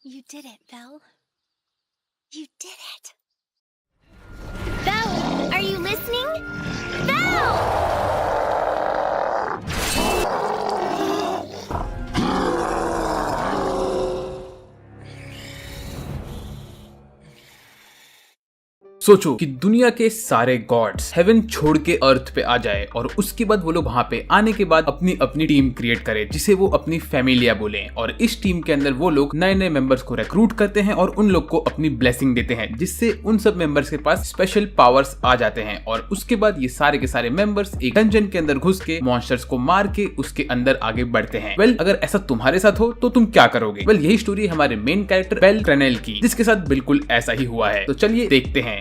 You did it, Belle. You did it. Belle, are you listening? Belle! सोचो कि दुनिया के सारे गॉड्स हेवन छोड़ के अर्थ पे आ जाए और उसके बाद वो लोग वहां पे आने के बाद अपनी अपनी टीम क्रिएट करे जिसे वो अपनी फैमिलिया बोले, और इस टीम के अंदर वो लोग नए नए मेंबर्स को रिक्रूट करते हैं और उन लोग को अपनी ब्लेसिंग देते हैं जिससे उन सब मेंबर्स के पास स्पेशल पावर्स आ जाते हैं। और उसके बाद ये सारे के सारे मेंबर्स एक डंजन के अंदर घुस के मॉन्स्टर्स को मार के उसके अंदर आगे बढ़ते हैं। वेल, अगर ऐसा तुम्हारे साथ हो तो तुम क्या करोगे? वेल, यही स्टोरी हमारे मेन कैरेक्टर बेल क्रैनेल की, जिसके साथ बिल्कुल ऐसा ही हुआ है। तो चलिए देखते हैं।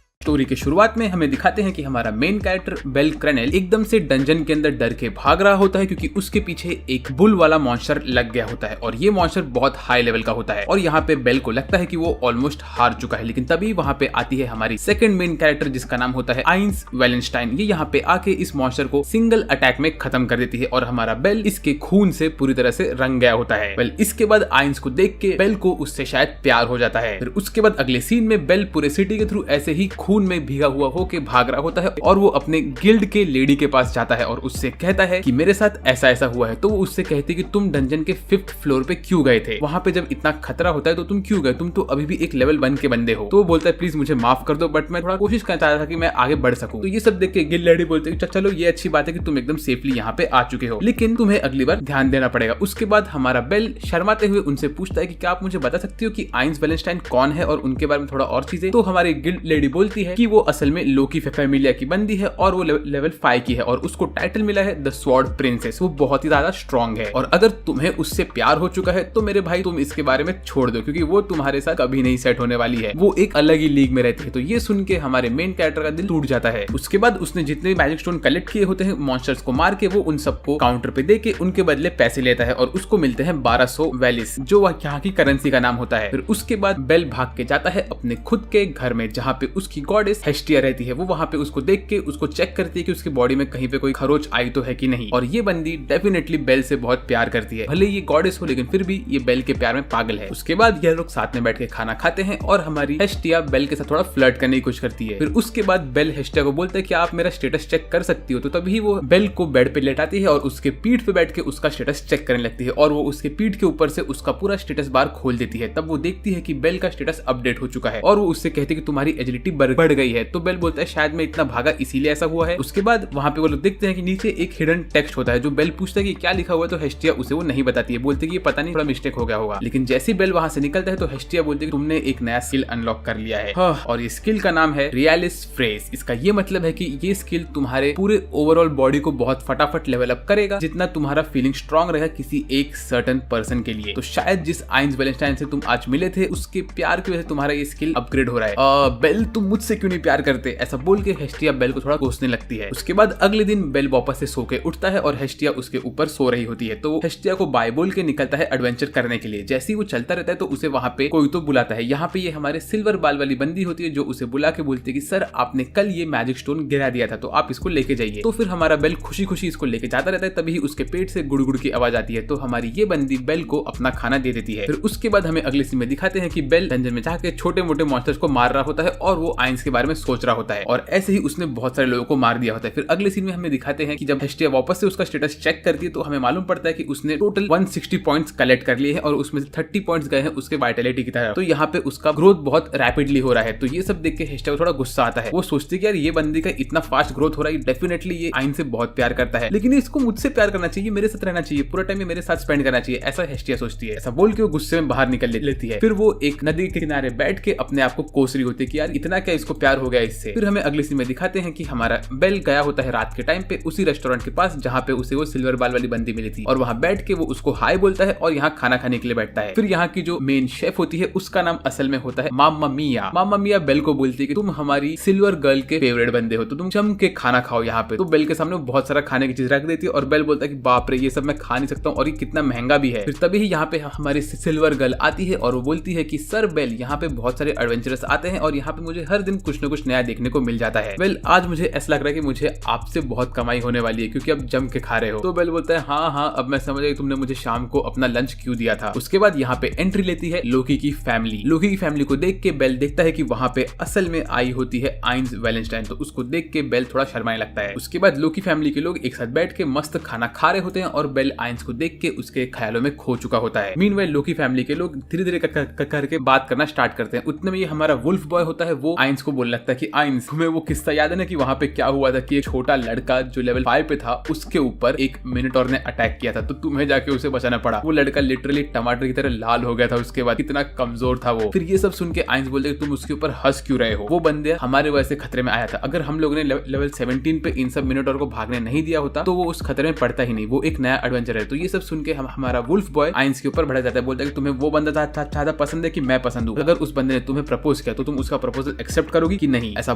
स्टोरी के शुरुआत में हमें दिखाते हैं कि हमारा मेन कैरेक्टर बेल क्रैनेल एकदम से डंजन के अंदर डर के भाग रहा होता है क्योंकि उसके पीछे एक बुल वाला मॉन्स्टर लग गया होता है और ये मॉन्स्टर बहुत हाई लेवल का होता है। और यहाँ पे बेल को लगता है कि वो ऑलमोस्ट हार चुका है, लेकिन तभी वहां पे आती है हमारी सेकंड मेन कैरेक्टर जिसका नाम होता है आइंस वेलेंस्टाइन। ये यहाँ पे आके इस मॉन्स्टर को सिंगल अटैक में खत्म कर देती है और हमारा बेल इसके खून से पूरी तरह से रंग गया होता है। वेल, इसके बाद आइंस को देख के बेल को उससे शायद प्यार हो जाता है। फिर उसके बाद अगले सीन में बेल पूरे सिटी के थ्रू ऐसे ही खून में भीगा हुआ होके भाग रहा होता है और वो अपने गिल्ड के लेडी के पास जाता है और उससे कहता है कि मेरे साथ ऐसा ऐसा हुआ है। तो वो उससे कहती है कि तुम डंजन के 5th फ्लोर पे क्यों गए थे? वहां पे जब इतना खतरा होता है तो तुम क्यों गए? तुम तो अभी भी एक लेवल 1 के बंदे हो। तो वो बोलता है प्लीज मुझे माफ कर दो, बट मैं थोड़ा कोशिश करता था कि मैं आगे बढ़ सकूं। तो ये सब देख के गिल्ड लेडी बोलते है चलो ये अच्छी बात है कि तुम एकदम सेफली यहाँ पे आ चुके हो, लेकिन तुम्हें अगली बार ध्यान देना पड़ेगा। उसके बाद हमारा बेल शर्माते हुए उनसे पूछता है कि क्या आप मुझे बता सकती हो कि आइंस वेलेंस्टाइन कौन है और उनके बारे में थोड़ा और चीजें। तो हमारी गिल्ड लेडी बोलती है कि वो असल में लोकी फैमिलिया की बंदी है और वो लेवल 5 की है और उसको टाइटल मिला है द स्वॉर्ड प्रिंसेस। वो बहुत ही ज्यादा स्ट्रॉन्ग है और अगर तुम्हें उससे प्यार हो चुका है तो मेरे भाई तुम इसके बारे में छोड़ दो क्योंकि वो तुम्हारे साथ कभी नहीं सेट होने वाली है, वो एक अलग ही लीग में रहती है। तो ये सुन के हमारे मेन कैरेक्टर का दिल टूट जाता है। उसके बाद उसने जितने भी मैजिक स्टोन कलेक्ट किए होते हैं मॉन्स्टर्स को मार के वो उन सबको काउंटर पे दे के उनके बदले पैसे लेता है और उसको मिलते हैं 1200 वैलिस जो वह यहाँ की करेंसी का नाम होता है। फिर उसके बाद बेल भाग के जाता है अपने खुद के घर में जहाँ पे उसकी गॉडेस हेस्टिया रहती है। वो वहाँ पे उसको देख के उसको चेक करती है कि उसकी बॉडी में कहीं पे कोई खरोच आई तो है कि नहीं, और ये बंदी डेफिनेटली बेल से बहुत प्यार करती है। भले ये गॉडेस हो लेकिन फिर भी ये बेल के प्यार में पागल है। उसके बाद ये लोग साथ में बैठ के खाना खाते हैं और हमारी हेस्टिया बेल के साथ थोड़ा फ्लर्ट करने की कोशिश करती है। फिर उसके बाद बेल हेस्टिया को बोलता है कि आप मेरा स्टेटस चेक कर सकती हो। तो तभी वो बेल को बेड पे लेटाती है और उसके पीठ पे बैठ के उसका स्टेटस चेक करने लगती है और वो उसके पीठ के ऊपर से उसका पूरा स्टेटस बार खोल देती है। तब वो देखती है कि बेल का स्टेटस अपडेट हो चुका है और वो उससे कहती है कि तुम्हारी एजिलिटी बढ़ गई है। तो बेल बोलता है शायद मैं इतना भागा इसीलिए ऐसा हुआ है। उसके बाद वहां पे वो लोग देखते हैं कि नीचे एक हिडन टेक्स्ट होता है जो बेल पूछता है कि क्या लिखा हुआ है। तो हेस्टिया उसे वो नहीं बताती है, बोलती है कि ये पता नहीं थोड़ा मिस्टेक हो गया होगा। लेकिन जैसे ही बेल वहां से निकलता है तो हेस्टिया बोलती है कि तुमने एक नया स्किल अनलॉक कर लिया है और ये स्किल का नाम है रियलिस फ्रेज। इसका ये मतलब है कि ये स्किल तुम्हारे पूरे ओवरऑल बॉडी को बहुत फटाफट लेवल अप करेगा जितना तुम्हारा फीलिंग स्ट्रॉन्ग रहेगा किसी एक सर्टेन पर्सन के लिए। तो शायद जिस आइंस वेलेंस्टाइन से तुम आज मिले थे उसके प्यार की वजह से तुम्हारा ये स्किल अपग्रेड हो रहा है। बेल तुम मुझसे क्यों नहीं प्यार करते? ऐसा बोल के हेस्टिया बेल को थोड़ा कोसने लगती है। उसके बाद अगले दिन बेल वापस से सो के उठता है और हेस्टिया उसके ऊपर सो रही होती है। तो वो हेस्टिया को बाय बोल के निकलता है एडवेंचर करने के लिए। जैसे ही वो चलता रहता है तो उसे वहां पे कोई तो बुलाता है। यहाँ पे ये हमारे सिल्वर बाल वाली बंदी होती है जो उसे बुला के बोलती है कि सर आपने कल ये मैजिक स्टोन गिरा दिया था तो आप इसको लेके जाइए। तो फिर हमारा बेल खुशी खुशी इसको लेके जाता रहता है। तभी उसके पेट से गुड़गुड़ की आवाज आती है तो हमारी ये बंदी बेल को अपना खाना दे देती है। फिर उसके बाद हमें अगले सीन में दिखाते हैं कि बेल डंजन में जाके छोटे मोटे मॉन्स्टर्स को मार रहा होता है और वो आइंस के बारे में सोच रहा होता है और ऐसे ही उसने बहुत सारे लोगों को मार दिया होता है। फिर अगले सीन में हमें दिखाते हैं कि जब हेस्टिया वापस से उसका स्टेटस चेक करती है तो हमें मालूम पड़ता है कि उसने टोटल 160 पॉइंट्स कलेक्ट कर लिए हैं और उसमें से 30 पॉइंट्स गए हैं उसके वाइटलिटी की तरफ। तो यहाँ पे उसका ग्रोथ बहुत रैपिडली हो रहा है। तो ये सब देख के हेस्टिया को थोड़ा गुस्सा आता है। वो सोचती है कि यार ये बंदी का इतना फास्ट ग्रोथ हो रहा है, डेफिनेटली ये आइन से बहुत प्यार करता है, लेकिन इसको मुझसे प्यार करना चाहिए, मेरे साथ रहना चाहिए, पूरा टाइम मेरे साथ स्पेंड करना चाहिए, ऐसा हेस्टिया सोचती है। ऐसा बोल के वो गुस्से में बाहर निकल लेती है। फिर वो एक नदी के किनारे बैठ के अपने आप को कोस रही होती है कि यार इतना क्या इसको उसको प्यार हो गया इससे। फिर हमें अगली सीन में दिखाते हैं कि हमारा बेल गया होता है रात के टाइम पे उसी रेस्टोरेंट के पास जहाँ पे उसे वो सिल्वर बाल वाली बंदी मिली थी, और वहाँ बैठ के वो उसको हाय बोलता है और यहाँ खाना खाने के लिए बैठता है। फिर यहाँ की जो मेन शेफ होती है उसका नाम असल में होता है मामा मिया। मामा मिया बेल को बोलती है कि तुम हमारी सिल्वर गर्ल के फेवरेट बंदे हो, तो तुम जम के खाना खाओ यहाँ पे। तो बेल के सामने बहुत सारा खाने की चीज रख देती है और बेल बोलता है कि बाप रे, ये सब मैं खा नहीं सकता हूँ और ये कितना महंगा भी है। फिर तभी यहाँ पे हमारी सिल्वर गर्ल आती है और वो बोलती है कि सर बेल, यहाँ पे बहुत सारे एडवेंचरस आते हैं और यहाँ पे मुझे हर दिन कुछ न कुछ नया देखने को मिल जाता है। बेल, आज मुझे ऐसा लग रहा है कि मुझे आपसे बहुत कमाई होने वाली है क्योंकि अब जम के खा रहे हो। तो बेल बोलता है हाँ, अब मैं समझ गई तुमने मुझे शाम को अपना लंच क्यों दिया था। उसके बाद यहाँ पे एंट्री लेती है लोकी की फैमिली। लोकी की फैमिली को देख के बेल देखता है कि वहाँ पे असल में आई होती है आइंस वेलेंस्टाइन, तो उसको देख के बेल थोड़ा शर्माने लगता है। उसके बाद लोकी फैमिली के लोग एक साथ बैठ के मस्त खाना खा रहे होते हैं और बेल आइंस को देख के उसके ख्यालों में खो चुका होता है। मीनवाइल लोकी फैमिली के लोग धीरे धीरे करके बात करना स्टार्ट करते हैं। उतने में ये हमारा वुल्फ बॉय होता है, वो आइंस को बोलने लगता है कि आइंस, तुम्हें वो किस्सा याद है ना कि वहाँ पे क्या हुआ था कि एक छोटा लड़का जो लेवल 5 पे था उसके ऊपर एक मिनटोर ने अटैक किया था, तो तुम्हें जाके उसे बचाना पड़ा। वो लड़का लिटरली टमाटर की तरह लाल हो गया था उसके बाद, कितना कमजोर था वो। फिर ये सब सुन के आइंस बोलते तुम उसके ऊपर हंस क्यों रहे हो, वो बंदे हमारे वजह से खतरे में आया था। अगर हम लोगों ने लेवल 17 पे इन सब मिनटोर को भागने नहीं दिया होता तो वो उस खतरे में पड़ता ही नहीं, वो एक नया एडवेंचर है। तो ये सब सुन के हमारा वुल्फ बॉय आइंस के ऊपर बढ़ा जाता है, बोलता है कि तुम्हें वो बंदा ज्यादा पसंद है कि मैं पसंद हूँ, अगर उस बंदे ने तुम्हें प्रपोज किया तो तुम उसका प्रपोजल एक्सेप्ट करोगी कि नहीं। ऐसा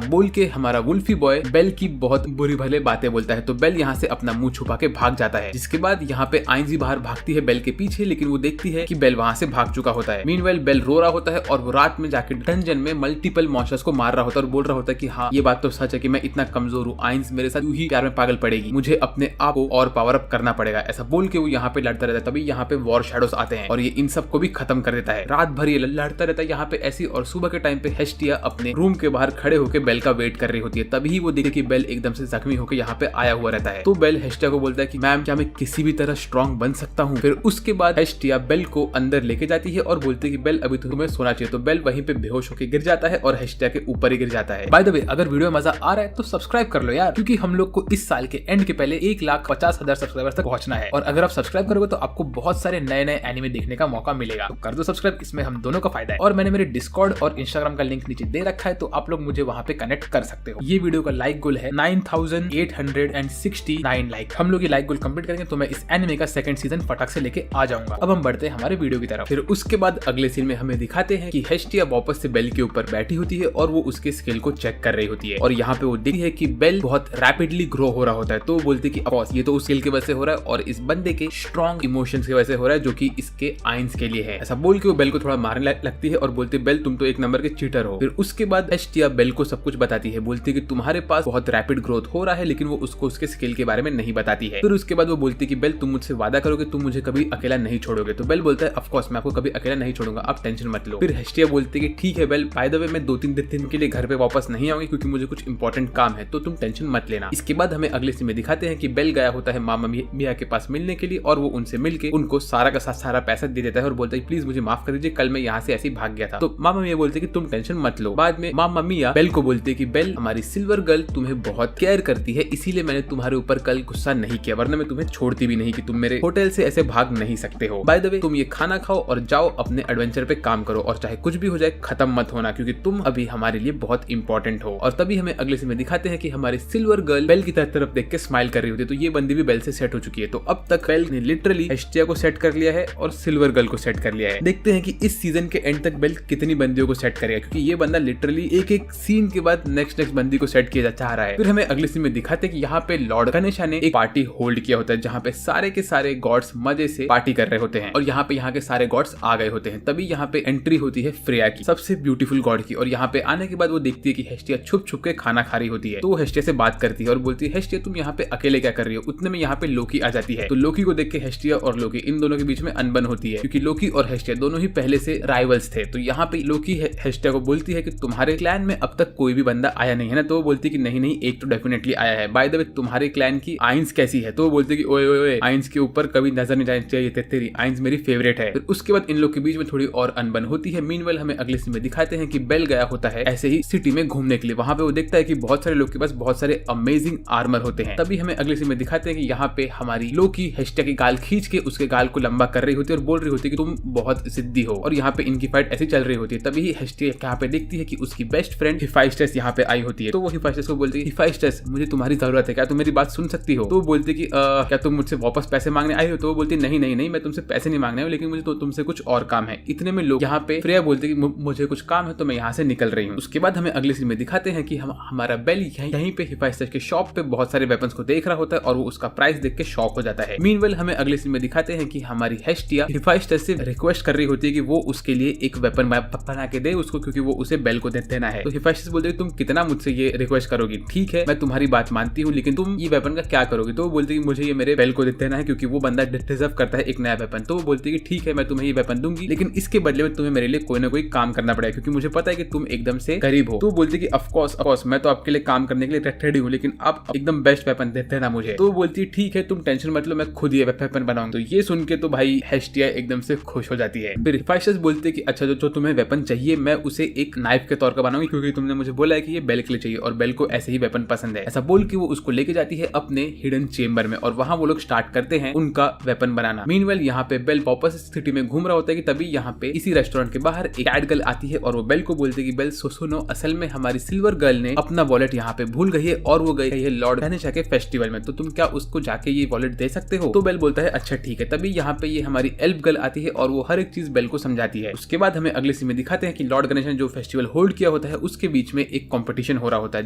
बोल के हमारा वुल्फी बॉय बेल की बहुत बुरी भले बातें बोलता है, तो बेल यहाँ से अपना मुंह छुपा के भाग जाता है। जिसके बाद यहाँ पे आइंस भी बाहर भागती है बेल के पीछे, लेकिन वो देखती है कि बेल वहां से भाग चुका होता है। मीनवाइल बेल रो रहा होता है और वो रात में जाके डंजन में मल्टीपल मॉन्स्टर्स को मार रहा होता है और बोल रहा होता है कि हाँ, ये बात तो सच है कि मैं इतना कमजोर हूँ, आइंस मेरे साथ यूं ही प्यार में पागल पड़ेगी, मुझे अपने आप को और पावर अप करना पड़ेगा। ऐसा बोल के वो यहाँ पे लड़ता रहता है। तभी यहाँ पे वॉर शैडोस आते हैं और ये इन सबको भी खत्म कर देता है। रात भर ये लड़ता रहता है यहाँ पे ऐसी, और सुबह के टाइम पे हेस्टिया अपने रूम के बाहर खड़े होकर बेल का वेट कर रही होती है। तभी वो देखे कि बेल एकदम से जख्मी होकर यहाँ पे आया हुआ रहता है। तो बेल हेस्टिया को बोलता है कि मैम, क्या मैं किसी भी तरह स्ट्रॉन्ग बन सकता हूँ। फिर उसके बाद हेस्टिया बेल को अंदर लेके जाती है और बोलती है कि बेल, अभी तुम्हें सोना चाहिए। तो बेल वहीं पे बेहोश होकर गिर जाता है और हेस्टिया के ऊपर ही गिर जाता है। बाय द वे, अगर वीडियो में मजा आ रहा है तो सब्सक्राइब कर लो यार, क्योंकि हम लोग को इस साल के एंड के पहले 1,50,000 सब्सक्राइबर्स तक पहुंचना है। और अगर आप सब्सक्राइब करोगे तो आपको बहुत सारे नए नए एनिमे देखने का मौका मिलेगा, तो कर दो सब्सक्राइब, इसमें हम दोनों का फायदा है। और मैंने मेरे डिस्कॉर्ड और इंस्टाग्राम का लिंक नीचे दे रखा है, तो आप लोग मुझे वहां पे कनेक्ट कर सकते हो। ये वीडियो का लाइक गोल है 9,869 लाइक। हम लोग ये लाइक गोल कंप्लीट करेंगे तो मैं इस एनिमे का सेकंड सीजन फटाक से लेके आ जाऊंगा। अब हम बढ़ते हैं हमारे वीडियो की तरफ। फिर उसके बाद अगले सीन में हमें दिखाते हैं कि हेस्टिया वापस से बेल के ऊपर बैठी होती है और वो उसके स्किल को चेक कर रही होती है। और यहाँ पे वो देखती है कि बेल बहुत रैपिडली ग्रो हो रहा होता है। तो वो बोलती है कि बॉस, ये तो उस स्किल की वजह से हो रहा है और इस बंदे के स्ट्रॉन्ग इमोशंस की वजह से हो रहा है, जो कि इसके आइंस के लिए है। ऐसा बोल के वो बेल को थोड़ा मारने लगती है और बोलती है, बेल तुम तो एक नंबर के चीटर हो। फिर उसके बाद हेस्टिया बेल को सब कुछ बताती है, बोलती है कि तुम्हारे पास बहुत रैपिड ग्रोथ हो रहा है, लेकिन वो उसको उसके स्किल के बारे में नहीं बताती है। फिर उसके बाद वो बोलती है कि बेल, तुम मुझसे वादा करोगे तुम मुझे कभी अकेला नहीं छोड़ोगे। तो बेल बोलता है, ऑफ कोर्स मैं आपको कभी अकेला नहीं छोड़ूंगा, आप टेंशन मत लो। फिर हेस्टिया बोलती है कि ठीक है बेल, बाय द वे मैं 2-3 दिन के लिए घर पे वापस नहीं आऊंगी क्योंकि मुझे कुछ इंपॉर्टेंट काम है, तो तुम टेंशन मत लेना। इसके बाद हमें अगले सीन में दिखाते हैं कि बेल गया होता है मामा मिया के पास मिलने के लिए और वो उनसे मिलके उनको सारा का सारा पैसा दे देता है और बोलता है प्लीज मुझे माफ कर दीजिए, कल मैं यहाँ से ऐसे ही भाग गया था। तो मामा मिया बोलते हैं कि तुम टेंशन मत लो। बाद में मामा मिया बेल को बोलते हैं कि बेल, हमारी सिल्वर गर्ल तुम्हें बहुत केयर करती है, इसीलिए मैंने तुम्हारे ऊपर कल गुस्सा नहीं किया, वरना मैं तुम्हें छोड़ती भी नहीं कि तुम मेरे होटल से ऐसे भाग नहीं सकते हो। बाय द वे, तुम ये खाना खाओ और जाओ अपने एडवेंचर पे काम करो और चाहे कुछ भी हो जाए खत्म मत होना, क्योंकि तुम अभी हमारे लिए बहुत इंपॉर्टेंट हो। और तभी हमें अगले सीन में दिखाते हैं कि हमारी सिल्वर गर्ल बेल की तरफ देख के स्माइल कर रही होती है। तो ये बंदी भी बेल से सेट हो चुकी है। तो अब तक बेल ने लिटरली हेस्टिया को सेट कर लिया है और सिल्वर गर्ल को सेट कर लिया है। देखते हैं कि इस सीजन के एंड तक बेल कितनी बंदियों को सेट करेगा, क्योंकि ये बंदा लिटरली एक सीन के बाद नेक्स्ट बंदी को सेट किया चाह रहा है। फिर हमें अगले सीन में दिखाते हैं कि यहाँ पे लॉर्ड गणेशा ने एक पार्टी होल्ड किया होता है, जहाँ पे सारे के सारे गॉड्स मजे से पार्टी कर रहे होते हैं और यहाँ के सारे गॉड्स आ गए होते हैं। तभी यहाँ पे एंट्री होती है फ्रेया की, सबसे ब्यूटीफुल गॉड की। और यहाँ पे आने के बाद वो देखती है कि हेस्टिया छुप छुप के खाना खा रही होती है। तो वो हेस्टिया से बात करती है और बोलती है, हेस्टिया तुम यहाँ पे अकेले क्या कर रही हो। उतने में यहाँ पे लोकी आ जाती है। तो लोकी को देख के हेस्टिया और लोकी इन दोनों के बीच में अनबन होती है, क्योंकि लोकी और हेस्टिया दोनों ही पहले से राइवल्स थे। तो यहाँ पे लोकी हेस्टिया को बोलती है कि तुम्हारे क्लैन में अब तक कोई भी बंदा आया नहीं है ना। तो वो बोलती है कि नहीं एक तो डेफिनेटली आया है। बाय द वे, तुम्हारे क्लैन की आइंस कैसी है। तो वो बोलती है कि ओए ओए, आइंस के ऊपर कभी नजर नहीं जानी चाहिए, तेरी आइंस मेरी फेवरेट है। फिर उसके बाद इन लोग के बीच में थोड़ी और अनबन होती है। मीनवेल हमें अगले सीन में दिखाते हैं कि बेल गया होता है ऐसे ही सिटी में घूमने के लिए। वहां पे वो देखता है कि बहुत सारे लोग के पास बहुत सारे अमेजिंग आर्मर होते हैं। तभी हमें अगले सीन में दिखाते हैं कि यहाँ पे हमारी लोकी हेस्टिया की गाल खींच के उसके गाल को लंबा कर रही होती है और बोल रही होती है कि तुम बहुत जिद्दी हो। और यहाँ पे इनकी फाइट ऐसी चल रही होती है। तभी हेस्टिया यहाँ पे देखती है कि उसकी बेस्ट बेस्ट फ्रेंड हिफाइस्टस यहाँ पे आई होती है। तो वो हिफाइस्टस को बोलती है, हिफाइस्टस मुझे तुम्हारी जरूरत है, क्या तुम मेरी बात सुन सकती हो? तो वो बोलती है कि क्या तुम मुझसे वापस पैसे मांगने आई हो? तो वो बोलती है नहीं नहीं नहीं, मैं तुमसे पैसे नहीं मांगने हूँ, लेकिन मुझे तुमसे कुछ और काम है। इतने में लोग यहाँ पे फ्रेया बोलते कि मुझे कुछ काम है तो मैं यहाँ से निकल रही हूँ। उसके बाद हमें अगले सीन में दिखाते हैं कि हमारा बेल यहीं पे हिफाइस्टस के शॉप पे बहुत सारे वेपन्स को देख रहा होता है और वो उसका प्राइस देख के शॉक हो जाता है। मीनवेल हमें अगले सीन में दिखाते हैं कि हमारी हेस्टिया हिफाइस्टस से रिक्वेस्ट कर रही होती है कि वो उसके लिए एक वेपन बना के दे उसको, क्योंकि वो उसे बेल को देना है। तो हिफाइस्टस बोलते तुम कितना मुझसे ये रिक्वेस्ट करोगी? ठीक है, मैं तुम्हारी बात मानती हूँ, लेकिन तुम ये वेपन का क्या करोगी? तो वो बोलती है मुझे ये मेरे बेल को देना है, क्योंकि वो बंदा डिजर्व करता है एक नया वेपन। तो वो बोलती है कि ठीक है, मैं तुम्हें ये वेपन दूंगी, लेकिन इसके बदले में तुम्हें मेरे लिए कोई ना कोई काम करना पड़ेगा, क्योंकि मुझे पता है कि तुम एकदम से गरीब हो। तो बोलती है कि ऑफ कोर्स मैं तो आपके लिए काम करने के लिए रेडी हूँ, लेकिन आप एकदम बेस्ट वेपन देते ना मुझे। तो बोलती है ठीक है, तुम टेंशन मत लो, मैं खुद ये वेपन बनाऊंगी। तो ये सुन के तो भाई हेस्टिया एकदम से खुश हो जाती है। फिर हिफाइस्टस बोलते कि अच्छा जो तुम्हें वेपन चाहिए मैं उसे एक नाइफ के तौर पर बनाऊंगी, क्योंकि तुमने मुझे बोला है कि ये बेल के लिए चाहिए और बेल को ऐसे ही वेपन पसंद है। ऐसा बोल के वो उसको लेके जाती है अपने हिडन चेंबर में और वहां वो लोग स्टार्ट करते हैं उनका वेपन बनाना। मीनवेल यहाँ पे बेल वापस सिटी में घूम रहा होता है कि तभी यहाँ पे इसी रेस्टोरेंट के बाहर एक कैट गर्ल आती है और वो बेल को बोलती है कि बेल सुनो, असल में हमारी सिल्वर गर्ल ने अपना वॉलेट यहाँ पे भूल गई है और वो गई है लॉर्ड गणेशा के फेस्टिवल में, तो तुम क्या उसको जाके ये वॉलेट दे सकते हो? तो बेल बोलता है अच्छा ठीक है। तभी यहाँ पे ये हमारी एल्फ गर्ल आती है और वो हर एक चीज बेल को समझाती है। उसके बाद हमें अगले सीन में दिखाते हैं कि लॉर्ड गणेश ने जो फेस्टिवल होल्ड किया होता है उसके बीच में एक कंपटीशन हो रहा होता है,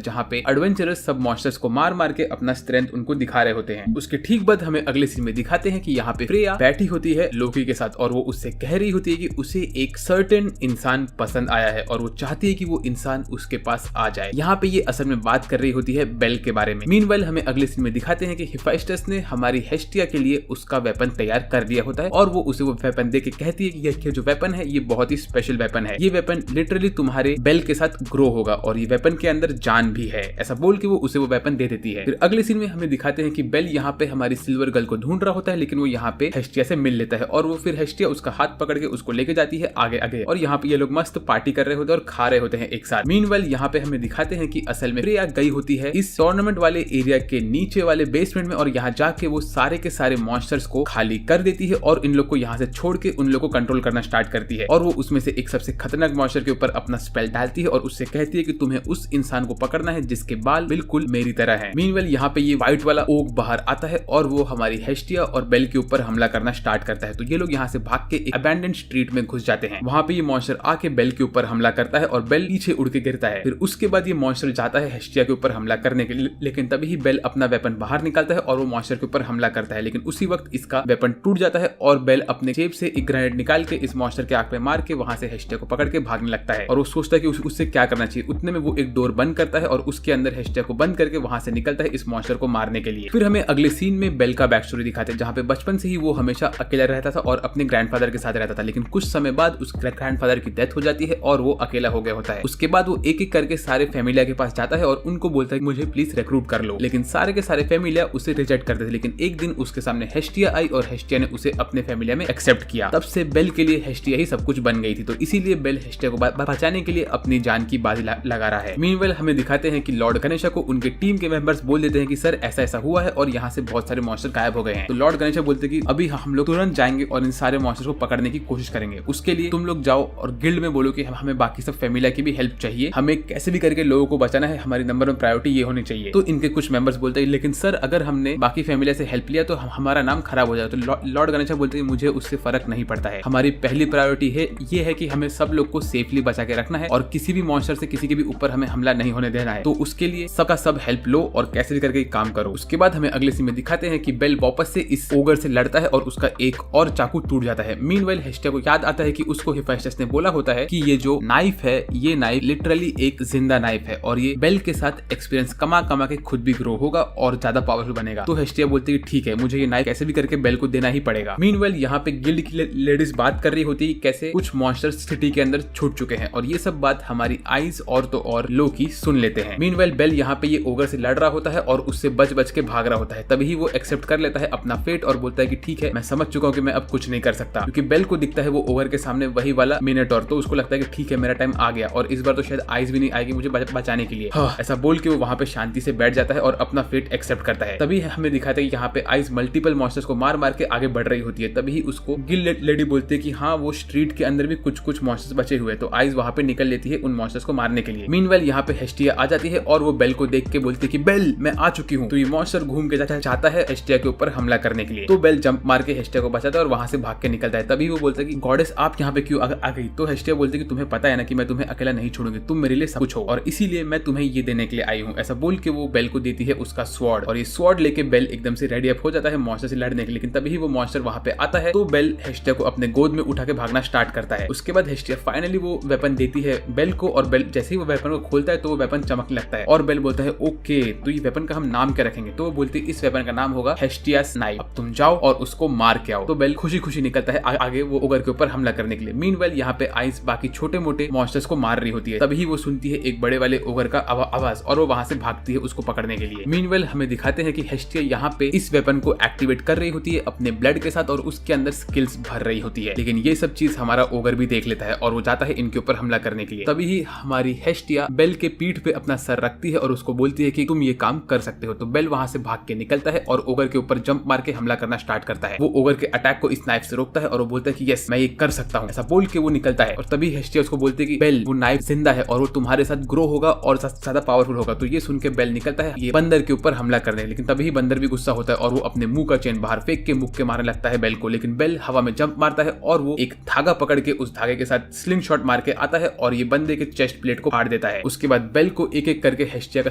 जहाँ पे एडवेंचरस सब मॉन्स्टर्स को मार मार के अपना स्ट्रेंथ उनको दिखा रहे होते हैं। उसके ठीक बाद हमें अगले सीन में दिखाते हैं कि यहाँ पे फ्रेया बैठी होती है लोकी के साथ और वो उससे कह रही होती है कि उसे एक सर्टेन इंसान पसंद आया है और वो चाहती है कि वो इंसान उसके पास आ जाए। यहाँ पे ये असल में बात कर रही होती है बेल के बारे में। मीनवाइल हमें अगले सीन में दिखाते हैं कि हिफाइस्टस ने हमारी हेस्टिया के लिए उसका वेपन तैयार कर दिया होता है और वो उसे वो वेपन दे के कहती है कि ये जो वेपन है ये बहुत ही स्पेशल वेपन है, ये वेपन लिटरली तुम्हारे बेल के साथ ग्रो होगा और ये वेपन के अंदर जान भी है। ऐसा बोल के वो उसे वो वेपन दे देती है। फिर अगले सीन में हमें दिखाते हैं कि बेल यहाँ पे हमारी सिल्वर गर्ल को ढूंढ रहा होता है, लेकिन वो यहाँ पे हेस्टिया से मिल लेता है और वो फिर हेस्टिया उसका हाथ पकड़ के उसको लेके जाती है आगे आगे और यहाँ पे ये लोग मस्त पार्टी कर रहे होते हैं और खा रहे होते हैं एक साथ। मीनवाइल यहाँ पे हमें दिखाते हैं कि असल में फ्रेया गई होती है इस टूर्नामेंट वाले एरिया के नीचे वाले बेसमेंट में और यहाँ जाके वो सारे के सारे मॉन्स्टर्स को खाली कर देती है और इन लोग को यहाँ से छोड़ के उन लोग को कंट्रोल करना स्टार्ट करती है और वो उसमें से एक सबसे खतरनाक मॉन्स्टर के ऊपर अपना स्पेल डालती है और उससे कहती है कि तुम्हें उस इंसान को पकड़ना है जिसके बाल बिल्कुल मेरी तरह है। मीनवेल यहाँ पे ये व्हाइट वाला ओक बाहर आता है और वो हमारी हेस्टिया और बेल के ऊपर हमला करना स्टार्ट करता है। तो ये लोग यहाँ से भाग के एक अबैंडन्ड स्ट्रीट में घुस जाते हैं। वहाँ पे ये मॉन्स्टर आके बेल के ऊपर हमला करता है और बेल पीछे उड़ के गिरता है। फिर उसके बाद ये मॉन्स्टर जाता है हेस्टिया के ऊपर हमला करने के लिए, लेकिन तभी ही बेल अपना वेपन बाहर निकालता है और वो मॉन्स्टर के ऊपर हमला करता है, लेकिन उसी वक्त इसका वेपन टूट जाता है और बेल अपने जेब से एक ग्रेनेड निकाल के इस मॉन्स्टर के आंख में मार के वहां से हेस्टिया को पकड़ के भागने लगता है और वो सोचता है कि उससे क्या करना चाहिए। उतने में वो एक डोर बंद करता है और उसके अंदर हेस्टिया को बंद करके वहां से निकलता है इस मॉन्स्टर को मारने के लिए। फिर हमें अगले सीन में बेल का बैक स्टोरी दिखाते हैं, जहाँ पे बचपन से ही वो हमेशा अकेला रहता था और अपने ग्रैंडफादर के साथ रहता था, लेकिन कुछ समय बाद उस ग्रैंडफादर की डेथ हो जाती है और वो अकेला हो गया होता है। उसके बाद वो एक एक करके सारे फैमिलिया के पास जाता है और उनको बोलता है कि मुझे प्लीज रिक्रूट कर लो, लेकिन सारे के सारे फैमिलिया उसे रिजेक्ट करते थे। लेकिन एक दिन उसके सामने हेस्टिया आई और हेस्टिया ने उसे अपने फैमिलिया में एक्सेप्ट किया। तब से बेल के लिए हेस्टिया ही सब कुछ बन गई थी, तो इसीलिए बेल हेस्टिया को बचाने के लिए अपनी जान की बाजी लगा रहा है। मीनवेल हमें दिखाते हैं कि लॉर्ड गणेशा को उनके टीम के मेंबर्स बोल देते हैं कि सर ऐसा ऐसा हुआ है और यहाँ से बहुत सारे मॉन्स्टर गायब हो गए हैं। तो लॉर्ड गणेशा बोलते हैं कि अभी हम लोग तुरंत जाएंगे और इन सारे मॉन्स्टर्स को पकड़ने की कोशिश करेंगे। उसके लिए तुम लोग जाओ और गिल्ड में बोलो कि हमें बाकी सब फैमिलिया की भी हेल्प चाहिए, हमें कैसे भी करके लोगों को बचाना है, हमारी नंबर 1 प्रायोरिटी ये होनी चाहिए। तो इनके कुछ मेंबर्स बोलते हैं लेकिन सर अगर हमने बाकी फैमिलिया से हेल्प लिया तो हमारा नाम खराब हो जाए। तो लॉर्ड गणेशा बोलते हैं मुझे उससे फर्क नहीं पड़ता है, हमारी पहली प्रायोरिटी है ये है कि हमें सब लोग को सेफली बचा के रखना है और किसी भी मॉन्स्टर से किसी के भी ऊपर हमें हमला नहीं होने देना है। तो उसके लिए सबका सब हेल्प लो और कैसे भी करके काम करो। उसके बाद हमें अगले सीन में दिखाते हैं कि बेल वापस से इस ओगर से लड़ता है और उसका एक और चाकू टूट जाता है। मीनवाइल हेस्टिया को याद आता है कि उसको हिफाइस्टस ने बोला होता है कि ये जो नाइफ है ये नाइफ लिटरली एक जिंदा नाइफ है और ये बेल के साथ एक्सपीरियंस कमा के खुद भी ग्रो होगा और ज्यादा पावरफुल बनेगा। तो हेस्टिया बोलती है ठीक है, मुझे ये नाइफ कैसे भी करके बेल को देना ही पड़ेगा। मीनवाइल यहाँ पे गिल्ड की लेडीज बात कर रही होती है कैसे कुछ मॉन्स्टर्स सिटी के अंदर छूट चुके हैं और ये सब बात हमारी आइज और तो और लोकी सुन लेते हैं। मीनवाइल बेल यहाँ पे ये ओगर से लड़ रहा होता है और उससे बच के भाग रहा होता है, तभी वो एक्सेप्ट कर लेता है अपना फेट और बोलता है कि ठीक है मैं समझ चुका हूँ कि मैं अब कुछ नहीं कर सकता, क्योंकि बेल को दिखता है वो ओगर के सामने वही वाला मिनोटॉर, तो उसको लगता है कि ठीक है मेरा टाइम आ गया और इस बार तो शायद आइज भी नहीं आएगी मुझे बचाने के लिए। ऐसा बोल के वो वहाँ पे शांति से बैठ जाता है और अपना फेट एक्सेप्ट करता है। तभी हमें दिखाता है कि यहाँ पे आइज मल्टीपल मॉन्स्टर्स को मार के आगे बढ़ रही होती है। तभी उसको गिल्ड लेडी बोलती है कि हाँ वो स्ट्रीट के अंदर भी कुछ मॉन्स्टर्स बचे हुए, तो आइज वहाँ पे निकल लेती है उन मॉन्स्टर्स मॉन्स्टर्स को मारने के लिए। मीनवेल यहाँ पे हेस्टिया आ जाती है और वो बेल को देख के बोलती है कि बेल मैं आ चुकी हूँ। तो ये मॉन्स्टर घूम के चाहता है हेस्टिया के ऊपर हमला करने के लिए। तो बेल जंप मार के हेस्टिया को बचाता है और वहां से भाग के निकलता है। तभी वो बोलता है कि गॉडेस आप यहाँ पे क्यों आ गई। तो हेस्टिया बोलती है कि तुम्हें पता है ना कि मैं तुम्हें अकेला नहीं छोड़ूंगी, तुम मेरे लिए सब कुछ हो और इसीलिए मैं तुम्हें ये देने के लिए आई हूँ। ऐसा बोल के वो बेल को देती है उसका स्वॉर्ड और ये स्वॉर्ड लेके बेल एकदम से रेडी अप हो जाता है मॉन्स्टर से लड़ने के लिए। लेकिन तभी वो मॉन्स्टर वहां पे आता है तो बेल हेस्टिया को अपने गोद में उठा के भागना स्टार्ट करता है। उसके बाद हेस्टिया फाइनली वो वेपन देती है बेल को और बेल जैसे ही वो वेपन को खोलता है तो वो वेपन चमकने लगता है और बेल बोलता है ओके तो ये वेपन का हम नाम क्या रखेंगे। तो वो बोलती है इस वेपन का नाम होगा हेस्टियास नाइफ, अब तुम जाओ और उसको मार के आओ। तो बेल खुशी खुशी निकलता है आगे वो ओगर के ऊपर हमला करने के लिए। मीनवेल यहाँ पे आइस बाकी छोटे मोटे मॉन्स्टर्स को मार रही होती है। तभी वो सुनती है एक बड़े वाले ओगर का आवाज और वो वहां से भागती है उसको पकड़ने के लिए। मीनवेल हमें दिखाते हैं कि हेस्टिया यहाँ पे इस वेपन को एक्टिवेट कर रही होती है अपने ब्लड के साथ और उसके अंदर स्किल्स भर रही होती है। लेकिन ये सब चीज हमारा ओगर भी देख लेता है और वो जाता है इनके ऊपर हमला करने के लिए। तभी ही हमारी हेस्टिया बेल के पीठ पे अपना सर रखती है और उसको बोलती है कि तुम ये काम कर सकते हो। तो बेल वहां से भाग के निकलता है और ओगर के ऊपर जंप मार के हमला करना स्टार्ट करता है। वो ओगर के अटैक को इस नाइफ से रोकता है और वो बोलता है कि यस मैं ये कर सकता हूँ। ऐसा बोल के वो निकलता है और तभी हेस्टिया उसको बोलती है कि बेल वो नाइफ जिंदा है और वो तुम्हारे साथ ग्रो होगा और ज्यादा पावरफुल होगा। तो ये सुन के बेल निकलता है ये बंदर के ऊपर हमला करने। लेकिन तभी बंदर भी गुस्सा होता है और वो अपने मुंह का चेन बाहर फेंक के मुक्के मारने लगता है बेल को। लेकिन बेल हवा में जंप मारता है और वो एक धागा पकड़ के उस धागे के साथ स्लिंग शॉट मार के आता है और ये बंदे के चेस्ट प्लेट को फाड़ देता है। उसके बाद बेल को एक एक करके हेस्टिया का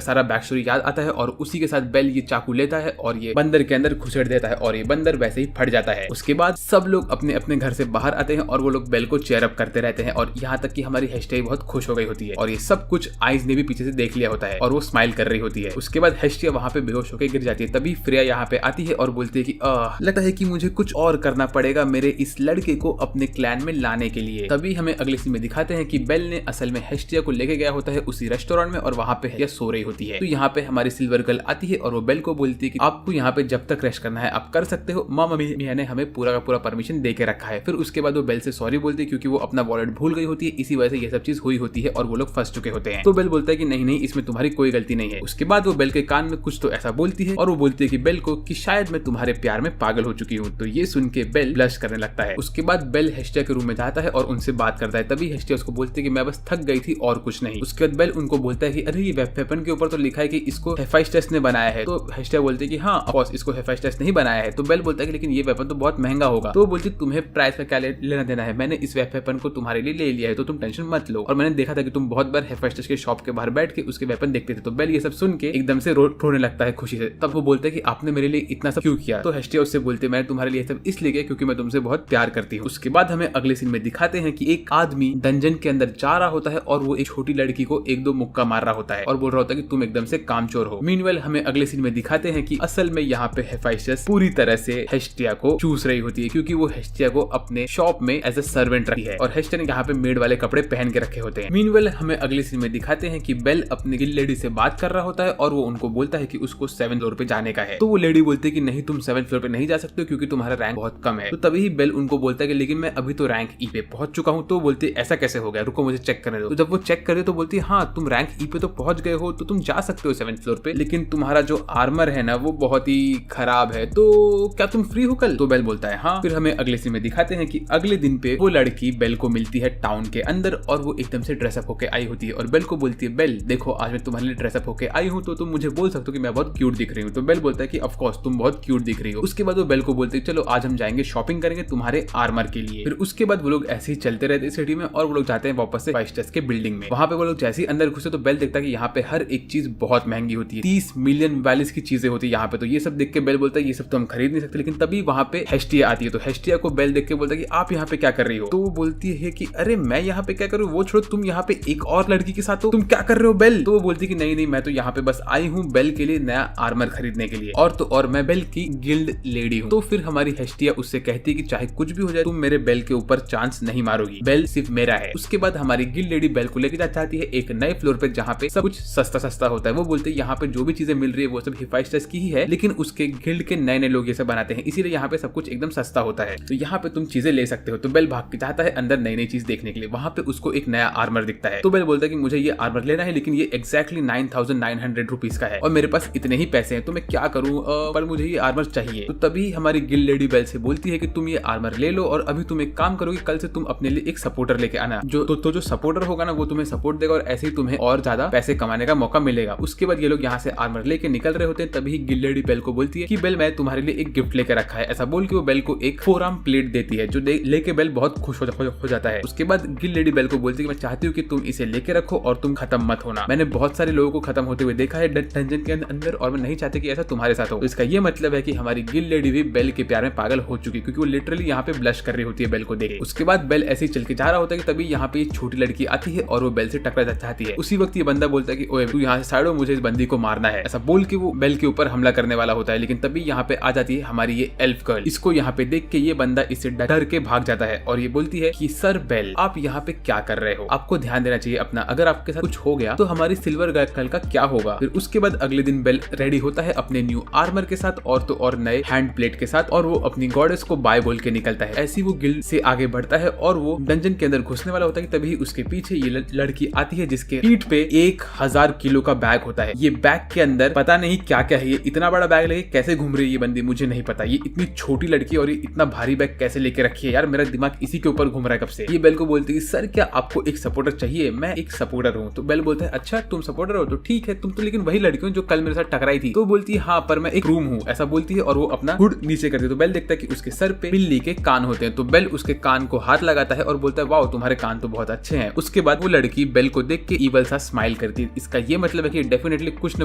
सारा बैक स्टोरी याद आता है और उसी के साथ बेल ये चाकू लेता है और ये बंदर के अंदर घुसेड़ देता है और ये बंदर वैसे ही फट जाता है। उसके बाद सब लोग अपने अपने घर से बाहर आते हैं और वो लोग बेल को चेयर अप करते रहते हैं और यहाँ तक कि हमारी हेस्टिया बहुत खुश हो गई होती है और ये सब कुछ आइस ने भी पीछे से देख लिया होता है और वो स्माइल कर रही होती है। उसके बाद हेस्टिया वहां पे बेहोश होकर गिर जाती है। तभी फ्रेया यहाँ पे आती है और बोलती है कि लगता है कि मुझे कुछ और करना पड़ेगा मेरे इस लड़के को अपने क्लैन में लाने के लिए। तभी हमें अगले सीन में दिखाते हैं कि बेल ने असल में हेस्टिया को लेके गया होता है उसी रेस्टोरेंट में और वहां पे हेस्टिया सो रही होती है। तो यहाँ पे हमारी सिल्वर गर्ल आती है और वो बेल को बोलती है कि आपको यहाँ पे जब तक रेस्ट करना है आप कर सकते हो, मामा मियां ने हमें पूरा का पूरा परमिशन दे के रखा है। फिर उसके बाद वो बेल से सॉरी बोलती है क्योंकि वो अपना वॉलेट भूल गई होती है, इसी वजह से ये सब चीज हुई होती है और वो लोग फंस चुके होते हैं। तो बेल बोलता है कि नहीं नहीं इसमें तुम्हारी कोई गलती नहीं है। उसके बाद वो बेल के कान में कुछ तो ऐसा बोलती है और वो बोलती है कि बेल को कि शायद मैं तुम्हारे प्यार में पागल हो चुकी हूँ। तो ये सुन के बेल ब्लश करने लगता है। उसके बाद बेल हेस्टिया के रूम में जाता है और उनसे बात करता है। तभी हेस्टिया उसको बोलती है कि मैं बस थक गई थी और कुछ नहीं। उसके बाद बेल उनको बोलता है कि अरे ये वेपन के ऊपर तो लिखा है कि इसको हेफाइस्टस ने बनाया है। तो हेस्टिया बोलती है कि हाँ ऑफ कोर्स इसको हेफाइस्टस नहीं बनाया है। तो बेल बोलता है कि लेकिन ये वेपन तो बहुत महंगा होगा। तो बोलती तुम्हें प्राइस का क्या लेना देना है, मैंने इस वेपन को तुम्हारे लिए ले लिया है तो तुम टेंशन मत लो और मैंने देखा था कि तुम बहुत बार हेफाइस्टस के शॉप के बाहर बैठ के उसके वेपन देखते थे। तो बेल ये सब सुन के एकदम से रोने लगता है खुशी से। तब वो बोलता है कि आपने मेरे लिए इतना सब क्यों किया। तो हेस्टिया उससे बोलते मैंने तुम्हारे लिए सब इसलिए किया क्योंकि मैं तुमसे बहुत प्यार करती हूँ। उसके बाद हमें अगले सीन में दिखाते हैं कि एक आदमी डंजन के अंदर जा रहा होता है और वो एक छोटी लड़की को एक दो मुक्का मार रहा होता है और बोल रहा होता है कि तुम एकदम से कामचोर हो। मीनवेल हमें अगले सीन में दिखाते हैं कि असल में यहाँ पे हेफाइस्टस पूरी तरह से हेस्टिया को चूस रही होती है क्योंकि वो हेस्टिया को अपने शॉप में एज ए सर्वेंट रखी है और हेस्टिया ने यहाँ पे मेड वाले कपड़े पहन के रखे होते हैं। मीनवेल हमें अगले सीन में दिखाते हैं कि बेल अपनी गिल्ड लेडी से बात कर रहा होता है और वो उनको बोलता है कि उसको 7th फ्लोर पे जाने का है। तो वो लेडी बोलती है कि नहीं तुम 7th फ्लोर पे नहीं जा सकते क्योंकि तुम्हारा रैंक बहुत कम है। तो तभी ही बेल उनको बोलता है कि लेकिन मैं अभी तो रैंक ई पे पहुंच चुका हूँ। तो बोलती है ऐसा कैसे हो गया, रुको मुझे चेक करने दो। तो जब वो चेक करे तो बोलती है हाँ तुम रैंक ई पे तो पहुंच गए हो तो तुम जा सकते हो 7th फ्लोर पे, लेकिन तुम्हारा जो आर्मर है ना वो बहुत ही खराब है, तो क्या तुम फ्री हो कल। तो बेल बोलता है हाँ। फिर हमें अगले सीन में दिखाते हैं कि अगले दिन पे वो लड़की बेल को मिलती है टाउन के अंदर और वो एकदम से ड्रेसअप होके आई होती है और बेल को बोलती है बेल देखो आज मैं तुम्हारे लिए ड्रेसअप होके आई हूँ तो तुम मुझे बोल सकते हो कि मैं बहुत क्यूट दिख रही हूँ। तो बेल बोलता है कि ऑफ कोर्स तुम बहुत क्यूट दिख रही हो। उसके बाद वो बेल को बोलते है चलो आज हम जाएंगे शॉपिंग करेंगे तुम्हारे आर्मर के लिए। फिर उसके बाद वो लोग ऐसे ही चलते रहते सिटी में और वो लोग जाते हैं वापस से हेफाइस्टस के बिल्डिंग में। वहां पे वो लोग जैसे ही अंदर घुसे तो बेल देखता है कि यहाँ पे हर एक चीज बहुत महंगी होती है, 30 मिलियन वैल्यूज की चीजें होती है यहाँ पे। तो ये सब देख के बेल बोलता है ये सब तो हम खरीद नहीं सकते। लेकिन तभी वहां पे हेस्टिया आती है। तो हेस्टिया को बेल देख के बोलता है कि आप यहाँ पे क्या कर रही हो। तो वो बोलती है कि अरे मैं यहाँ पे क्या करूँ, वो छोड़ो तुम यहाँ पे एक और लड़की के साथ हो, तुम क्या कर रहे हो बेल। तो वो बोलती है कि नहीं नहीं मैं तो यहाँ पे बस आई हूँ बेल के लिए नया आर्मर खरीदने के लिए और मैं बेल की गिल्ड लेडी हूँ। तो फिर हमारी हेस्टिया उससे कहती है कि चाहे कुछ भी हो जाए तुम मेरे बेल के ऊपर चांस नहीं मारोगी, बेल सिर्फ मेरा है। उसके बाद हमारी गिल्ड लेडी बेल को लेकर जाती है एक नए फ्लोर पे जहाँ पे सब कुछ सस्ता सस्ता होता है। वो बोलते हैं यहाँ पे जो भी चीजें मिल रही है वो सब हेफाइस्टस की ही है, लेकिन उसके गिल्ड के नए नए लोग ये सब बनाते हैं इसीलिए यहाँ पे सब कुछ एकदम सस्ता होता है, तो यहाँ पे तुम चीजें ले सकते हो। तो बेल भाग के चाहता है अंदर नई नई चीज देखने के लिए। वहाँ पे उसको एक नया आर्मर दिखता है। तो बेल बोलता है कि मुझे ये आर्मर लेना है लेकिन ये एक्जैक्टली 9,900 रुपीज का है और मेरे पास इतने ही पैसे हैं तो मैं क्या करूँ, पर मुझे ये आर्मर चाहिए। तो तभी हमारी गिल्ड लेडी बेल से बोलती है कि तुम ये आर्मर ले लो और अभी तुम एक काम करोगे कल से तुम अपने लिए एक सपोर्टर लेके आना। जो सपोर्टर होगा ना वो तुम्हें सपोर्ट देगा और ऐसे ही तुम्हें और ज्यादा पैसे कमाने का मौका मिलेगा। उसके बाद ये लोग यहाँ से आर्मर लेके निकल रहे होते हैं, तभी गिल्लेडी बेल को बोलती है कि बेल मैं तुम्हारे लिए एक गिफ्ट लेकर रखा है। ऐसा बोल के वो बेल को एक 4 आर्म प्लेट देती है, जो लेके बेल बहुत खुश हो जाता है। उसके बाद गिल्लेडी बेल को बोलती है कि मैं चाहती हूँ कि तुम इसे लेके रखो और तुम खत्म मत होना। मैंने बहुत सारे लोगों को खत्म होते हुए देखा है डंजन के अंदर और मैं नहीं चाहती कि ऐसा तुम्हारे साथ हो। तो इसका ये मतलब है कि हमारी गिल्लेडी भी बेल के प्यार में पागल हो चुकी है, क्योंकि वो लिटरली यहाँ पे ब्लश कर रही होती है बेल को देख। उसके बाद बेल ऐसे ही चल के जा रहा होता है कि तभी यहाँ पे एक छोटी लड़की आती है और वो बेल से टकरा चाहती है। उसी वक्त ये बंदा बोलता है कि ओए तू यहाँ से साइड हो, मुझे इस बंदी को मारना है। ऐसा बोल के वो बेल के ऊपर हमला करने वाला होता है, लेकिन तभी यहाँ पे आ जाती है हमारी ये एल्फ गर्ल। इसको यहाँ पे देख के ये बंदा इससे डर के भाग जाता है और ये बोलती है कि सर बेल आप यहाँ पे क्या कर रहे हो, आपको ध्यान देना चाहिए अपना, अगर आपके साथ कुछ हो गया तो हमारी सिल्वर गर्ल का क्या होगा। फिर उसके बाद अगले दिन बेल रेडी होता है अपने न्यू आर्मर के साथ और तो और नए हैंड प्लेट के साथ, और वो अपनी गॉडेस को बाय बोल के निकलता है। ऐसी वो गिल्ड से आगे बढ़ता है और वो डंजन के अंदर घुसने वाला होता है कि तभी उसके पीछे ये लड़की आती है जिसके पीठ पे 1000 किलो का बैग होता है। ये बैग के अंदर पता नहीं क्या क्या है, ये इतना बड़ा बैग लेके कैसे घूम रही है ये बंदी मुझे नहीं पता। ये इतनी छोटी लड़की और ये इतना भारी बैग कैसे लेके रखी है यार, मेरा दिमाग इसी के ऊपर घूम रहा है कब से। ये बेल को बोलती है सर क्या आपको एक सपोर्टर चाहिए, मैं एक सपोर्टर हूँ। तो बेल बोलता है अच्छा तुम सपोर्टर हो तो ठीक है, तुम तो लेकिन वही लड़की हो जो कल मेरे साथ टकराई थी। तो बोलती है हाँ पर मैं एक रूम हूँ, ऐसा बोलती है और वो अपना हुड नीचे करती है। तो बेल देखता है कि उसके सर पे बिल्ली के कान होते हैं, तो बेल उसके कान को हाथ लगाता है और बोलता है वाओ तुम्हारे कान तो बहुत अच्छे हैं। उसके बाद वो लड़की बेल को देख के ईवल सा स्माइल करती है। इसका ये मतलब है कि डेफिनेटली कुछ न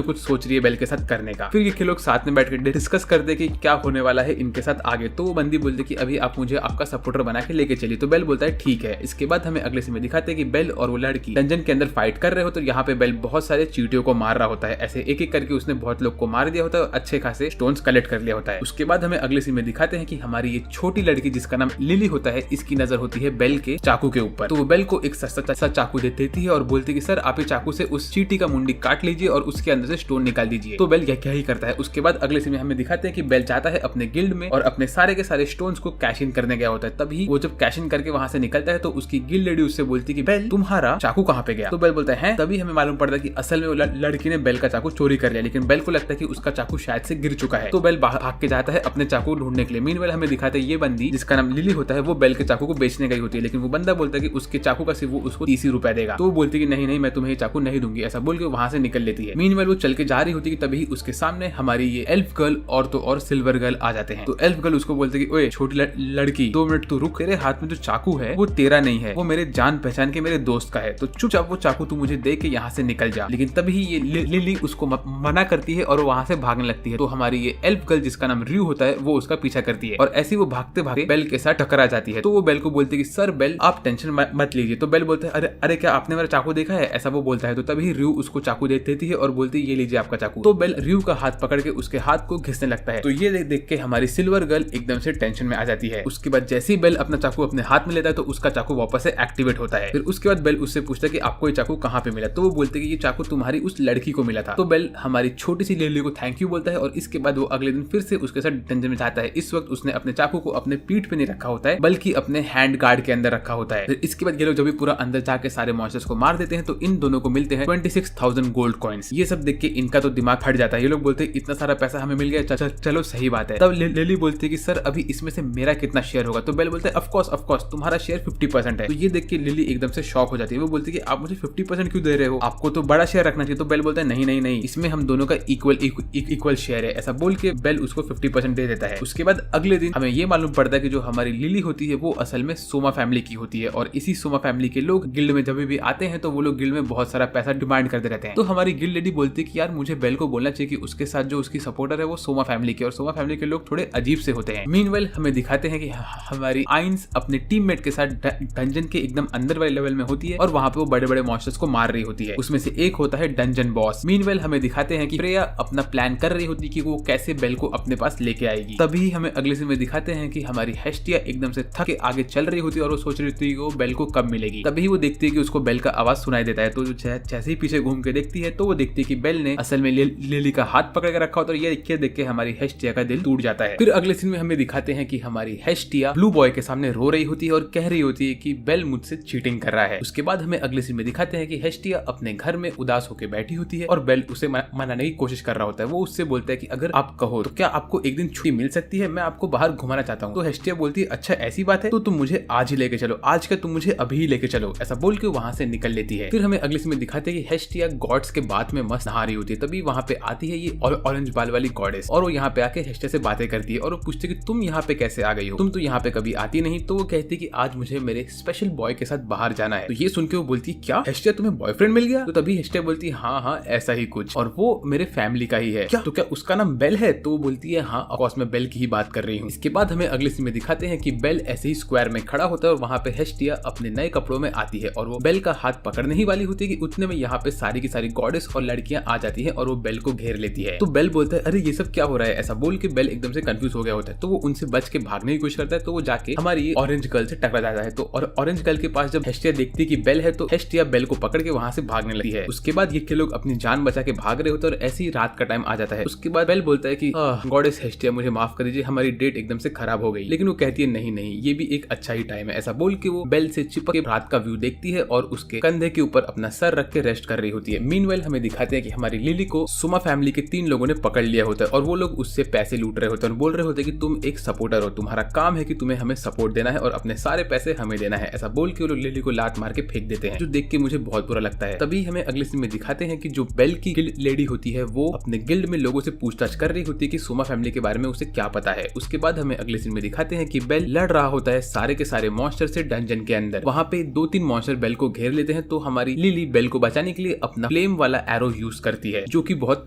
कुछ सोच रही है बेल के साथ करने का। फिर ये लोग साथ में बैठ के डिस्कस करते कि क्या होने वाला है इनके साथ आगे। तो वो बंदी बोलती कि अभी आप मुझे आपका सपोर्टर बना के लेके चलिए। तो बेल बोलता है ठीक है। इसके बाद हमें अगले सीन में दिखाते हैं कि बेल और वो लड़की डंजन के अंदर फाइट कर रहे हो, तो यहाँ पे बेल बहुत सारे चींटियों को मार रहा होता है। ऐसे एक एक करके उसने बहुत लोग को मार दिया होता है और अच्छे खासे स्टोन्स कलेक्ट कर लिया होता है। उसके बाद हमें अगले सीन में दिखाते हैं कि हमारी ये छोटी लड़की जिसका नाम लिली होता है, इसकी नजर होती है बेल के चाकू के ऊपर। तो वो बेल को एक सस्ता चाकू दे देती है और बोलती है कि सर आप ये चाकू से उस चींटी का मुंडी काट लीजिए और उसके अंदर से स्टोन निकाल दीजिए। तो बेल क्या ही करता है। उसके बाद अगले सीन में हमें दिखाते हैं कि बेल जाता है अपने गिल्ड में और अपने सारे के सारे स्टोन्स को कैश इन करने गया होता है। तभी वो जब कैश इन करके वहां से निकलता है तो उसकी गिल्ड लेडी उससे बोलती है कि बेल तुम्हारा चाकू कहाँ पे गया। तो बेल बोलता है तभी हमें मालूम पड़ता है कि असल में वो लड़की ने बेल का चाकू चोरी कर लिया, लेकिन बेल को लगता है कि उसका चाकू शायद से गिर चुका है। तो बेल भाग के जाता है अपने चाकू ढूंढने के लिए। मीनवेल हमें दिखाते हैं ये बंदी जिसका नाम लिली होता है वो बेल के चाकू को बेचने गई होती है, लेकिन वो बंदा बोलता है कि उसके चाकू का सिर्फ वो उसको 30 रुपए देगा। तो वो बोलती है कि नहीं मैं तुम्हें ये चाकू नहीं दूंगी, ऐसा बोल के वहां से निकल लेती है। मीनवेल वो चल के जा रही होती है, तभी उसके सामने हमारी ये एल्फ गर्ल और तो और सिल्वर गर्ल आ जाते हैं। तो एल्फ गर्ल उसको बोलते हैं कि ओए छोटी लड़की 2 मिनट तू रुक, तेरे हाथ में जो चाकू है वो तेरा नहीं है, वो मेरे जान पहचान के मेरे दोस्त का है, तो चुपचाप वो चाकू तू मुझे दे के यहाँ से निकल जा। लेकिन तभी ये लिली उसको मना करती है और वो वहां से भागने लगती है। तो हमारी ये एल्फ गर्ल जिसका नाम र्यू होता है वो उसका पीछा करती है और ऐसे वो भागते भागते बेल के साथ टकरा जाती है। तो वो बेल को बोलती है कि सर बेल आप टेंशन मत लीजिए। तो बेल बोलते है अरे क्या आपने मेरा चाकू देखा है, ऐसा वो बोलता है। तो तभी र्यू उसको चाकू दे देती है और बोलती है ये लीजिए आपका चाकू। तो बेल र्यू का हाथ पकड़ के उसके हाथ को घिसने लगता है। तो ये देख के हमारी सिल्वर गर्ल एकदम से टेंशन में आ जाती है। उसके बाद जैसे ही बेल अपना चाकू अपने हाथ में लेता है तो उसका चाकू वापस से एक्टिवेट होता है। फिर उसके बाद बेल उससे पूछता है कि आपको ये चाकू कहाँ पे मिला। तो वो बोलते हैं कि ये चाकू तुम्हारी उस लड़की को मिला था। तो बेल हमारी छोटी सी लिली को थैंक यू बोलता है और इसके बाद वो अगले दिन फिर से उसके साथ डंजन में जाता है। इस वक्त उसने अपने चाकू को अपने पीठ पे नहीं रखा होता है बल्कि अपने हैंड गार्ड के अंदर रखा होता है। फिर इसके बाद ये लोग जब भी पूरा अंदर जाके सारे मॉन्स्टर्स को मार देते हैं तो इन दोनों को मिलते हैं 26,000 गोल्ड कॉइन्स। ये सब देख के इनका तो दिमाग फट जाता है। ये लोग बोलते हैं इतना सारा पैसा हमें मिल गया, चलो सही बात है। तब लिली बोलती है कि सर अभी इसमें से मेरा कितना शेयर होगा। तो बेल बोलते हैं ऑफ कोर्स तुम्हारा शेयर 50% है। तो ये देख के लिली एकदम से शॉक हो जाती है। वो बोलती है कि आप मुझे 50% क्यों दे रहे हो, आपको तो बड़ा शेयर रखना चाहिए। तो बेल बोलता है नहीं इसमें हम दोनों का इक्वल शेयर है। ऐसा बोल के बेल उसको 50% दे देता है। उसके बाद अगले दिन हमें ये मालूम पड़ता है कि जो हमारी लिली होती है वो असल में सोमा फैमिली की होती है और इसी सोमा फैमिली के लोग गिल्ड में जब भी आते हैं तो वो लोग गिल्ड में बहुत सारा पैसा डिमांड करते रहते हैं। तो हमारी गिल्ड लेडी बोलती है कि यार मुझे बेल को बोलना चाहिए कि उसके साथ जो उसकी सपोर्टर है वो सोमा फैमिली के, और सोमा फैमिली के लोग थोड़े अजीब से होते हैं। मीनवेल हमें दिखाते हैं कि हमारी आइंस अपने टीममेट के साथ डंजन के एकदम अंदर वाले लेवल में होती है और वहां पे वो बड़े बड़े मॉन्स्टर्स को मार रही होती है। उसमें से एक होता है डंजन बॉस। मीनवेल हमें दिखाते हैं कि फ्रेया अपना प्लान कर रही होती है कि वो कैसे बेल को अपने पास लेके आएगी। तभी हमें अगले सीन में दिखाते हैं कि हमारी हेस्टिया एकदम से थक के आगे चल रही होती है और वो सोच रही होती है कि वो बेल को कब मिलेगी। तभी वो देखती है कि उसको बेल का आवाज सुनाई देता है। तो जैसे ही पीछे घूम के देखती है तो वो देखती है कि बेल ने असल में लिली का हाथ पकड़ के रखा होता है। ये देख के हमारी हेस्टिया का दिल टूट जाता है। फिर अगले सीन में हमें दिखाते हैं कि हमारी हेस्टिया ब्लू बॉय के सामने रो रही होती है और कह रही होती है कि बेल मुझसे चीटिंग कर रहा है। उसके बाद हमें अगले सीन में दिखाते हैं कि हेस्टिया अपने घर में उदास होकर बैठी होती है और बेल उसे मनाने की कोशिश कर रहा होता है। वो उससे बोलता है कि अगर आप कहो तो क्या आपको एक दिन छुट्टी मिल सकती है, मैं आपको बाहर घुमाना चाहता हूँ। तो हेस्टिया बोलती है अच्छा ऐसी बात है तो तुम मुझे आज ही लेके चलो, आज का तुम मुझे अभी ही लेके चलो। ऐसा बोल बोल के वहां से निकल लेती है। फिर हमें अगले सीन में दिखाते हैं कि हेस्टिया गॉड्स के बात में मस्त नहा रही होती है। तभी वहां पे आती है ये ऑरेंज बाल वाली गॉडेस और वो यहाँ पे आके हेस्टिया से बातें करती है और वो पूछती है कि तुम यहाँ पे कैसे आ गई हो, तुम तो यहाँ पे कभी आती नहीं। तो वो कहती है कि आज मुझे मेरे स्पेशल बॉय के साथ बाहर जाना है। तो ये सुन के वो बोलती है क्या हेस्टिया तुम्हें बॉयफ्रेंड मिल गया? तो तभी हेस्टिया बोलती है हाँ ऐसा ही कुछ, और वो मेरे फैमिली का ही है। क्या तो क्या उसका नाम बेल है? तो वो बोलती है हाँ ऑफकोर्स मैं बेल की ही बात कर रही हूँ। इसके बाद हमें अगले सीन में दिखाते हैं कि बेल ऐसे ही स्क्वायर में खड़ा होता है और वहाँ पे हेस्टिया अपने नए कपड़ों में आती है और वो बेल का हाथ पकड़ने ही वाली होती है कि उतने में यहाँ पे सारी की सारी गॉडेस और लड़कियां आ जाती है और वो बेल को घेर लेती है। तो बेल बोलता है अरे ये सब क्या हो रहा है? ऐसा बोल के बेल एकदम से कंफ्यूज हो गया होता है। तो वो उनसे बच के भागने की कोशिश करता है। तो वो जाके हमारी ऑरेंज गर्ल से टकरा जाता है। तो और ऑरेंज गर्ल के पास जब हेस्टिया देखती है कि बेल है तो हेस्टिया बेल को पकड़ के वहां से भागने लगती है। उसके बाद ये लोग अपनी जान बचा के भाग रहे होते हैं और ऐसी ही रात का टाइम आ जाता है। उसके बाद बेल बोलता है कि गॉडेस हेस्टिया मुझे माफ कर दीजिए, हमारी डेट एकदम से खराब हो गई। लेकिन वो कहती है नहीं ये भी एक अच्छा ही टाइम है। ऐसा बोल के वो बेल से चिपक के रात का व्यू देखती है और उसके कंधे के ऊपर अपना सर रख के रेस्ट कर रही होती है। मीनवाइल हमें दिखाते हैं कि हमारी लिली को सुमा फैमिली के 3 लोगों ने पकड़ लिया होता है और वो लोग उससे पैसे लूट रहे होते हैं और बोल रहे होते हैं कि तुम एक सपोर्टर हो, तुम्हारा काम है कि तुम्हें हमें सपोर्ट देना है और अपने सारे पैसे हमें देना है। ऐसा बोल के वो लोग लिली को लात मार के फेंक देते हैं, जो देख के मुझे बहुत बुरा लगता है। तभी हमें अगले सीन में दिखाते हैं कि जो बेल की गिल्ड लेडी होती है वो अपने गिल्ड में लोगों से पूछताछ कर रही होती है कि सुमा फैमिली के बारे में उसे क्या पता है। उसके बाद हमें अगले सीन में दिखाते हैं कि बेल लड़ रहा होता है सारे के सारे मॉन्स्टर से डंजन के अंदर। वहां पे 2-3 मॉन्स्टर बेल को घेर लेते हैं। तो हमारी लिली बेल को बचाने के लिए अपना फ्लेम वाला एरो यूज करती है, जो कि बहुत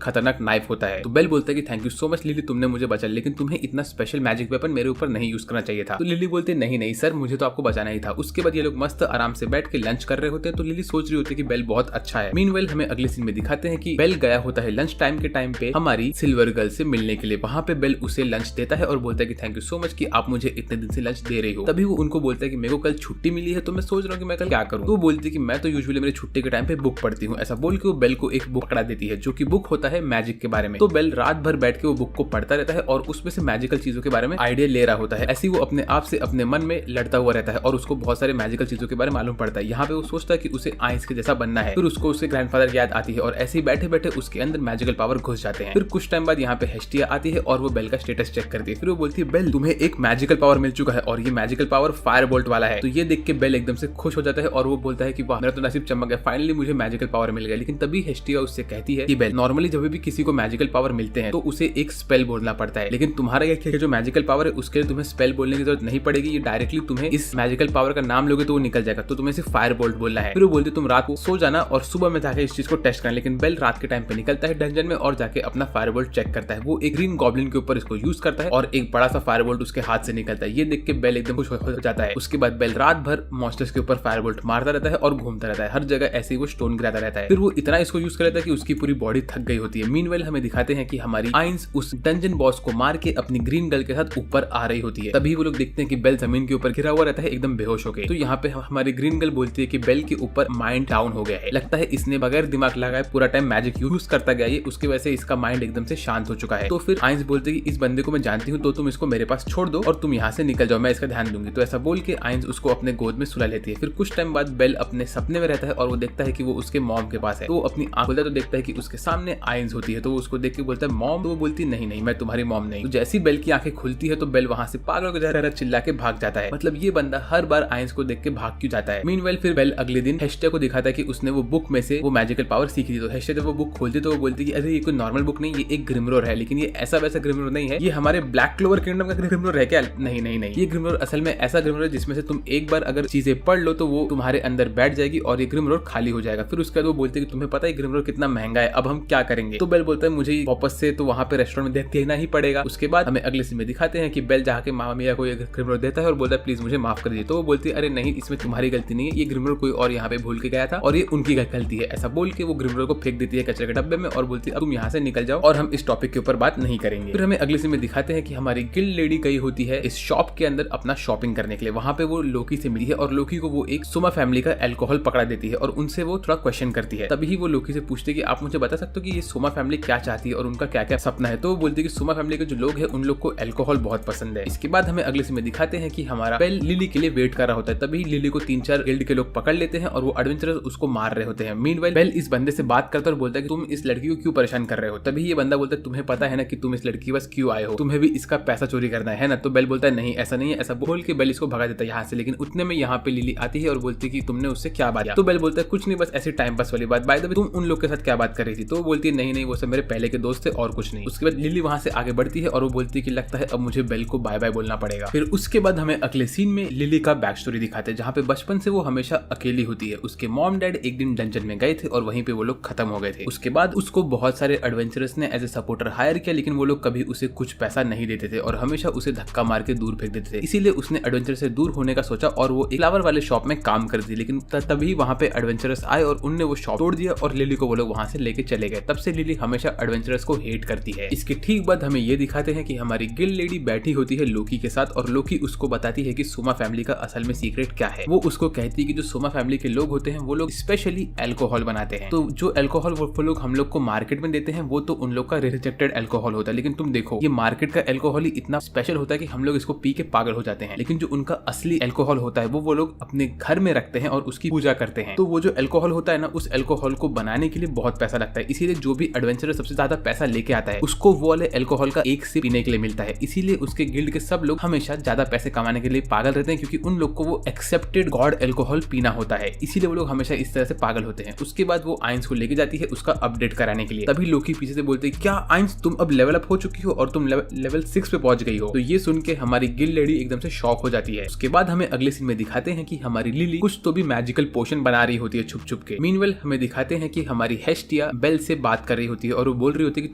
खतरनाक नाइफ होता है। तो बेल बोलता है कि thank you so much lily, तुमने मुझे बचा, लेकिन तुम्हें इतना स्पेशल मैजिक वेपन मेरे ऊपर नहीं यूज करना चाहिए था। तो लिली बोलते हैं नहीं सर, मुझे तो आपको बचाना ही था। उसके बाद ये लोग मस्त आराम से बैठ के लंच कर रहे होते हैं। तो लिली सोच रही होती है कि बेल बहुत अच्छा है। मीनवाइल हमें अगले सीन में दिखाते हैं कि बेल गया होता है लंच टाइम के टाइम पे हमारी सिल्वर गर्ल से मिलने के लिए। वहां पे बेल उसे लंच देता है और बोलता है कि थैंक यू सो मच कि आप मुझे इतने दिन से लंच दे रही हो। तभी वो उनको बोलता है कि मेरे को कल छुट्टी मिली है तो मैं सोच रहा हूँ कि मैं कल क्या करूँ। तो वो बोलती है कि मैं तो यूजुअली मेरे छुट्टी के टाइम पे बुक पढ़ती हूँ। ऐसा बोल के वो बेल को एक बुक पकड़ा देती है, जो कि बुक होता है मैजिक के बारे में। तो बेल रात भर बैठ के वो बुक को पढ़ता रहता है और उसमें से मैजिकल चीजों के बारे में आइडिया ले रहा होता है। ऐसी वो अपने आप से अपने मन में लड़ता हुआ रहता है और उसको बहुत सारे मैजिकल चीजों के बारे में मालूम पड़ता है। यहाँ पे वो सोचता है कि उसे आइंस के जैसा बनना है। फिर उसको उसके ग्रैंडफादर की याद आती है और ऐसे ही बैठे बैठे उसके अंदर मैजिकल पावर घुस जाते हैं। फिर कुछ टाइम बाद यहाँ पे हेस्टिया आती है और वो बेल का स्टेटस चेक करती है। फिर वो बोलती है बेल तुम्हें एक मैजिकल पावर मिल चुका है और ये मैजिकल पावर फायर बोल्ट वाला है। तो ये देख के बेल एकदम से खुश हो जाता है और वो बोलता है कि वाह मेरा तो नसीब चमक गया, फाइनली मुझे मैजिकल पावर मिल गया। लेकिन तभी हेस्टिया उससे कहती है कि बेल नॉर्मली जब भी किसी को मैजिकल पावर मिलते हैं तो उसे एक स्पेल बोलना पड़ता है, लेकिन तुम्हारा ये जो मैजिकल पावर है उसके लिए तुम्हें स्पेल बोलने की जरूरत नहीं पड़ेगी। ये डायरेक्टली तुम्हें इस मैजिकल पावर का नाम लोगे तो वो निकल जाएगा, तो तुम्हें सिर्फ फायर बोल्ट बोलना है। फिर वो बोलती तुम रात को सो जाना और सुबह में जाके इस चीज को टेस्ट करना। लेकिन बेल रात के टाइम पे निकलता है डंजन में और जाके अपना फायर बोल्ट चेक करता है। वो एक ग्रीन गॉब्लिन के ऊपर इसको यूज करता है और एक बड़ा सा फायर बोल्ट उसके हाथ से निकलता है। ये देख के बेल एकदम खुश हो जाता है। उसके बाद बेल रात भर मॉन्स्टर्स के ऊपर फायर बोल्ट मारता रहता है और घूमता रहता है, हर जगह ऐसे ही वो स्टोन गिराता रहता है। फिर वो इतना इसको यूज कर लेता है कि उसकी पूरी बॉडी थक गई होती है। मीनवाइल हमें दिखाते हैं कि हमारी आइंस उस डंजन बॉस को मार के अपनी ग्रीन गर्ल के साथ ऊपर आ रही होती है। तभी वो लोग देखते हैं कि बेल जमीन के ऊपर गिरा हुआ रहता है एकदम बेहोश होकर। तो यहाँ पे हमारी ग्रीन गर्ल बोलती है कि बेल के ऊपर माइंड डाउन हो गया है, लगता है इसने बगैर दिमाग लगाए पूरा टाइम मैजिक यूज करता गया है, उसकी वजह से इसका माइंड एकदम से शांत हो चुका है। तो फिर आइंस बोलते हैं कि इस बंदे को मैं जानती हूँ तो तुम इसको मेरे पास छोड़ दो और तुम यहाँ से निकल जाओ, मैं इसका ध्यान दूंगी। तो ऐसा बोल के आइंस उसको अपने गोद में सुला लेती है। फिर कुछ टाइम बाद बेल अपने सपने में रहता है और वो देखता है कि वो उसके मॉम के पास है। तो वो अपनी आंख खोलता है तो देखता है कि उसके सामने आइंस होती है। तो वो उसको देख के बोलता है मॉम। तो वो बोलती नहीं मैं तुम्हारी मॉम नहीं। तो जैसी बेल की आंखें खुलती है तो बेल वहां से पागल की तरह चिल्ला के भाग जाता है। मतलब ये बंदा हर बार आइंस को देख के भाग क्यों जाता है। मीनवाइल फिर बेल अगले दिन हेस्टिया को दिखाता है कि उसने वो बुक में से वो मैजिकल पावर सीखी थी। तो हेस्टिया जब वो बुक खोलती तो वो बोलती है अरे ये कोई नॉर्मल बुक नहीं, ये एक ग्रिमरोर है, लेकिन ये ऐसा वैसा ग्रिमरोर नहीं है, ये हमारे ब्लैक क्लोवर किंगडम का ग्रिमरोर है क्या? नहीं ये ग्रिमरोर असल में ऐसा ग्रिमरोर है जिसमें से तुम एक बार अगर चीजें पढ़ लो तो वो तुम्हारे अंदर बैठ जाएगी और ये ग्रिमरोर खाली हो जाएगा। फिर उसके बाद वो बोलते हैं कि तुम्हें पता है ग्रिमरोर कितना महंगा है, अब हम क्या करेंगे? तो बेल बोलता है मुझे वापस से तो वहां पे रेस्टोरेंट में देना ही पड़ेगा। उसके बाद हमें अगले सीन में दिखाते हैं कि बेल जाके मामा मिया को ये ग्रिमरोर देता है और बोलता है प्लीज मुझे माफ कर दीजिए। तो वो बोलती है अरे नहीं, इसमें तुम्हारी गलती नहीं है, ये ग्रिमरोर कोई और यहाँ पे भूल के गया था और ये उनकी गलती है। ऐसा बोल के वो ग्रिमरोर को फेंक देती है कचरे के डब्बे में और बोलती है तुम यहाँ से निकल जाओ और हम इस टॉपिक के ऊपर बात नहीं करेंगे। फिर हमें अगले सीन में दिखाते हैं कि हमारी गिल्ड लेडी गई होती है इस शॉप के अंदर अपना शॉपिंग करने के लिए। वहां पे वो लोकी से मिली है और लोकी को वो एक सुमा फैमिली का अल्कोहल पकड़ा देती है और उनसे वो थोड़ा क्वेश्चन करती है। तभी वो लोकी से पूछती है कि आप मुझे बता सकते हो कि ये सुमा फैमिली क्या चाहती है और उनका क्या क्या सपना है। तो वो बोलती है कि सुमा फैमिली के जो लोग हैं उन लोग को अल्कोहल बहुत पसंद है। इसके बाद हमें अगले सीन में दिखाते हैं कि हमारा बेल लिली के लिए वेट कर रहा होता है। तभी लिली को 3-4 गिल्ड के लोग पकड़ लेते हैं और वो एडवेंचरर्स उसको मार रहे होते हैं। मीनवाइल बेल इस बंदे से बात करता है और बोलता है कि तुम इस लड़की को क्यों परेशान कर रहे हो। तभी ये बंदा बोलता है तुम्हें पता है ना कि तुम इस लड़की के पास क्यों आए हो, तुम्हें भी इसका पैसा चोरी करना है ना। तो बेल बोलता है नहीं ऐसा नहीं है। ऐसा बोल के बेल इसको भगा देता है यहाँ से। लेकिन उतने में यहाँ पे लिली आती है और बोलती है कि तुमने उससे क्या बात किया। तो बेल बोलता है कुछ नहीं, बस ऐसी टाइम पास वाली बात। बाय द वे तुम उन लोग के साथ क्या बात कर रही थी? तो वो बोलती है नहीं वो सब मेरे पहले के दोस्त थे और कुछ नहीं। उसके बाद लिली वहां से आगे बढ़ती है और वो बोलती है कि लगता है अब मुझे बेल को बाय बाय बोलना पड़ेगा। फिर उसके बाद हमें अगले सीन में लिली का बैक स्टोरी दिखाते हैं, जहाँ पे बचपन से वो हमेशा अकेली होती है। उसके मॉम डैड एक दिन डंजन में गए थे और वहीं पे वो लोग खत्म हो गए थे। उसके बाद उसको बहुत सारे एडवेंचरर्स ने एज ए सपोर्टर हायर किया, लेकिन वो लोग कभी उसे कुछ पैसा नहीं देते थे और हमेशा उसे धक्का मार के दूर फेंक देते थे। इसीलिए उसने एडवेंचर से दूर होने का सोचा और वो एक फ्लावर वाले शॉप में काम कर दी। लेकिन तभी वहां पे एडवेंचरर्स आए और उनने वो शॉप तोड़ दिया और लिली को वो लोग वहां से लेके चले गए। तब से लिली हमेशा एडवेंचरर्स को हेट करती है। इसके ठीक बाद हमें ये दिखाते हैं कि हमारी गिल्ड लेडी बैठी होती है लोकी के साथ और लोकी उसको बताती है कि सोमा फैमिली का असल में सीक्रेट क्या है। वो उसको कहती है कि जो सोमा फैमिली के लोग होते हैं वो लोग स्पेशली अल्कोहल बनाते हैं। तो जो अल्कोहल वो लोग हम लोग को मार्केट में देते हैं वो तो उन लोग का रिजेक्टेड अल्कोहल होता है। लेकिन तुम देखो ये मार्केट का अल्कोहल ही इतना स्पेशल होता है कि हम लोग इसको पी के पागल हो जाते हैं। लेकिन जो उनका असली अल्कोहल होता है वो लोग अपने घर में रखते हैं और उसकी पूजा करते हैं। तो वो जो अल्कोहल होता है ना, उस अल्कोहल को बनाने के लिए बहुत पैसा लगता है। इसीलिए जो भी एडवेंचरर सबसे ज्यादा पैसा लेके आता है उसको वो वाले अल्कोहल का एक सिप पीने के लिए मिलता है। इसीलिए उसके गिल्ड के सब लोग हमेशा ज्यादा पैसे कमाने के लिए पागल रहते हैं, क्योंकि उन लोग को वो एक्सेप्टेड गॉड अल्कोहल पीना होता है। इसीलिए वो लोग हमेशा इस तरह से पागल होते हैं। उसके बाद वो आइंस को लेके जाती है उसका अपडेट कराने के लिए। तभी लोकी पीछे से बोलते हैं क्या आइंस तुम अब लेवल अप हो चुकी हो और तुम लेवल 6 पे पहुंच गई हो। तो ये सुन के हमारी गिल्ड लेडी एकदम से शॉक हो जाती है। उसके बाद हमें अगले सीन में दिखाते हैं कि हमारी लिली कुछ तो भी मैजिकल पोशन बना रही होती है छुप छुप के। मीनवेल हमें दिखाते हैं कि हमारी हेस्टिया बेल से बात कर रही होती है और वो बोल रही होती है कि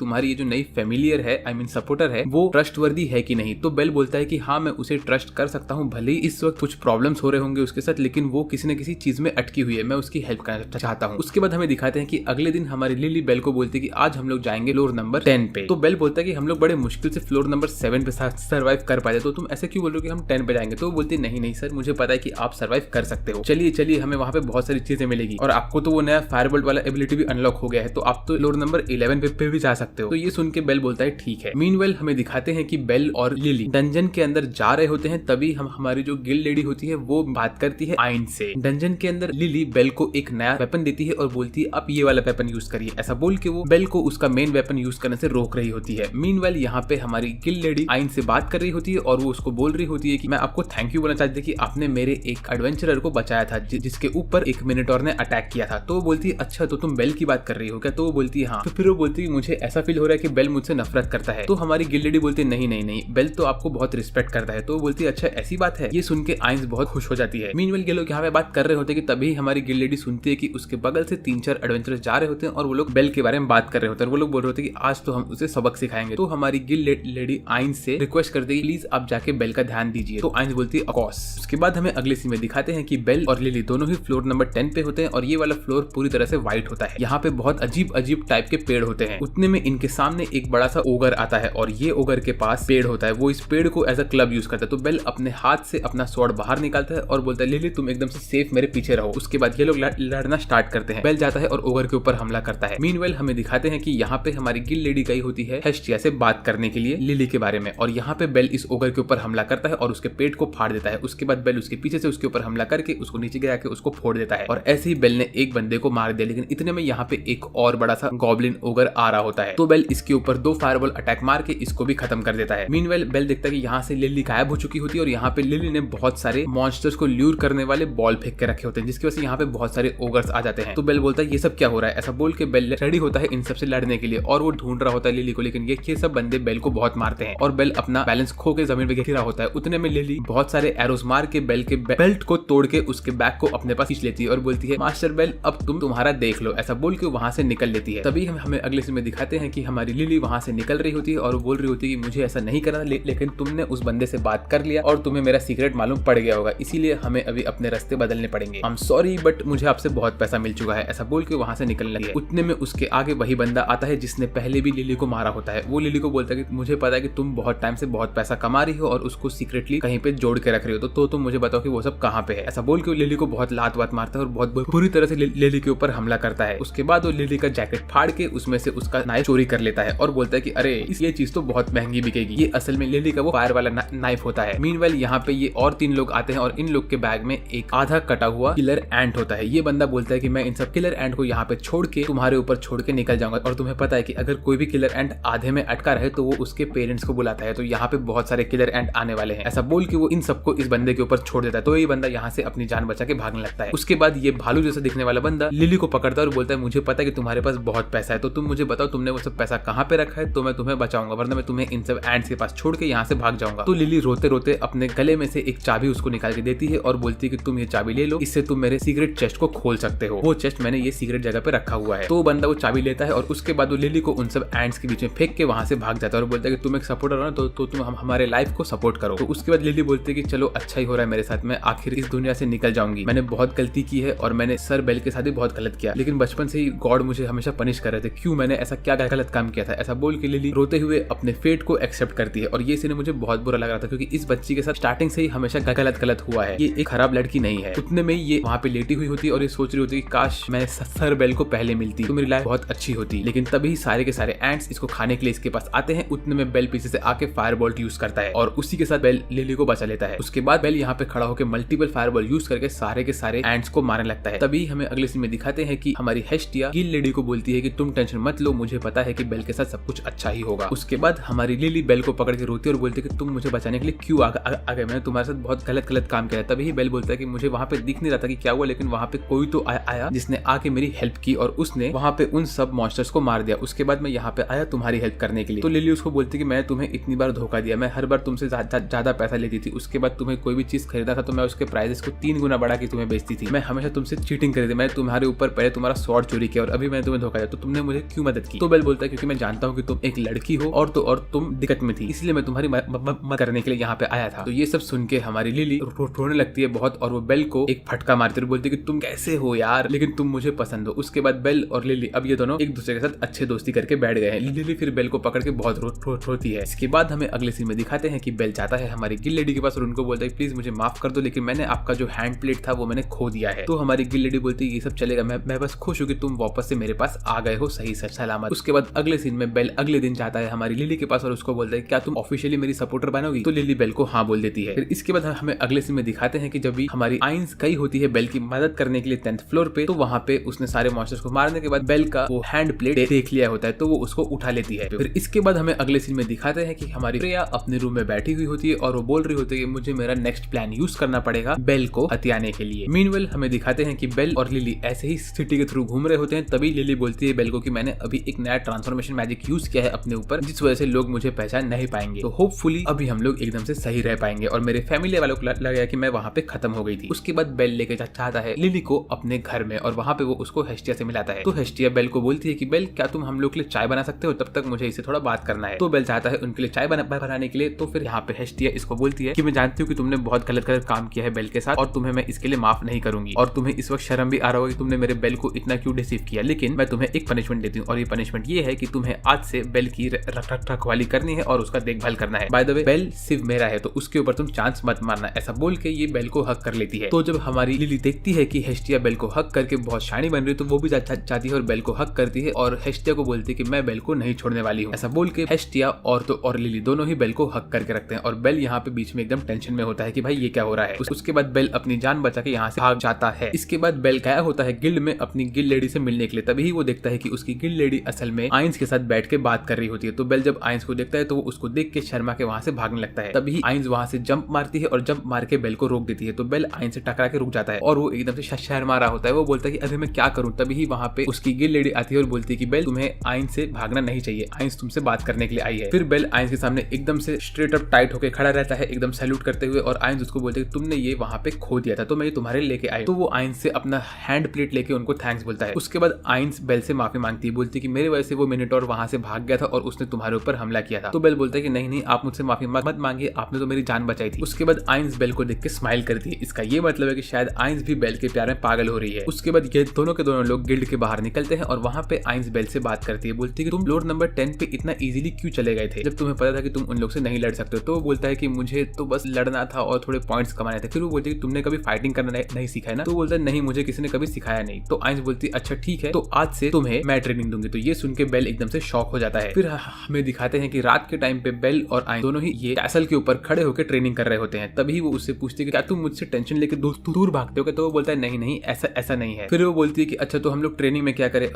तुम्हारी ये जो नई फेमिलियर है, आई मीन सपोर्टर है, वो ट्रस्टवर्दी है कि नहीं। तो बेल बोलता है कि हाँ मैं उसे ट्रस्ट कर सकता हूँ, भले ही इस वक्त कुछ प्रॉब्लम्स हो रहे होंगे उसके साथ, लेकिन वो किसी न किसी चीज में अटकी हुई है, मैं उसकी हेल्प करना चाहता हूँ। उसके बाद हमें दिखाते हैं कि अगले दिन हमारी लिली बेल को बोलती है कि आज हम लोग जाएंगे फ्लोर नंबर 10 पे। तो बेल बोलता है कि हम लोग बड़े मुश्किल से फ्लोर नंबर 7 पे सर्वाइव कर पाए, तो तुम ऐसे क्यों बोल रहे हो कि हम 10 पे जाएंगे। तो वो बोलती नहीं सर, मुझे पता है कि आप सर्वाइव कर सकते हो, चलिए हमें वहाँ पे बहुत सारी चीजें मिलेगी और आपको तो वो नया फायरबोल्ट वाला एबिलिटी भी अनलॉक हो गया है, तो आप तो फ्लोर नंबर 11 पे भी जा सकते हो। तो ये सुन के बेल बोलता है ठीक है। मीनवेल हमें दिखाते हैं कि बेल और लिली डंजन के अंदर जा रहे होते हैं, तभी हमारी जो गिल्ड लेडी होती है वो बात करती है आइन से। डंजन के अंदर लिली बेल को एक नया वेपन देती है और बोलती है आप ये वाला वेपन यूज करिए। ऐसा बोल के वो बेल को उसका मेन वेपन यूज करने से रोक रही होती है। मीनवेल यहाँ पे हमारी गिल्ड लेडी आइन से बात कर रही होती है और वो उसको बोल रही होती है कि मैं आपको थैंक यू बोलना चाहती थी कि आपने मेरे एक एडवेंचरर को बचाया था जिसके ऊपर एक मिनटोर ने अटैक किया था। तो वो बोलती है अच्छा तो तुम बेल की बात कर रही हो क्या। तो वो बोलती है हाँ। तो फिर वो बोलती है मुझे ऐसा फील हो रहा है कि बेल मुझसे नफरत करता है। तो हमारी गिल्ड लेडी बोलती है नहीं बेल तो आपको बहुत रिस्पेक्ट करता है। तो वो बोलती है अच्छा ऐसी बात है। ये सुन के आइंस बहुत खुश हो जाती है। मीनवेल ये लोग यहाँ पे बात कर रहे होते हैं कि तभी हमारी गिल्ड लेडी सुनती है कि उसके बगल से 3-4 एडवेंचरर्स जा रहे होते हैं और वो लोग बेल के बारे में बात कर रहे होते हैं। वो लोग बोल रहे होते हैं कि आज तो हम उसे सबक सिखाएंगे। तो हमारी गिल्ड लेडी आइंस से रिक्वेस्ट करती है प्लीज आप जाके बेल का ध्यान दीजिए। तो आइंस बोलती है ऑफ कोर्स। उसके बाद हमें अगले सीन में दिखाते हैं कि बेल और लिली दोनों ही फ्लोर नंबर 10 पे होते हैं और ये वाला फ्लोर पूरी तरह से व्हाइट होता है। यहाँ पे बहुत अजीब टाइप के पेड़ होते हैं। उतने में इनके सामने एक बड़ा सा ओगर आता है और ये ओगर के पास पेड़ होता है। वो इस पेड़ को एज अ क्लब यूज करता है। तो बेल अपने हाथ से अपना स्वॉर्ड बाहर निकालता है और बोलता है लिली तुम एकदम से सेफ मेरे पीछे रहो। उसके बाद ये लोग लड़ना स्टार्ट करते हैं। बेल जाता है और ओगर के ऊपर हमला करता है। मीनवेल हमें दिखाते हैं कि यहाँ पे हमारी गिल्ड लेडी गई होती है हेस्टिया से बात करने के लिए लिली के बारे में, और यहाँ पे बेल इस ओगर के ऊपर हमला करता है और उसके पेट को फाड़ देता है। उसके बाद बेल उसके पीछे से उसके ऊपर हमला करके उसको नीचे गिरा के उसको फोड़ देता है और ऐसे ही बेल ने एक बंदे को मार दिया। लेकिन इतने में यहाँ पे एक और बड़ा सा गॉब्लिन ओगर आ रहा होता है। तो बेल इसके ऊपर 2 फायरबॉल अटैक मार के इसको भी खत्म कर देता है। मीनवेल बेल देखता है कि यहाँ से लिली गायब हो चुकी होती है और यहाँ पे लिली ने बहुत सारे मॉन्स्टर्स को ल्यूर करने वाले बॉल फेंक के रखे होते हैं, जिसकी वजह से यहाँ पे बहुत सारे ओगर्स आ जाते हैं। तो बेल बोलता है ये सब क्या हो रहा है। ऐसा बोल के बेल रेडी होता है इन सबसे लड़ने के लिए और वो ढूंढ रहा होता है लिली को। लेकिन ये सब बंदे बेल को बहुत मारते हैं और बेल अपना बैलेंस खो के जमीन पे गिरा होता है। उतने में लिली बहुत सारे एरोस मार के बेल के बेल्ट को तोड़ के उसके बैग को अपने पास खींच लेती है और बोलती है मास्टर बेल अब तुम्हारा देख लो। ऐसा बोल के वहां से निकल लेती है। तभी हमें अगले सीन में दिखाते हैं कि हमारी लिली वहां से निकल रही होती है और बोल रही होती है कि मुझे ऐसा नहीं करना, लेकिन तुमने उस बंदे से बात कर लिया और तुम्हें मेरा सीक्रेट मालूम पड़ गया होगा, इसीलिए हमें अभी अपने रास्ते बदलने पड़ेंगे। आई एम सॉरी बट मुझे आपसे बहुत पैसा मिल चुका है। ऐसा बोल के वहां से निकलने लगी। उतने में उसके आगे वही बंदा आता है जिसने पहले भी लिली को मारा होता है। वो लिली को बोलता है कि मुझे पता है कि तुम बहुत टाइम से बहुत पैसा कमा रही हो और उसको सीक्रेटली कहीं पे जोड़ के रख रही हो, तो तुम मुझे बताओ कि वो सब कहाँ पे है। ऐसा बोल के लिली को बहुत लात वात मारता है और बहुत बुरी तरह से लिली के ऊपर हमला करता है। उसके बाद वो लिली का जैकेट फाड़ के उसमें से उसका नाइफ चोरी कर लेता है और बोलता है कि अरे ये चीज तो बहुत महंगी बिकेगी, ये असल में लिली का वो फायर वाला नाइफ होता है। मीनवेल यहाँ पे ये और 3 लोग आते हैं और इन लोग के बैग में एक आधा कटा हुआ किलर एंट होता है। ये बंदा बोलता है कि मैं इन सब किलर एंट को यहाँ पे छोड़ के तुम्हारे ऊपर छोड़ के निकल जाऊंगा, और तुम्हें पता है कि अगर कोई भी किलर एंट आधे में अटका रहे तो वो उसके पेरेंट्स को बुलाता है, तो यहाँ पे बहुत सारे किलर एंट आने वाले हैं। ऐसा बोल के वो इन सबको इस बंदे के ऊपर छोड़ देता है। तो ये बंदा यहाँ से अपनी जान बचा के भागने लगता है। उसके बाद ये भालू जैसा दिखने वाला बंदा लिली को पकड़ता है और बोलता है मुझे पता है कि तुम्हारे पास बहुत पैसा है, तो तुम मुझे बताओ तुमने वो सब पैसा कहाँ पे रखा है, तो मैं तुम्हें बचाऊंगा, वरना मैं तुम्हें इन सब एंड्स के पास छोड़ के यहाँ से भाग जाऊंगा। तो लिली रोते रोते अपने गले में से एक चाबी उसको निकाल के देती है और बोलती है कि तुम ये चाबी ले लो, इससे तुम मेरे सीक्रेट चेस्ट को खोल सकते हो, वो चेस्ट मैंने ये सीक्रेट जगह पे रखा हुआ है। तो बंदा वो चाबी लेता है और उसके बाद वो लिली को उन सब एंड्स के बीच में फेंक के वहां से भाग जाता है और बोलता है कि तुम एक सपोर्टर हो ना, तो तुम हमारे लाइफ को सपोर्ट करो। तो उसके बाद लिली बोलती है कि चलो अच्छा ही हो रहा है मेरे साथ, मैं आखिर इस दुनिया से निकल जाऊंगी, मैंने बहुत गलती की है और मैंने सर बेल के साथ भी बहुत गलत किया, लेकिन बचपन से ही गॉड मुझे हमेशा पनिश कर रहे थे, क्यों मैंने ऐसा क्या गलत काम किया था। ऐसा बोल के लिली रोते हुए अपने फेट को एक्सेप्ट करती है और ये सीन मुझे बहुत बुरा लग रहा था क्योंकि इस बच्ची के साथ स्टार्टिंग से ही हमेशा गलत हुआ है, ये एक खराब लड़की नहीं है। उतने में ये वहाँ पे लेटी हुई होती है और ये सोच रही होती है कि काश मैं सर बेल को पहले मिलती तो मेरी लाइफ बहुत अच्छी होती, लेकिन तभी सारे के सारे एंड्स इसको खाने के लिए इसके पास आते हैं। उतने में बेल पीछे से आके फायरबॉल्ट यूज करता है और उसी के साथ बेल लिली को बचा लेता है। उसके बाद बेल यहाँ पे खड़ा होकर मल्टीपल फायरबॉल यूज करके सारे के सारे एंड्स को मारने लगता है। तभी हमें अगले सीन में दिखाते हैं कि हमारी हेस्टिया गिल लेडी को बोलती है कि तुम टेंशन मत लो, मुझे पता है कि बेल के साथ सब कुछ अच्छा ही होगा। उसके बाद हमारी लिली बेल को पकड़ के रोती है और बोलती है कि तुम मुझे बचाने के लिए क्यों आ गए, मैंने तुम्हारे साथ बहुत गलत काम किया। तभी बेल बोलता है कि मुझे वहाँ पे दिख नहीं रहा था कि क्या हुआ, लेकिन वहाँ पे कोई तो आया जिसने आके मेरी हेल्प की और उसने वहाँ पे उन सब मॉन्स्टर्स को मार दिया। उसके बाद मैं यहाँ पे आया तुम्हारी हेल्प करने के लिए। तो लिली उसको बोलती है कि मैं तुम्हें इतनी बार धोखा दिया, मैं हर बार तुमसे ज्यादा पैसा लेती थी, उसके बाद तुम्हें कोई भी चीज खरीदा था तो मैं उसके प्राइसेस को 3 गुना बढ़ा के तुम्हें बेचती थी, मैं हमेशा तुमसे चीटिंग करी थी, मैंने तुम्हारे ऊपर पहले तुम्हारा स्वॉर्ड चोरी किया और अभी मैंने तुम्हें धोखा दिया, तो तुमने मुझे क्यों मदद की। तो बेल बोलता है क्योंकि मैं जानता हूँ कि तुम एक लड़की हो और तुम दिक्कत में थी, इसलिए मैं तुम्हारी मदद करने के लिए यहाँ पे आया था। तो ये सब सुन के हमारी लिली रोने लगती है बहुत और वो बेल को एक फटका मारती है, बोलती है कि तुम कैसे हो यार, लेकिन तुम मुझे पसंद हो। उसके बाद बेल और लिली अब ये दोनों एक दूसरे के साथ अच्छे दोस्ती करके बैठ गए हैं। लिली फिर बेल को पकड़ के बहुत रोती है। इसके बाद हमें अगले सीन में दिखाते हैं कि बेल जाता है हमारी गिल लेडी के पास और उनको बोलता है प्लीज मुझे माफ कर दो, लेकिन मैंने आपका जो हैंड प्लेट था वो मैंने खो दिया है। तो हमारी गिल लेडी बोलती है ये सब चलेगा, मैं बस खुश हूँ कि तुम वापस से मेरे पास आ गए हो सही सलामत। उसके बाद अगले सीन में बेल अगले दिन जाता है हमारी लिली के पास और उसको बोलता है क्या तुम ऑफिशियली मेरी सपोर्टर बनोगी। तो लिली बेल को हाँ बोल देती है। फिर इसके बाद हमें अगले सीन में दिखाते हैं कि जब भी हमारी आइंस गई होती है बेल की मदद करने के लिए 10th फ्लोर पे, तो वहाँ पे उसने सारे मॉन्स्टर्स को मारने के बाद बेल का वो हैंड प्लेट देख लिया होता है तो वो उसको उठा लेती है। फिर इसके बाद हमें अगले सीन में दिखाते हैं कि हमारी प्रिया अपने रूम में बैठी हुई होती है और वो बोल रही होती है कि मुझे मेरा नेक्स्ट प्लान यूज करना पड़ेगा बेल को हथियाने के लिए। मीनवेल हमें दिखाते हैं कि बेल और लिली ऐसे ही सिटी के थ्रू घूम रहे होते हैं। तभी लिली बोलती है बेल को कि मैंने अभी एक नया ट्रांसफॉर्मेशन मैजिक यूज किया है अपने ऊपर, जिस वजह से लोग मुझे पहचान नहीं पाएंगे, तो होपफुली अभी हम लोग एकदम से सही रह पाएंगे और मेरे फैमिली वालों को लगा कि मैं वहाँ पे खत्म हो गई थी। उसके बाद बेल लेके चाहता है लिली को अपने घर में और वहाँ पे वो उसको हेस्टिया से मिलाता है। तो हेस्टिया बेल को बोलती है कि बेल क्या तुम हम लोग के लिए चाय बना सकते हो, तब तक मुझे इससे थोड़ा बात करना है। तो बेल चाहता है उनके लिए चाय बनाने के लिए। तो फिर यहाँ पे हेस्टिया इसको बोलती है कि मैं जानती हूँ कि तुमने बहुत गलत काम किया है बेल के साथ और तुम्हें मैं इसके लिए माफ नहीं करूंगी और तुम्हें इस वक्त शर्म भी आ रहा होगा कि तुमने मेरे बेल को इतना क्यों डिसीव किया, लेकिन मैं तुम्हें एक पनिशमेंट देती हूँ और ये पनिशमेंट ये है कि तुम्हें आज से बेल की रखवाली करनी है और उसका देखभाल करना है। बाय द वे बेल सिर्फ मेरा है तो उसके ऊपर तुम चांस मत मारना। ऐसा बोल के ये बेल को हक कर लेती है। तो जब हमारी लिली देखती है कि हेस्टिया बेल को हक करके बहुत शानी बन रही है तो वो भी जाती है और बेल को हक करती है और हेस्टिया को बोलती है कि मैं बेल को नहीं छोड़ने वाली हूँ। ऐसा बोल के हेस्टिया और लिली दोनों ही बेल को हक करके रखते हैं और बेल यहाँ पे बीच में एकदम टेंशन में होता है कि भाई ये क्या हो रहा है। उसके बाद बेल अपनी जान बचा के यहाँ से भाग जाता है। इसके बाद बेल गया होता है गिल्ड में अपनी गिल्ड लेडी से मिलने के लिए। तभी वो देखता है कि उसकी गिल्ड लेडी असल में आइंस के साथ बैठ के बात कर रही होती है। तो बेल जब आइंस को देखता है तो वो उसको देख के शर्मा के वहाँ से भागने लगता है। तभी आइंस वहाँ से जंप मारती है और जंप मार के बेल को रोक देती है। तो बेल आइंस से टकरा के रुक जाता है और वो एकदम से शर्मा रहा होता है। वो बोलता है कि अरे मैं क्या करूँ। तभी वहाँ पे उसकी गिल्ड लेडी आती है और बोलती है कि बेल तुम्हें आइंस से भागना नहीं चाहिए, आइंस तुमसे बात करने के लिए आई है। फिर बेल आइंस के सामने एकदम से स्ट्रेट अप टाइट होकर खड़ा रहता है एकदम सैल्यूट करते हुए और आइंस उसको बोलते हैं तुमने ये वहाँ पे खो दिया था तो मैं ये तुम्हारे लेके आई। तो वो आइंस से अपना हैंड प्लेट लेके उनको थैंक्स बोलता है। उसके बाद आइंस बेल से माफी मांगती है, बोलती है कि मेरे वजह से वो मिनोटॉर वहाँ से भाग गया था और उसने तुम्हारे ऊपर हमला किया था। तो बेल बोलता है कि नहीं आप मुझसे माफी मत मांगिए, आपने तो मेरी जान बचाई थी। उसके बाद आइंस बेल को देख के स्माइल करती है। इसका ये मतलब है कि शायद आइंस भी बेल के प्यार में पागल हो रही है। उसके बाद ये दोनों के दोनों लोग गिल्ड के बाहर निकलते हैं और वहाँ पे आइंस बेल से बात करती है, बोलती है कि तुम फ्लोर नंबर 10 पे इतना इजीली क्यों चले गए थे जब तुम्हें पता था कि तुम उन लोग से नहीं लड़ सकते हो। तो वो बोलता है कि मुझे तो बस लड़ना था और थोड़े पॉइंट्स कमाने थे। फिर वो बोलती है कि तुमने कभी फाइटिंग करना नहीं सीखा है ना। तो बोलता है नहीं मुझे किसी ने कभी सिखाया नहीं। तो आइंस बोलती है अच्छा ठीक है तो आज से तुम्हें मैं ट्रेनिंग दूंगी। तो ये सुन के बेल एकदम से शॉक हो जाता है। फिर हमें दिखाते हैं कि रात के टाइम पे बेल और आइंस दोनों ही ये कैसल के ऊपर खड़े होकर ट्रेनिंग कर रहे होते हैं। तभी वो उससे पूछती है कि क्या तुम मुझसे टेंशन लेके दूर भागते हो। तो वो बोलता है नहीं ऐसा नहीं है। फिर वो बोलती है कि अच्छा तो हम लोग ट्रेनिंग में क्या करें।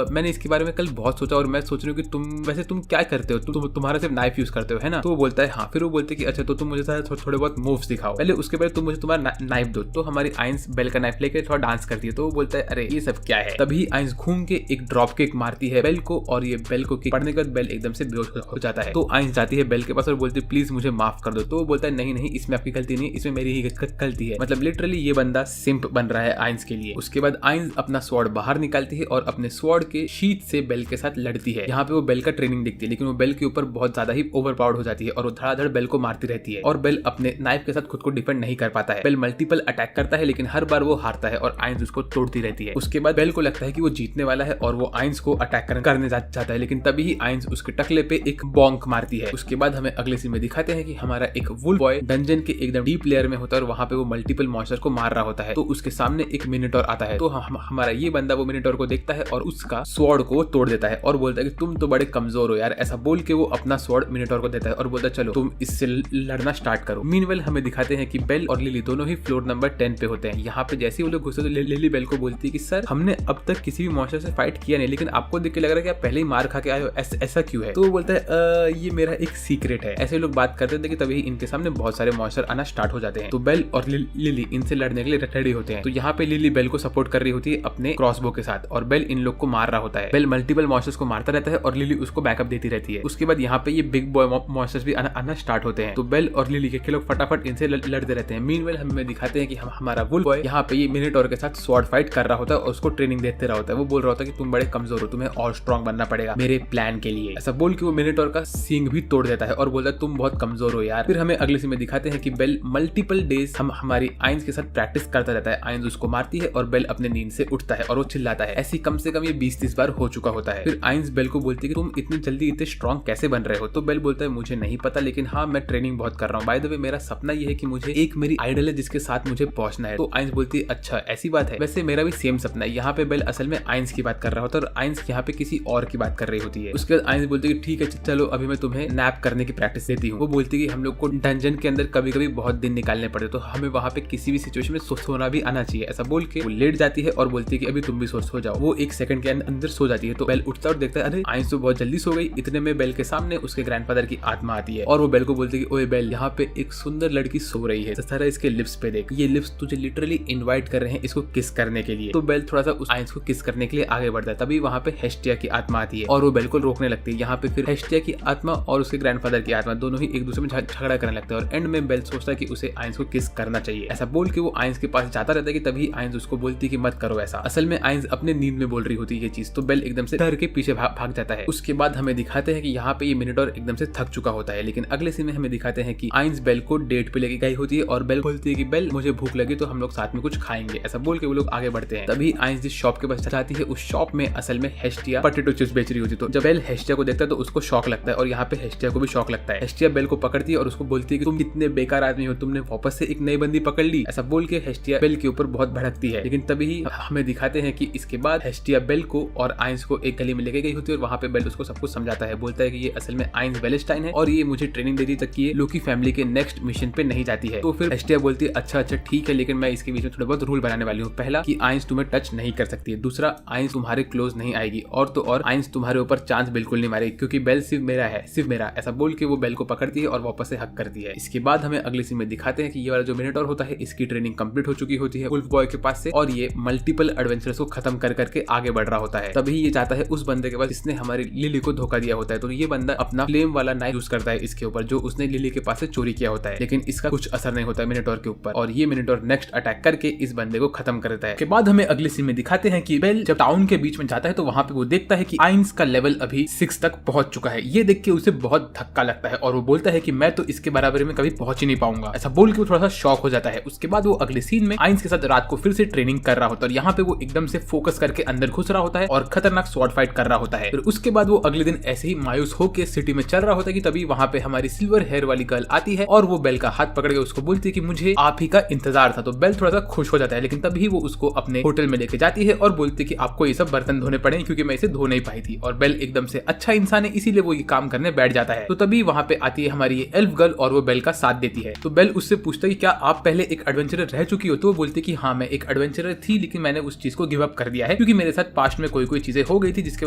मैंने इसके बारे में कल बहुत सोचा और मैं सोच रही हूँ कि तुम क्या करते हो, तुम्हारा सिर्फ नाइफ यूज करते हो है ना। तो वो बोलता है हाँ। फिर वो बोलते है कि अच्छा तो तुम मुझे थोड़े बहुत मूव्स दिखाओ, पहले उसके बाद तुम मुझे तुम्हारा नाइफ दो। तो हमारी आइंस बेल का नाइफ लेके थोड़ा डांस करती है, तो वो बोलता है अरे ये सब क्या है। तभी आइंस घूम के एक ड्रॉप किक मारती है बेल को, और ये बेल को किक पड़ने के बाद बेल एकदम से बेहोश हो जाता है। तो आइंस जाती है बेल के पास और बोलती है प्लीज मुझे माफ कर दो। तो वो बोलता है नहीं नहीं, इसमें आपकी गलती नहीं, इसमें मेरी ही गलती है। मतलब लिटरली ये बंदा सिंप बन रहा है आइंस के लिए। उसके बाद आइंस अपना स्वॉर्ड बाहर निकालती है और अपने स्वॉर्ड के शीट से बेल के साथ लड़ती है। यहाँ पे वो बेल का ट्रेनिंग दिखती है, लेकिन वो बेल के ऊपर बहुत ज्यादा ही ओवर पावर्ड हो जाती है और वो धड़ाधड़ बेल को मारती रहती है, और बेल अपने नाइफ के साथ खुद को डिफेंड नहीं कर पाता है। बेल मल्टीपल अटैक करता है, लेकिन हर बार वो हारता है और आइंस उसको तोड़ती रहती है। उसके बाद बेल को लगता है कि वो जीतने वाला है और वो आइंस को अटैक करने जाता है, लेकिन तभी ही आइंस उसके टकले पे एक बॉन्क मारती है। उसके बाद हमें अगले सीन में दिखाते हैं कि हमारा एक वुल्फ बॉय डंजन के एकदम डीप लेयर में होता है और वहां पे वो मल्टीपल मॉन्स्टर को मार रहा होता है। तो उसके सामने एक मिनोटॉर आता है। तो हमारा ये बंदा वो मिनोटॉर को देखता है और उसका स्वॉर्ड को तोड़ देता है और बोलता है कि तुम तो बड़े कमजोर हो यार। ऐसा बोल के वो अपना स्वॉर्ड मिनोटॉर को देता है और बोलता है चलो तुम इससे लड़ना स्टार्ट करो। मीनवेल हमें दिखाते हैं कि बेल और लिली दोनों ही फ्लोर नंबर 10 पे होते हैं। यहाँ पे जैसे ही वो लोग घुसे तो लिली बेल को बोलती है कि सर हमने अब तक किसी भी मॉन्स्टर से फाइट किया नहीं, लेकिन आपको देख के लग रहा है कि आप पहले ही मार खा के आए हो, ऐसा क्यों है। तो वो बोलता है ये मेरा एक सीक्रेट है। ऐसे लोग बात करते थे कि तभी इनके सामने बहुत सारे मॉन्स्टर आना स्टार्ट हो जाते हैं। तो बेल और लिली इनसे लड़ने के लिए रेडी होते हैं। तो यहाँ पे लिली बेल को सपोर्ट कर रही होती है अपने क्रॉसबो के साथ और बेल इन लोग को मार रहा होता है। बेल मल्टीपल मॉन्स्टर्स को मारता रहता है और लिली उसको बैकअप देती रहती है। उसके बाद यहाँ पे ये बिग बॉय मॉन्स्टर्स भी आना स्टार्ट होते हैं। तो बेल और लिली के खिलाफ फटाफट इनसे लड़ते रहते हैं। मीनवेल हमें दिखाते हैं कि हमारा वुल्फ बॉय यहाँ पे ये मिनोटॉर के साथ स्वॉर्ड फाइट कर रहा होता है और उसको ट्रेनिंग देते रहा होता है। वो बोल रहा होता है कि तुम बड़े कमजोर हो, तुम्हें और स्ट्रॉन्ग बनना पड़ेगा मेरे प्लान के लिए। ऐसा बोल के वो मिनोटॉर का सींग भी तोड़ देता है और बोलता है तुम बहुत कमजोर हो यार। फिर हमें अगले सीन में दिखाते हैं कि बेल मल्टीपल डेज हमारी आइंस के साथ प्रैक्टिस करता रहता है। आइंस उसको मारती है और बेल अपने नींद से उठता है और वो चिल्लाता है। ऐसी कम से कम ये 20-30 बार हो चुका होता है। फिर आइंस बेल को बोलती है कि तुम इतनी जल्दी इतने स्ट्रॉन्ग कैसे बन रहे हो। तो बेल बोलता है मुझे नहीं पता, लेकिन हाँ मैं ट्रेनिंग बहुत कर रहा हूँ। बाय द वे मेरा सपना ये है कि मुझे एक मेरी आइडल है जिसके साथ मुझे पहुंचना है। तो आइंस बोलती है अच्छा ऐसी बात है, वैसे मेरा भी सेम सपना है। यहाँ पे बेल असल में आइंस की बात कर रहा होता है और आइंस यहाँ पे किसी और की बात कर रही होती है। उसके बाद आइंस बोलती है ठीक है चलो अभी मैं तुम्हें नैप करने की प्रैक्टिस देती हूँ। वो बोलती है कि हम लोग को डंजन के अंदर कभी कभी बहुत दिन निकालने पड़ते, तो हमें वहाँ पे किसी भी सिचुएशन में सोना भी आना चाहिए। ऐसा बोल के वो लेट जाती है और बोलती है कि अभी तुम भी सो जाओ। वो 1 सेकंड के अंदर सो जाती है। तो बेल उठता है और देखता है अरे आइंस तो बहुत जल्दी सो गई। इतने में बेल के सामने उसके ग्रैंडफादर की आत्मा आती है और वो बेल को बोलती है कि ओए बेल यहाँ पे एक सुंदर लड़की सो रही है, जरा इसके लिप्स पे देख, ये लिप्स तुझे लिटरली इनवाइट कर रहे हैं इसको किस करने के लिए। तो बेल थोड़ा सा उस आइंस को किस करने के लिए आगे बढ़ता है। तभी वहाँ पे हेस्टिया की आत्मा आती है और वो बेल को रोकने लगती है। यहाँ पे फिर हेस्टिया की आत्मा और उसके ग्रैंडफादर की आत्मा दोनों ही एक दूसरे में झगड़ा करने लगते हैं और एंड में बेल सोचता है कि उसे आइंस को किस करना चाहिए। ऐसा बोल के वो आइंस के पास जाता रहता है कि तभी आइंस उसको बोलती है कि मत करो ऐसा। असल में आइंस अपने नींद में बोल रही होती है ये चीज। तो बेल एकदम से डर के पीछे भाग जाता है। उसके बाद हमें दिखाते हैं कि यहाँ पे ये मिनोटॉर एकदम से थक चुका होता है। लेकिन अगले सीन में हमें दिखाते हैं कि आइंस बेल को डेट पे लेके गई होती है और बेल बोलती है कि बेल मुझे भूख लगी तो हम लोग साथ में कुछ खाएंगे। ऐसा बोल के वो लोग आगे बढ़ते हैं। तभी आइंस जिस शॉप के पास जाती है उस शॉप में असल में हेस्टिया पोटैटो चिप्स बेच रही होती है। तो जब बेल हेस्टिया को देखता है तो उसको शॉक लगता है और यहाँ पे हेस्टिया को भी शॉक लगता है। हेस्टिया बेल को पकड़ती है और उसको बोलती है कि तुम कितने बेकार आदमी हो, तुमने वापस से एक नई बंदी पकड़ ली। ऐसा बोल के हेस्टिया बेल के ऊपर बहुत भड़कती है। लेकिन तभी हमें दिखाते हैं कि इसके बाद हेस्टिया बेल को और आइंस को एक गली में लेके गई होती है और वहाँ पे बेल उसको सब कुछ समझाता है। बोलता है कि ये असल में आइंस वेलेस्टाइन है और ये मुझे ट्रेनिंग देती तक कि ये लोकी फैमिली के नेक्स्ट मिशन पे नहीं जाती है। तो फिर हेस्टिया बोलती है अच्छा ठीक है, लेकिन मैं इसके बीच में थोड़ा बहुत रूल बनाने वाली हूँ। पहला कि आइंस तुम्हें टच नहीं कर सकती है, दूसरा आइंस तुम्हारे क्लोज नहीं आएगी और तो और आइंस तुम्हारे ऊपर चांस बिल्कुल नहीं मारेगी क्योंकि बेल सिर्फ मेरा है, सिर्फ मेरा। ऐसा बोल के वो बेल को पकड़ती है और वापस से हक करती है। इसके बाद हमें अगले सीन में दिखाते हैं कि ये वाला जो मिनोटॉर होता है इसकी ट्रेनिंग कंप्लीट हो चुकी होती है वुल्फ बॉय के पास से और ये मल्टीपल एडवेंचर्स को खत्म कर करके आगे बढ़ रहा होता है। तभी ये जाता है उस बंदे के पास जिसने हमारी लिली को धोखा दिया होता है। तो ये बंदा अपना फ्लेम वाला नाइफ यूज करता है इसके ऊपर जो उसने लिली के पास से चोरी किया होता है, लेकिन इसका कुछ असर नहीं होता है मिनोटॉर के ऊपर और ये मिनोटॉर नेक्स्ट अटैक करके इस बंदे को खत्म कर देता है। के बाद हमें अगले सीन में दिखाते हैं कि बेल जब टाउन के बीच में जाता है तो वहां पे वो देखता है कि आइंस का लेवल अभी 6 तक पहुंच चुका है। ये देख के उसे बहुत धक्का लगता है और वो बोलता है कि मैं तो इसके बराबर में कभी पहुंच ही नहीं पाऊंगा। ऐसा बोल के वो थोड़ा सा शॉक हो जाता है। उसके बाद वो अगले सीन में आइंस के साथ रात को फिर से ट्रेनिंग कर रहा होता है और यहाँ पे वो एकदम से फोकस करके अंदर घुस रहा होता है और खतरनाक स्वॉर्ड फाइट कर रहा होता है। फिर उसके बाद वो अगले दिन ऐसे ही मायूस होकर सिटी में चल रहा होता है कि तभी वहां पे हमारी सिल्वर हेयर वाली गर्ल आती है और वो बेल का हाथ पकड़ के उसको बोलती है कि मुझे आप ही का इंतजार था। तो बेल थोड़ा सा खुश हो जाता है, लेकिन तभी वो उसको अपने होटल में लेके जाती है और बोलती है कि आपको ये सब बर्तन धोने पड़े क्योंकि मैं इसे धो नहीं पाई थी। और बेल एकदम से अच्छा इंसान है इसीलिए वो ये काम करने बैठ जाता है। तो तभी वहां पे आती है हमारी ये एल्फ गर्ल और वो बेल का साथ देती है। तो बेल उससे पूछता है कि क्या आप पहले एक एडवेंचरर रह चुकी हो। तो वो बोलती है कि हाँ मैं एक एडवेंचरर थी, लेकिन मैंने उस चीज को गिव अप कर दिया है क्योंकि मेरे साथ पास्ट में कोई चीजें हो गई थी जिसकी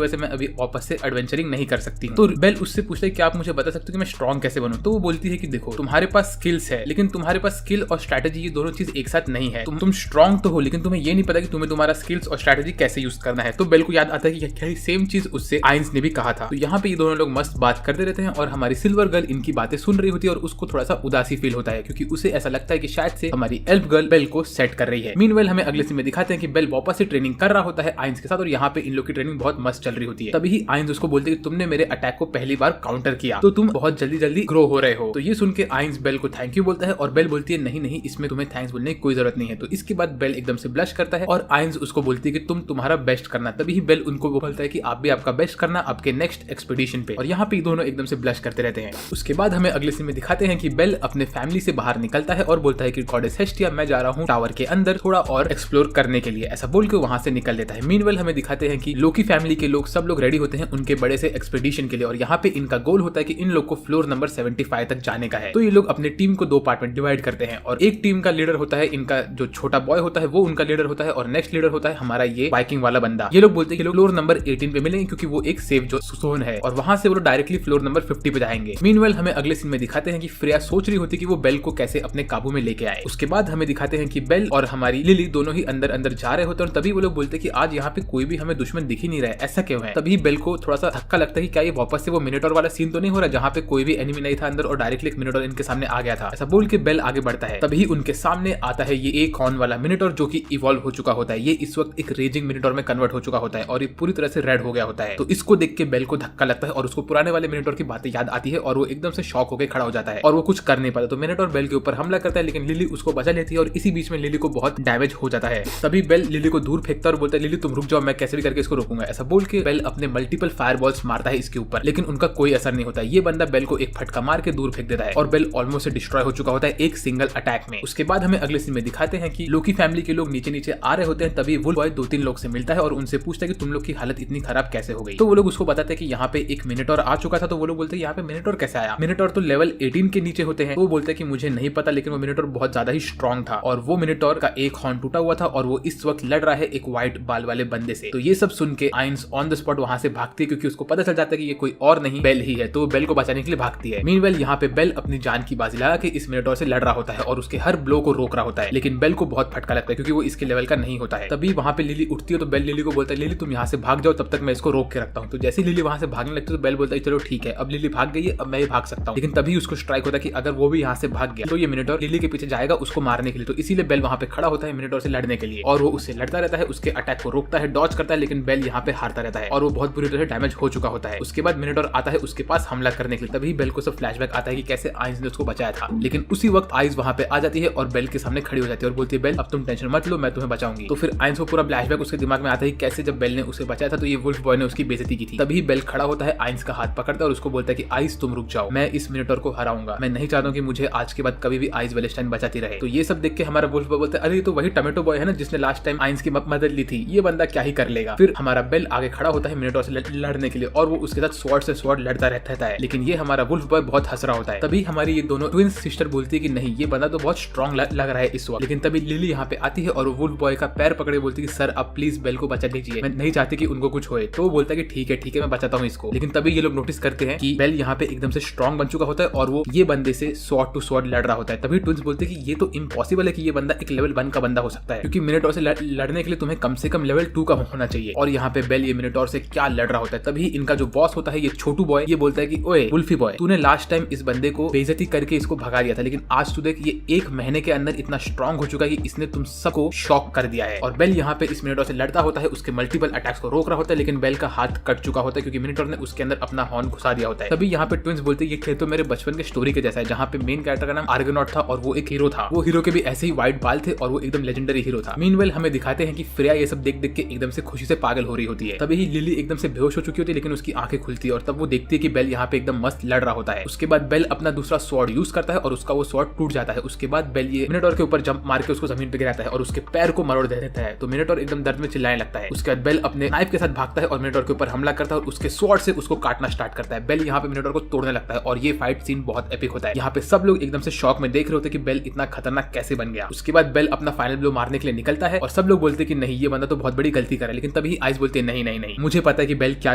वजह से मैं अभी वापस से एडवेंचरिंग नहीं कर सकती। तो बेल उससे पूछता है कि आप मुझे बता सकते हो कि मैं स्ट्रॉन्ग कैसे बनूं। तो वो बोलती है कि देखो तुम्हारे पास स्किल्स है, लेकिन तुम्हारे पास स्किल और स्ट्रैटेजी ये दोनों चीज एक साथ नहीं है। तुम स्ट्रांग तो हो, लेकिन तुम्हें ये नहीं पता कि तुम्हें तुम्हारा स्किल्स और स्ट्रैटेजी कैसे यूज करना है। तो बेल को याद आता है कि क्या सेम चीज उससे आइंस ने भी कहा था। तो यहाँ पे ये दोनों लोग मस्त बात करते रहते हैं और हमारी सिल्वर गर्ल इनकी बातें सुन रही होती है और उसको थोड़ा सा उदासी फील होता है, क्योंकि उसे ऐसा लगता है कि शायद से हमारी एल्फ गर्ल बेल को सेट कर रही है। मीनवेल हमें अगले सीन में दिखाते हैं कि बेल वापस से ट्रेनिंग कर रहा होता है आइंस के साथ, और यहाँ पे इन लोग की ट्रेनिंग बहुत मस्त चल रही होती है। तभी आइंस उसको बोलते हैं कि तुमने मेरे अटैक को पहली बार काउंटर किया, तो तुम बहुत जल्दी ग्रो हो रहे हो। तो ये सुन के आइंस बेल को थैंक यू बोलता है और बेल बोलती है नहीं, इसमें तुम्हें थैंक्स बोलने की कोई जरूरत नहीं है। तो इसके बाद बेल एकदम से ब्लश करता है और आइंस उसको बोलती है कि तुम तुम्हारा बेस्ट करना। तभी बेल उनको बोलता है कि आप भी आपका बेस्ट करना आपके नेक्स्ट एक्सपीडिशन पे। और यहाँ पे दोनों एकदम से ब्लश करते रहते हैं। उसके बाद हमें अगले सीन में दिखाते हैं कि बेल अपने फैमिली से बाहर निकलता है और बोलता है कि गॉडेस हेस्टिया, मैं जा रहा हूँ टावर के अंदर थोड़ा और एक्सप्लोर करने के लिए। ऐसा बोल के वहां से निकल लेता है। मीनवेल हमें दिखाते हैं कि लोकी फैमिली के लोग सब लोग रेडी होते हैं उनके बड़े से एक्सपीडिशन के लिए, और यहाँ पे इनका गोल होता है कि इन लोग को फ्लोर नंबर 75 तक जाने का है। तो ये लोग अपने टीम को 2 पार्ट में डिवाइड करते हैं और एक टीम का लीडर होता है इनका जो छोटा बॉय होता है वो उनका लीडर होता है, और नेक्स्ट लीडर होता है हमारा ये बाइकिंग वाला बंदा। ये लोग बोलते हैं कि लोग फ्लोर नंबर 18 पे मिलेंगे क्योंकि वो एक सेफ जोन है, और वहां से वो डायरेक्टली फ्लोर नंबर 50 पे जाएंगे। मीनवेल हमें अगले सीन में दिखाते हैं कि फ्रेया सोच रही होती है कि वो बेल को कैसे अपने काबू में लेके आए। उसके बाद हमें दिखाते हैं कि बेल और हमारी लिली दोनों ही अंदर जा रहे होते हैं, और तभी वो लोग बोलते हैं कि आज यहाँ पे कोई भी हमें दुश्मन दिख ही नहीं रहा है, ऐसा क्यों है। तभी बेल को थोड़ा सा धक्का लगता है कि क्या ये वापस से वो मिनोटॉर वाला सीन तो नहीं हो रहा जहाँ पे कोई भी एनिमी नहीं था अंदर और डायरेक्टली एक मिनोटॉर इनके सामने आ गया था। ऐसा बोल के बेल आगे बढ़ता है। तभी उनके सामने आता है ये एक हॉर्न वाला मिनोटॉर जो कि इवॉल्व हो चुका होता है। ये इस वक्त एक रेजिंग मिनोटॉर में कन्वर्ट हो चुका होता है और ये पूरी तरह से रेड हो गया होता है। तो इसको देख के बेल को धक्का लगता है और उसको पुराने वाले मिनोटॉर की बातें याद आती है और वो एकदम से शॉक होकर खड़ा हो जाता है और वो कुछ कर नहीं पाता। तो मिनोटॉर बेल के ऊपर हमला करता है, लेकिन लिली उसको बचा लेती है और इसी बीच में लिली को बहुत डैमेज हो जाता है। तभी बेल लिली को दूर फेंकता है और बोलता है लिली तुम रुक जाओ, मैं कैसे भी करके इसको रोकूंगा। ऐसा बोल के बेल अपने मल्टीपल फायरबॉल्स मारता है इसके ऊपर, लेकिन उनका कोई असर नहीं होता। ये बंदा बेल को एक फटका मार के दूर फेंक देता है और बेल ऑलमोस्ट डिस्ट्रॉय हो चुका होता है एक सिंगल अटैक में। उसके बाद हमें अगले सीन में दिखाते हैं कि लोकी फैमिली के लोग नीचे आ रहे होते हैं। तभी वुल्फ बॉय 2-3 लोग से मिलता है और उनसे पूछता है कि तुम लोग की हालत इतनी खराब कैसे हो गई। तो वो लोग उसको बताते हैं कि यहाँ पे एक मिनोटॉर आ चुका था। तो वो लोग बोलते हैं यहाँ पे मिनोटॉर कैसे आया, मिनोटॉर तो लेवल 18 के नीचे होते हैं। तो वो बोलते हैं कि मुझे नहीं पता, लेकिन वो मिनोटॉर बहुत ज्यादा ही स्ट्रॉन्ग था और वो मिनोटॉर का एक हॉर्न टूटा हुआ था और वो इस वक्त लड़ रहा है एक व्हाइट बाल वाले बंदे से। तो ये सब सुन के आइंस ऑन द स्पॉट वहां से भागती है, क्योंकि उसको पता चल जाता है कि ये कोई और नहीं बेल ही है। तो बेल को बचाने के लिए भागती है। मीनवेल यहाँ पे बेल अपनी जान की बाजी लगा के इस मिनोटॉर से लड़ रहा होता है और उसके हर ब्लो को रोक रहा होता है, लेकिन बेल को बहुत फटका लगता है क्योंकि वो इसके लेवल का नहीं होता है। तभी वहां पे लिली उठती है तो बेल लिली को बोलता है लिली तुम यहाँ से भाग जाओ, तब तक मैं इसको रोक के रखता हूँ। तो जैसे लिली वहां से भागने लगती है तो बेल बोलता है चलो ठीक है, अब लिली भाग गई है, अब मैं भाग सकता हूँ। लेकिन तभी उसको स्ट्राइक होता है कि अगर वो भी यहाँ से भाग गया तो ये मिनोटॉर लिली के पीछे जाएगा उसको मारने के लिए। तो इसीलिए बेल वहां पे खड़ा होता है मिनोटॉर से लड़ने के लिए और वो उससे लड़ता रहता है, उसके अटैक को रोकता है, डॉज करता है, लेकिन बेल यहाँ पे हारता रहता है और वो बहुत बुरी तरह डैमेज हो चुका होता है। उसके बाद मिनोटॉर आता है उसके पास हमला करने के लिए। तभी बेल को सब फ्लैशबैक आता है कि कैसे आइंस ने उसको बचाया था। लेकिन उसी वक्त आइंस वहां पे आ जाती है और बेल के सामने खड़ी हो जाती है और बोलती है बेल अब तुम टेंशन मत लो, मैं तुम्हें बचाऊंगी। तो फिर आइंस को पूरा फ्लैशबैक उसके दिमाग में आता है कैसे जब बेल ने उसे बचाया था तो ये वुल्फ बॉय ने उसकी बेइज्जती की थी। तभी बेल खड़ा होता है, आइंस का हाथ पकड़ता है और उसको बोलता है कि आइंस तुम रुक जाओ, मैं इस मिनोटॉर को हराऊंगा, मैं नहीं चाहता हूं कि मुझे आज के बाद कभी भी आइंस वेलेस्टाइन बचाती रहे। तो ये सब देख के हमारा वुल्फ बॉय बोलता है अरे ये तो वही टमेटो बॉय है ना जिसने लास्ट टाइम आइंस की मदद ली थी, ये बंदा क्या ही कर लेगा। फिर हमारा बेल आगे खड़ा होता है मिनोटॉर से लड़ने के लिए और वो उसके साथ स्वॉर्ड से स्वॉर्ड लड़ता रहता है, लेकिन ये हमारा वुल्फ बॉय बहुत हंस रहा होता है। तभी हमारी ये दोनों ट्विंस सिस्टर बोलती है कि नहीं ये बंदा तो बहुत स्ट्रॉन्ग लग रहा है इस वक्त। लेकिन तभी लिली यहाँ पे आती है और वुल्फ बॉय का पैर पकड़े बोलती है कि सर आप प्लीज बेल को बचा लीजिए, मैं नहीं चाहती कि उनको कुछ होए। तो वो बोलता है कि ठीक है मैं बचाता हूँ इसको। लेकिन तभी ये लोग नोटिस करते हैं कि बेल यहाँ पे एकदम से स्ट्रॉन्ग बन चुका होता है और वो ये बंदे से स्वॉर्ड टू स्वॉर्ड लड़ रहा होता है। तभी ट्विंस बोलते हैं कि ये तो इम्पॉसिबल है कि ये बंदा एक लेवल 1 का बंदा हो सकता है, क्योंकि मिनोटॉर से लड़ने के लिए तुम्हें कम से कम लेवल 2 का होना चाहिए। और यहाँ पे बेल ये मिनोटॉर से क्या लड़ रहा होता है। तभी इनका जो बॉस होता है ये छोटू बॉय ये बोलता है कि ओए वुल्फी बॉय तूने लास्ट टाइम इस बंदे को बेइज्जती करके इसको भगा दिया था, लेकिन आज तू देख ये 1 महीने के अंदर इतना स्ट्रॉन्ग हो चुका है कि इसने तुम सबको शॉक कर दिया है। और बेल यहाँ पे इस मिनोटॉर से लड़ता होता है, उसके मल्टीपल अटैक्स को रोक रहा होता है, लेकिन बेल का हाथ कट चुका होता है क्योंकि मिनोटॉर ने उसके अंदर अपना हॉर्न घुसा दिया होता है। तभी यहाँ पे ट्विंस बोलते हैं ये खेल तो मेरे बचपन के स्टोरी के जैसा है, जहाँ पे मेन कैरेक्टर का नाम आर्गोनॉट था और वो एक हीरो था। वो हीरो के भी ऐसे ही व्हाइट बाल थे और वो एकदम लेजेंडरी हीरो था। मीनवेल हमें दिखाते हैं कि फ्रेया ये सब देख देख के एकदम से खुशी से पागल हो रही होती है। तभी ही लिली एकदम से बेहोश हो चुकी होती है, लेकिन उसकी आंखें खुलती है और तब वो देखती है कि बेल यहाँ पे एकदम मस्त लड़ रहा होता है। उसके बाद बेल अपना दूसरा स्वॉर्ड यूज करता है और उसका वो स्वॉर्ड टूट जाता है। उसके बाद बेल ये मिनोटॉर के ऊपर जंप मार के उसको जमीन पे गिराता है और उसके पैर को मरोड़ देता है। तो मिनोटॉर एकदम दर्द में चिल्लाने लगता है। उसके बाद बेल अपने नाइफ के साथ भागता है और मिनोटॉर के ऊपर हमला करता है और उसके स्वॉर्ड से उसको काटना स्टार्ट करता है। बेल यहाँ पे मिनोटॉर को तोड़ने लगता है और ये फाइट सीन बहुत एपिक होता है। यहाँ पे सब लोग एकदम से शॉक में देख रहे होते हैं कि बेल इतना खतरनाक कैसे बन गया। उसके बाद बेल अपना फाइनल ब्लो मारने के लिए निकलता है और सब लोग बोलते हैं कि नहीं ये बंदा तो बहुत बड़ी गलती कर रहा है। लेकिन तभी आइस बोलते हैं नहीं मुझे पता है कि बेल क्या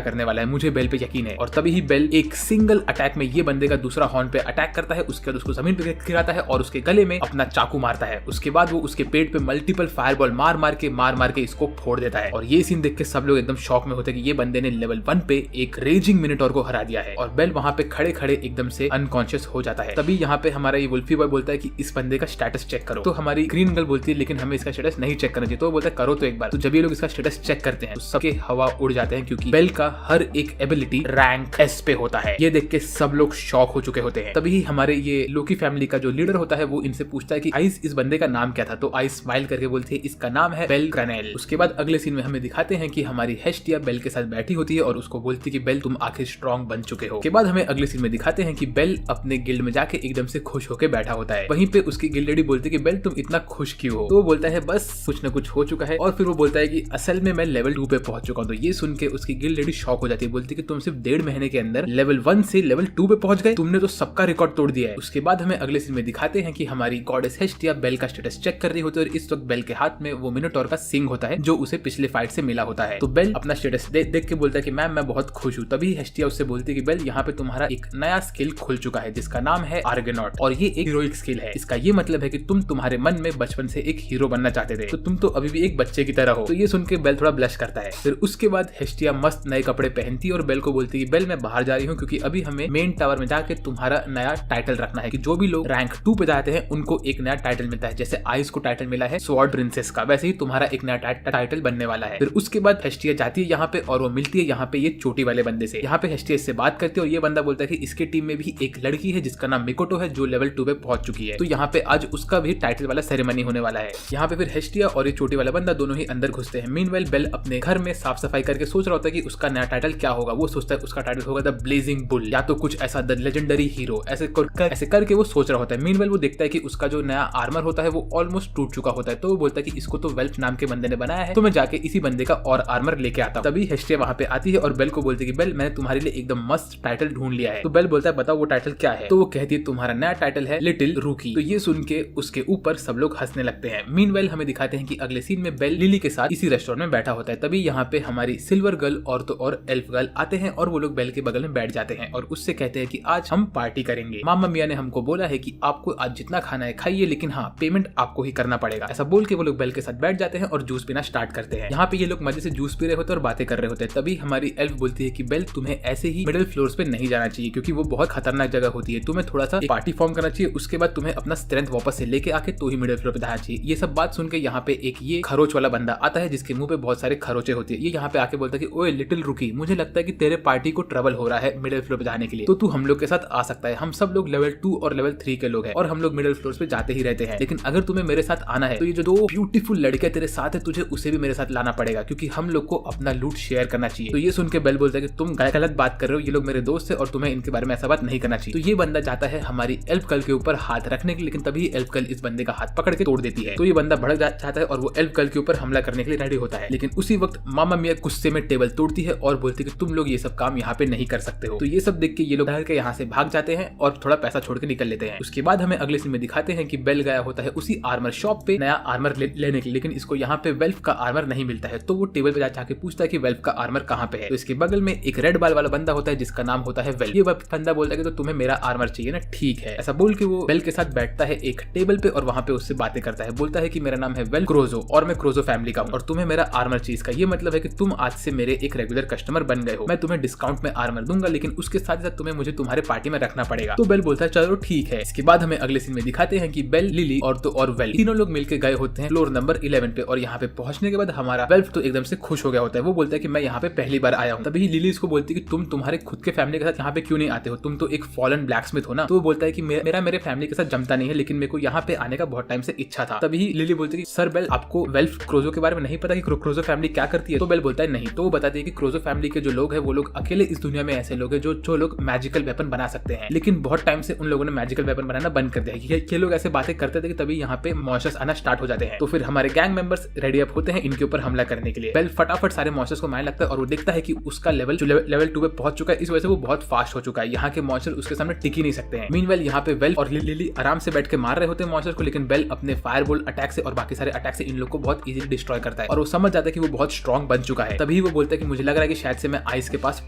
करने वाला है, मुझे बेल पे यकीन है। और तभी ही बेल एक सिंगल अटैक में ये बंदे का दूसरा हॉर्न पे अटैक करता है, उसके बाद उसको जमीन पे गिराता है और उसके गले में अपना चाकू मारता है। उसके बाद वो उसके पेट पे मल्टीपल फायरबॉल मार मार के इसको फोड़ देता है। और ये सीन देख के सब लोग एकदम शॉक में होते हैं कि ये बंदे ने लेवल 1 पे एक रेजिंग मिनोटॉर को हरा दिया है। और बेल वहां पे खड़े खड़े एकदम से अनकॉन्शियस हो जाता है। तभी यहाँ पे हमारा ये वुल्फी बॉय बोलता है कि इस बंदे का स्टेटस चेक करो। तो हमारी ग्रीन गर्ल बोलती है लेकिन हमें इसका स्टेटस नहीं चेक करना चाहिए। तो वो बोलता है करो तो एक बार। तो जब ये लोग इसका स्टेटस चेक करते हैं तो सबके हवा उड़ जाते हैं, क्योंकि बेल का हर एक एबिलिटी रैंक एस पे होता है। ये देख के सब लोग शॉक हो चुके होते हैं। तभी हमारे ये लोकी फैमिली का जो लीडर होता है वो इनसे पूछता है कि आइस इस बंदे का नाम क्या था। तो आइस स्माइल करके बोलती है इसका नाम है बेल क्रैनेल। उसके बाद अगले सीन में हमें दिखाते हैं कि हमारी हेस्टिया बेल के साथ बैठी होती है और उसको बोलती है कि बेल तुम आखिर स्ट्रॉन्ग बन चुके हो। के बाद हमें अगले सीन में दिखाते हैं कि बेल अपने गिल्ड में जाके एकदम से खुश होकर बैठा होता है। वहीं पे उसकी गिल्ड लेडी बोलती है कि बेल तुम इतना खुश क्यों हो। तो वो बोलता है बस कुछ न कुछ हो चुका है। और फिर वो बोलता है कि असल में मैं लेवल 2 पे पहुंच चुका हूँ। तो ये सुन के उसकी गिल्ड लेडी शॉक हो जाती है, बोलती है कि तुम सिर्फ 1.5 महीने के अंदर लेवल 1 से लेवल 2 पे पहुंच गए, तुमने तो सबका रिकॉर्ड तोड़ दिया है। उसके बाद हमें अगले सीन में दिखाते हैं कि हमारी गॉडेस हेस्टिया बेल का स्टेटस चेक कर रही होती है और इस वक्त बेल के हाथ में वो मिनोटॉर का सिंग होता है जो उसे पिछले फाइट से मिला होता है। तो बेल अपना स्टेटस देख के बोलता है कि मैम मैं बहुत खुश हूँ। तभी हेस्टिया उससे बोलती है कि बेल यहाँ पे तुम्हारा एक नया स्किल खुल चुका है जिसका नाम है आर्गेनॉट और ये एक हीरोइक स्किल है। इसका ये मतलब है कि तुम तुम्हारे मन में बचपन से एक हीरो बनना चाहते थे, तो तुम तो अभी भी एक बच्चे की तरह हो। तो ये सुन के बेल थोड़ा ब्लश करता है। फिर उसके बाद हेस्टिया मस्त नए कपड़े पहनती है और बेल को बोलती है कि बेल मैं बाहर जा रही हूँ क्योंकि अभी हमें मेन टावर में जाके तुम्हारा नया टाइटल रखना है कि जो भी लोग रैंक 2 पे जाते हैं उनको एक नया टाइटल मिलता है। जैसे आइस को टाइटल मिला है स्वॉर्ड प्रिंसेस का, वैसे ही तुम्हारा एक नया टाइटल बनने वाला है। फिर उसके बाद हेस्टिया जाती है यहाँ पे और वो मिलती है यहाँ पे ये चोटी वाले बंदे से। यहाँ पे हेस्टिया इससे बात करती है और ये बंदा बोलता है कि इसके टीम में भी एक लड़की है जिसका नाम मिकोटो है जो लेवल 2 पे पहुंच चुकी है। तो यहाँ पे आज उसका भी टाइटल वाला सेरेमनी होने वाला है। यहाँ पे फिर हेस्टिया और ये चोटी वाला बंदा दोनों ही अंदर घुसते हैं। मीनवाइल बेल अपने घर में साफ सफाई करके सोच रहा होता है कि उसका नया टाइटल क्या होगा। वो सोचता है उसका टाइटल होगा द ब्लेजिंग बुल या तो कुछ ऐसा द लेजेंडरी हीरो, ऐसे करके वो सोच रहा होता है। मीनवाइल वो देखता है कि उसका जो नया आर्मर होता है वो ऑलमोस्ट टूट चुका होता है। तो वो बोलता है कि इसको तो वेल्फ नाम के बंदे ने बनाया है, तो मैं जाके इसी बंदे का और आर्मर लेके आता हूँ। तभी हेस्टिया वहां पे आती है और बेल को बोलती है कि बेल मैंने तुम्हारे लिए एकदम मस्त टाइटल ढूंढ लिया है। तो बेल बोलता है बताओ वो टाइटल क्या है। तो वो कहती है तुम्हारा नया टाइटल है लिटिल रूकी। तो ये सुन के उसके ऊपर सब लोग हंसने लगते हैं। मीनवाइल हमें दिखाते हैं कि अगले सीन में बेल लिली के साथ इसी रेस्टोरेंट में बैठा होता है। तभी यहाँ पे हमारी सिल्वर गर्ल और तो और एल्फ गर्ल आते हैं और वो लोग बेल के बगल में बैठ जाते हैं और उससे कहते हैं कि आज हम पार्टी करेंगे। मामा मिया ने हमको बोला है कि आपको आज जितना खाना है खाइए, लेकिन हाँ पेमेंट आपको ही करना पड़ेगा। ऐसा बोल के वो लोग बेल के साथ बैठ जाते हैं और जूस पीना स्टार्ट करते हैं। यहाँ पे ये लोग मजे से जूस पी रहे होते हैं और बातें कर रहे होते हैं। तभी हमारी एल्फ बोलती है कि बेल तुम्हें ऐसे ही मिडिल फ्लोर्स पे नहीं जाना चाहिए क्योंकि वो बहुत खतरनाक जगह होती है। तुम्हें थोड़ा सा पार्टी फॉर्म करना चाहिए, उसके बाद तुम्हें अपना स्ट्रेंथ वापस से लेके आके तो ही मिडिल फ्लोर पे जाना चाहिए। ये सब बात सुन के यहाँ पे एक ये खरोच वाला बंदा आता है जिसके मुंह पे बहुत सारे खरोचे होती है। ये यहाँ पे आके बोलता है कि ओए लिटिल रुकी, मुझे लगता है कि तेरे पार्टी को ट्रबल हो रहा है मिडिल फ्लोर पे जाने के लिए, तो तू हम लोग के साथ आ सकता है। हम सब लोग लेवल 2 और लेवल 3 के लोग हैं और हम लोग मिडिल फ्लोर पे जाते ही रहते हैं, लेकिन अगर तुम्हें मेरे साथ आना है तो ये जो 2 ब्यूटीफुल लड़के तेरे साथ है तुझे उसे भी मेरे साथ लाना पड़ेगा क्योंकि हम लोग को अपना लूट शेयर करना चाहिए। तो ये सुन के बेल बोलता है कि तुम गलत बात कर रहे हो, ये लोग मेरे दोस्त है और तुम्हें इनके बारे में ऐसा बात नहीं करना चाहिए। तो ये बंदा जाता है हमारी एल्फ गर्ल के ऊपर हाथ रखने के लिए, लेकिन तभी एल्फ गर्ल इस बंदे का हाथ पकड़ के तोड़ देती है। तो ये बंदा भड़क जाता है और वो एल्फ गर्ल के ऊपर हमला करने के लिए रेडी होता है, लेकिन उसी वक्त मामा मिया गुस्से में टेबल तोड़ती है और बोलती है कि तुम लोग ये सब काम यहाँ पे नहीं कर सकते हो। तो ये सब देख के ये लोग डर के यहाँ से भाग जाते हैं और थोड़ा पैसा छोड़ के निकल लेते हैं। उसके बाद हमें अगले सीन में दिखाते हैं कि बेल गया होता है उसी आर्मर शॉप पे नया आर्मर लेने के लिए, लेकिन इसको यहाँ पे वेल्फ का आर्मर नहीं मिलता है। तो वो टेबल पे जाके पूछता है कि वेल्फ का आर्मर कहाँ पे है। तो इसके बगल में एक रेड बाल वाला बंदा होता है जिसका नाम होता है वेल्फ। ये बंदा बोलता है कि तो तुम्हें मेरा आर्मर चाहिए ना, ठीक है। ऐसा बोल के वो बेल के साथ बैठता है एक टेबल पे और वहाँ पे उससे बातें करता है। बोलता है कि मेरा नाम है वेल क्रोजो और मैं क्रोजो फैमिली का हूँ और तुम्हें मेरा आर्मर चाहिए। इसका ये मतलब है कि तुम आज से मेरे एक रेगुलर कस्टमर बन गए हो। मैं तुम्हें डिस्काउंट में आर्मर दूंगा, लेकिन उसके साथ साथ तुम्हें मुझे तुम्हारे पार्टी में रखना पड़ेगा। तो बेल बोलता है चलो ठीक है। इसके बाद हमें अगले सीन में दिखाते हैं कि बेल, लिली और वेल तीनों लोग मिलकर गए होते हैं फ्लोर नंबर 11 पे और यहाँ पे पहुंचने के बाद हमारा वेल्फ तो एकदम से खुश हो गया होता है। वो बोलता है कि मैं यहाँ पे पहली बार आया हूँ। तभी लिली इसको बोलती है कि तुम तुम्हारे खुद के फैमिली के साथ यहाँ पे क्यों नहीं आते हो, तुम तो एक फॉलन ब्लैकस्मिथ हो ना। तो वो बोलता है कि मेरे फैमिली के साथ जमता नहीं है, लेकिन मेरे को यहाँ पे आने का बहुत टाइम से इच्छा था। तभी लिली बोलती है कि सर बेल आपको वेल्फ क्रोजो के बारे में नहीं पता कि क्रोजो फैमिली क्या करती है। तो बेल बोलता है नहीं। तो वो बताती है कि क्रोजो फैमिली के जो लोग है वो लोग अकेले इस दुनिया में ऐसे लोग हैं जो लोग मैजिकल वेपन बना सकते हैं, लेकिन बहुत टाइम से उन लोगों ने मैजिकल वेपन बनाना बंद कर दिया है। ये लोग ऐसे बातें करते थे कि तभी यहाँ पे मॉन्स्टर्स आना स्टार्ट हो जाते हैं। तो फिर हमारे गैंग मेंबर्स रेडी अप होते हैं इनके ऊपर हमला करने के लिए। बेल फटाफट सारे मॉन्स्टर्स को मारने लगता है और वो देखता है कि उसका लेवल जो लेवल 2 पे पहुंच चुका है, इस वजह से वो बहुत फास्ट हो चुका है। यहाँ के मॉन्स्टर उसके सामने टिक ही नहीं सकते हैं। मीनवाइल यहाँ पे बेल और लिली आराम से बैठ के मार रहे होते हैं मॉन्स्टर्स को, लेकिन बेल अपने फायरबॉल अटैक से और बाकी सारे अटैक से इन लोग को बहुत इजीली डिस्ट्रॉय करता है और वो समझ जाता है कि वो बहुत स्ट्रॉन्ग बन चुका है। तभी वो बोलता है कि मुझे लग रहा है कि शायद से मैं आइस के पास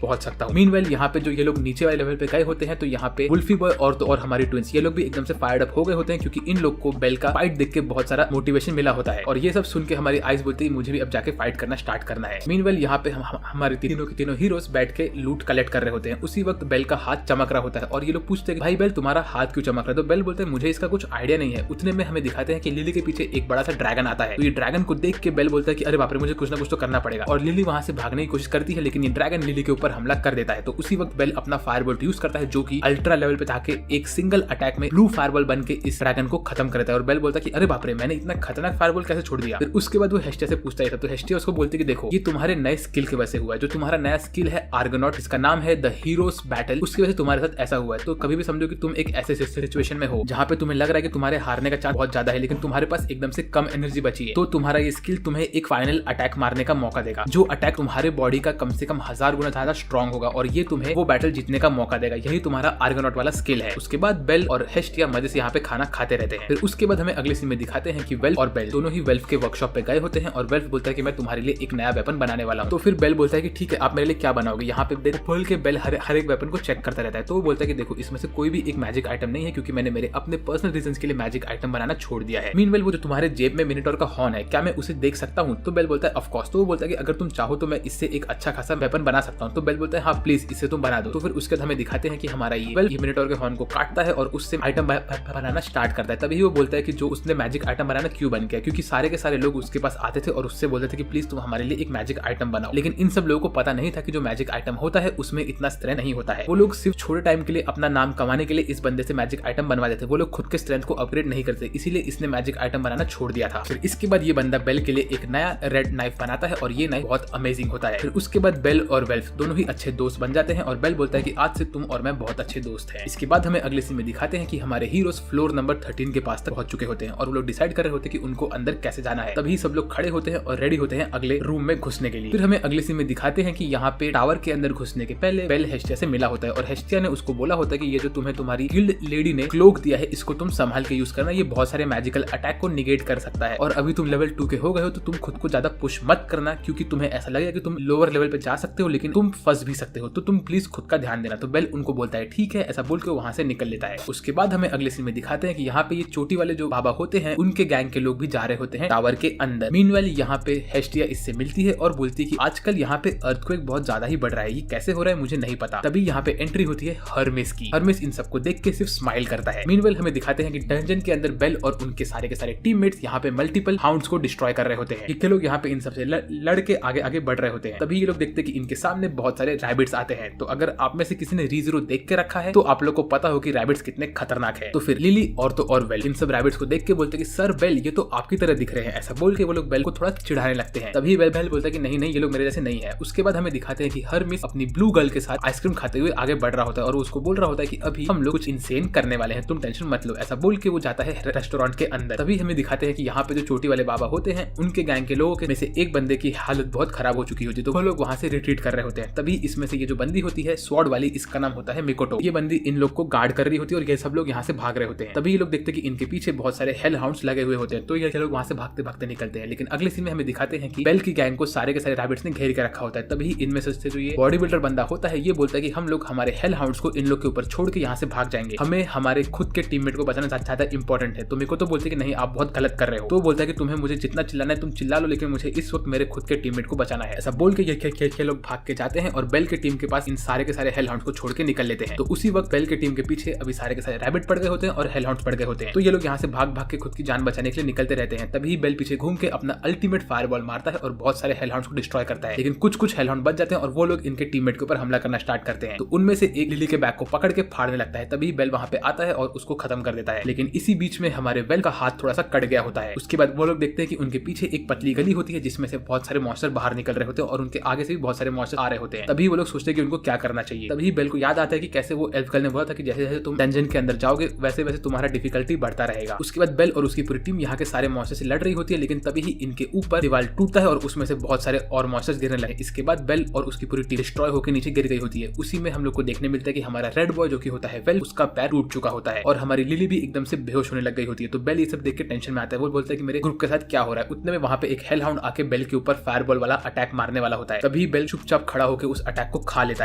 पहुंच सकता हूँ। मीनवाइल यहाँ पे जो ये लोग नीचे वाले लेवल पे गए होते हैं तो यहाँ पे वुल्फी बॉय और हमारी ट्विंस ये लोग भी एकदम से फायर्ड अप हो गए होते हैं हैं क्योंकि इन लोग को बेल का फाइट देख के बहुत सारा मोटिवेशन मिला होता है और ये सब सुन के हमारी आइस बोलती है मुझे भी अब जाके फाइट करना स्टार्ट करना है। मीनवेल यहाँ पे हमारे तीनों के तीनों हीरोज बैठ के लूट कलेक्ट कर रहे होते हैं। उसी वक्त बेल का हाथ चमक रहा होता है और ये लोग पूछते हैं भाई बेल तुम्हारा हाथ क्यों चमक रहा है? तो बेल बोलते हैं मुझे इसका कुछ आइडिया नहीं है। उतने में हमें दिखाते हैं कि लिली के पीछे एक बड़ा सा ड्रैगन आता है। तो ये ड्रैगन को देख के बेल बोलता है कि अरे बाप रे मुझे कुछ ना कुछ तो करना पड़ेगा और लिली वहां से भागने की कोशिश करती है लेकिन ये ड्रैगन लिली के ऊपर हमला कर देता है। तो उसी वक्त बेल अपना फायरबॉल्ट यूज करता है जो कि अल्ट्रा लेवल पे जाके एक सिंगल अटैक में ब्लू फायरबॉल बन के इस ड्रैगन को खत्म कर देता है। और बेल बोलता है कि अरे बाप रे मैंने इतना खतरनाक फायरबॉल कैसे छोड़ दिया। फिर उसके बाद वो हेस्टिया से पूछता है तो हेस्टिया उसको बोलती है कि देखो ये तुम्हारे नए स्किल की वजह से हुआ है। जो तुम्हारा नया स्किल है आर्गोनॉट, इसका नाम है द हीरोज बैटल, उसकी वजह से तुम्हारे साथ ऐसा हुआ है। तो कभी भी समझो कि तुम एक ऐसे सिचुएशन में हो जहाँ पे तुम्हें लग रहा है कि तुम्हारे हारने का चांस बहुत ज्यादा है लेकिन तुम्हारे पास एकदम से कम एनर्जी बची है, तो तुम्हारा ये स्किल तुम्हें एक फाइनल अटैक मारने का मौका देगा जो अटैक तुम्हारे बॉडी का कम से कम 1000 गुना ज्यादा स्ट्रॉन्ग होगा और ये तुम्हें वो बैटल जीतने का मौका देगा। यही तुम्हारा आर्गोनॉट वाला स्किल है। उसके बाद बेल और हेस्टिया मजे से यहाँ पे खाना खाते रहते हैं। फिर उसके बाद हमें अगले सीन में दिखाते हैं कि वेल्फ और बेल दोनों ही वेल्फ के वर्कशॉप पे गए होते हैं और वेल्फ बोलता है कि मैं तुम्हारे लिए एक नया वेपन बनाने वाला हूँ। तो फिर बेल बोलता है कि ठीक है आप मेरे लिए क्या बनाओगे। यहाँ पे बोल के बेल हर एक वेपन को चेक करता रहता है। तो वो बोलता है कि देखो इसमें से कोई भी एक मैजिक आइटम नहीं है क्योंकि मैंने मेरे अपने पर्सनल रीजंस के लिए मैजिक आइटम बनाना छोड़ दिया है। मीनवेल वो जो तुम्हारे जेब में मिनोटॉर का हॉर्न है क्या मैं उसे देख सकता हूँ? तो बेल बोलता है ऑफ कोर्स। तो वो बोलता है कि अगर तुम चाहो तो मैं इससे एक अच्छा खासा वेपन बना सकता हूँ। तो बेल बोलता है हाँ प्लीज इससे तुम बना दो। तो फिर उसके बाद हमें दिखाते हैं कि हमारा ये मिनोटॉर के हॉर्न को काटता है और उससे आइटम बनाना स्टार्ट करता है। तभी वो बोलता है कि जो उसने मैजिक आइटम बनाना क्यों बन गया, क्योंकि सारे के सारे लोग उसके पास आते थे और उससे बोलते थे कि प्लीज तुम हमारे लिए एक मैजिक आइटम बनाओ। लेकिन इन सब लोगों को पता नहीं था कि जो मैजिक आइटम होता है उसमें इतना स्ट्रेंथ नहीं होता है। वो लोग सिर्फ छोटे टाइम के लिए अपना नाम कमाने के लिए इस बंदे से मैजिक आइटम बनवा देते। वो लोग खुद के स्ट्रेंथ को अपग्रेड नहीं करते, इसीलिए इसने मैजिक आइटम बनाना छोड़ दिया था। फिर इसके बाद ये बंदा बेल के लिए एक नया रेड नाइफ बनाता है और ये नाइफ बहुत अमेजिंग होता है। फिर उसके बाद बेल और वेल्फ दोनों ही अच्छे दोस्त बन जाते हैं और बेल बोलता है कि आज से तुम और मैं बहुत अच्छे दोस्त हैं। इसके बाद हमें अगले सीन में दिखाते हैं कि हमारे हीरोज फ्लोर नंबर 13 के पास तक पहुंच चुके होते हैं और वो लोग डिसाइड कर रहे होते हैं कि उनको अंदर कैसे जाना है। तभी सब लोग खड़े होते हैं और रेडी होते हैं अगले रूम में घुसने के लिए। फिर हमें अगले सीन में दिखाते हैं कि यहाँ पे टावर के अंदर घुसने के पहले बेल हेस्टिया से मिला होता है और हेस्टिया ने उसको बोला होता है कि ये जो तुम्हें तुम्हारी गिल्ड लेडी ने क्लोक दिया है इसको तुम संभाल के यूज करना, ये बहुत सारे मैजिकल अटैक को निगेट कर सकता है और अभी तुम लेवल 2 के हो गए हो तो तुम खुद को ज्यादा पुश मत करना क्योंकि तुम्हें ऐसा लगेगा कि तुम लोअर लेवल पे जा सकते हो लेकिन तुम फंस भी सकते हो, तो तुम प्लीज खुद का ध्यान देना। तो बेल उनको बोलता है ठीक है, ऐसा बोल के वहां से निकल लेता है। उसके बाद हमें अगले सीन में दिखाते हैं कि यहाँ पे ये चोटी वाले जो बाबा होते हैं उनके गैंग के लोग भी जा रहे होते हैं टावर के अंदर। मीनवेल यहाँ पे हेस्टिया इससे मिलती है और बोलती है कि आजकल यहाँ पे अर्थक्वेक बहुत ज्यादा ही बढ़ रहा है, ये कैसे हो रहा है मुझे नहीं पता। तभी यहाँ पे एंट्री होती है हर्मेस की। हर्मेस इन सबको देख के सिर्फ स्माइल करता है। मीनवेल हमें दिखाते हैं कि डंजन के अंदर बेल और उनके सारे के सारे टीममेट्स यहाँ पे मल्टीपल हाउंड्स को डिस्ट्रॉय कर रहे होते हैं। ये लोग यहाँ पे इन सबसे लड़के आगे आगे बढ़ रहे होते हैं। तभी ये लोग देखते हैं कि इनके सामने बहुत सारे रैबिट्स आते हैं। तो अगर आप में से किसी ने रीज़रो देख के रखा है तो आप लोग को पता हो कि रैबिट्स कितने खतरनाक है। तो फिर लिली और वेल इन सब रैबिट्स को देख के बोलते हैं कि सर बेल ये तो आपकी तरह दिख रहे हैं। ऐसा बोल के वो लोग बेल को थोड़ा चिढ़ाने लगते हैं। तभी बेल बोलता है कि नहीं ये लोग मेरे जैसे नहीं है। उसके बाद हमें दिखाते हैं कि हर्मिस अपनी ब्लू गर्ल के साथ आइसक्रीम खाते हुए आगे बढ़ रहा होता है और उसको बोल रहा होता है कि अभी हम लोग कुछ इंसेन करने वाले हैं, तुम टेंशन मत लो। ऐसा बोल के वो जाता है रेस्टोरेंट के अंदर। तभी हमें दिखाते हैं कि यहाँ पे जो चोटी वाले बाबा होते हैं उनके गैंग के लोगों के में से एक बंदे की हालत बहुत खराब हो चुकी होती है, तो वो लोग वहां से रिट्रीट कर रहे होते हैं। तभी इसमें से ये जो बंदी होती है स्वॉर्ड वाली, इसका नाम होता है मिकोटो। ये बंदी इन लोग को गार्ड कर रही होती है और ये सब लोग यहाँ से भाग रहे होते हैं। तभी ये लोग देखते हैं कि इनके पीछे बहुत सारे हेल हाउंड्स लगे हुए होते हैं, तो ये लोग वहां से भागते भागते निकलते हैं। लेकिन अगले सीन में हमें दिखाते हैं कि बेल की गैंग को सारे के सारे रैबिट्स ने घेर के रखा होता है। तभी इनमें से जो ये बॉडी बिल्डर बंदा होता है ये बोलता है कि हम लोग हमारे हेल हाउंड्स को इन लोग के ऊपर छोड़ के यहाँ से भाग जाएंगे, हमें हमारे खुद के टीममेट को बचाना ज्यादा इंपॉर्टेंट है। तो मेरे को तो बोलते कि नहीं आप बहुत गलत कर रहे हो। तो बोलता है कि तुम्हें मुझे जितना चिल्लाना है तुम चिल्ला लो, लेकिन मुझे इस वक्त मेरे खुद के टीममेट को बचाना है। ऐसा बोल के ये लोग भाग के जाते हैं और बेल के टीम के पास इन सारे के सारे हेल हाउंड्स को छोड़ के निकल लेते हैं। तो उसी वक्त बेल के टीम के पीछे अभी सारे के सारे रैबिट पड़ गए होते हैं और हेल हाउंड्स पड़ गए होते हैं। तो ये लोग यहाँ से भाग भाग के खुद की जान बचाने के लिए निकलते रहते हैं। तभी बेल पीछे घूम के अपना अल्टीमेट फायरबॉल मारता है और बहुत सारे हेल हाउंड्स को डिस्ट्रॉय करता है। लेकिन कुछ हेल हाउंड बच जाते हैं और वो लोग इनके टीममेट के ऊपर हमला करना स्टार्ट करते हैं। तो उनमें से एक लिली के बैग को पकड़ के फाड़ने लगता है। तभी बेल वहां पे आता है और उसको खत्म कर देता है। लेकिन इसी बीच में हमारे बेल का हाथ थोड़ा सा कट गया होता है। उसके बाद वो लोग देखते हैं कि उनके पीछे एक पतली गली होती है जिसमें से बहुत सारे मॉन्स्टर बाहर निकल रहे होते हैं और उनके आगे से भी बहुत सारे मॉन्स्टर आ रहे होते हैं। तभी वो लोग सोचते हैं कि उनको क्या करना चाहिए। तभी बेल को याद आता है कि कैसे वो एल्फ गर्ल ने बोला था कि जैसे जैसे तुम डंजन के अंदर जाओगे वैसे वैसे तुम्हारा डिफिकल्टी बढ़ता रहेगा। उसके बाद बेल और उसकी पूरी टीम यहाँ के सारे मॉन्स्टर से लड़ रही होती है, लेकिन तभी ही इनके ऊपर दीवार टूटता है और उसमें से बहुत सारे और मॉन्स्टर्स गिरने लगे। इसके बाद बेल और उसकी पूरी टीम डिस्ट्रॉय होकर नीचे गिर गई होती है। उसी में हम लोग को देखने मिलता है कि हमारा रेड बॉय जो कि होता है वेल, उसका पैर टूट चुका होता है और हमारी लिली भी एकदम से बेहोश होने लग गई होती है। तो बेल ये सब देख के टेंशन में आता है। वो बोलता है कि मेरे ग्रुप के साथ क्या हो रहा है। उतने में वहां पे एक हेल हाउंड आके बेल के ऊपर फायरबॉल वाला अटैक मारने वाला होता है। तभी बेल चुपचाप खड़ा होकर उस अटैक को खा लेता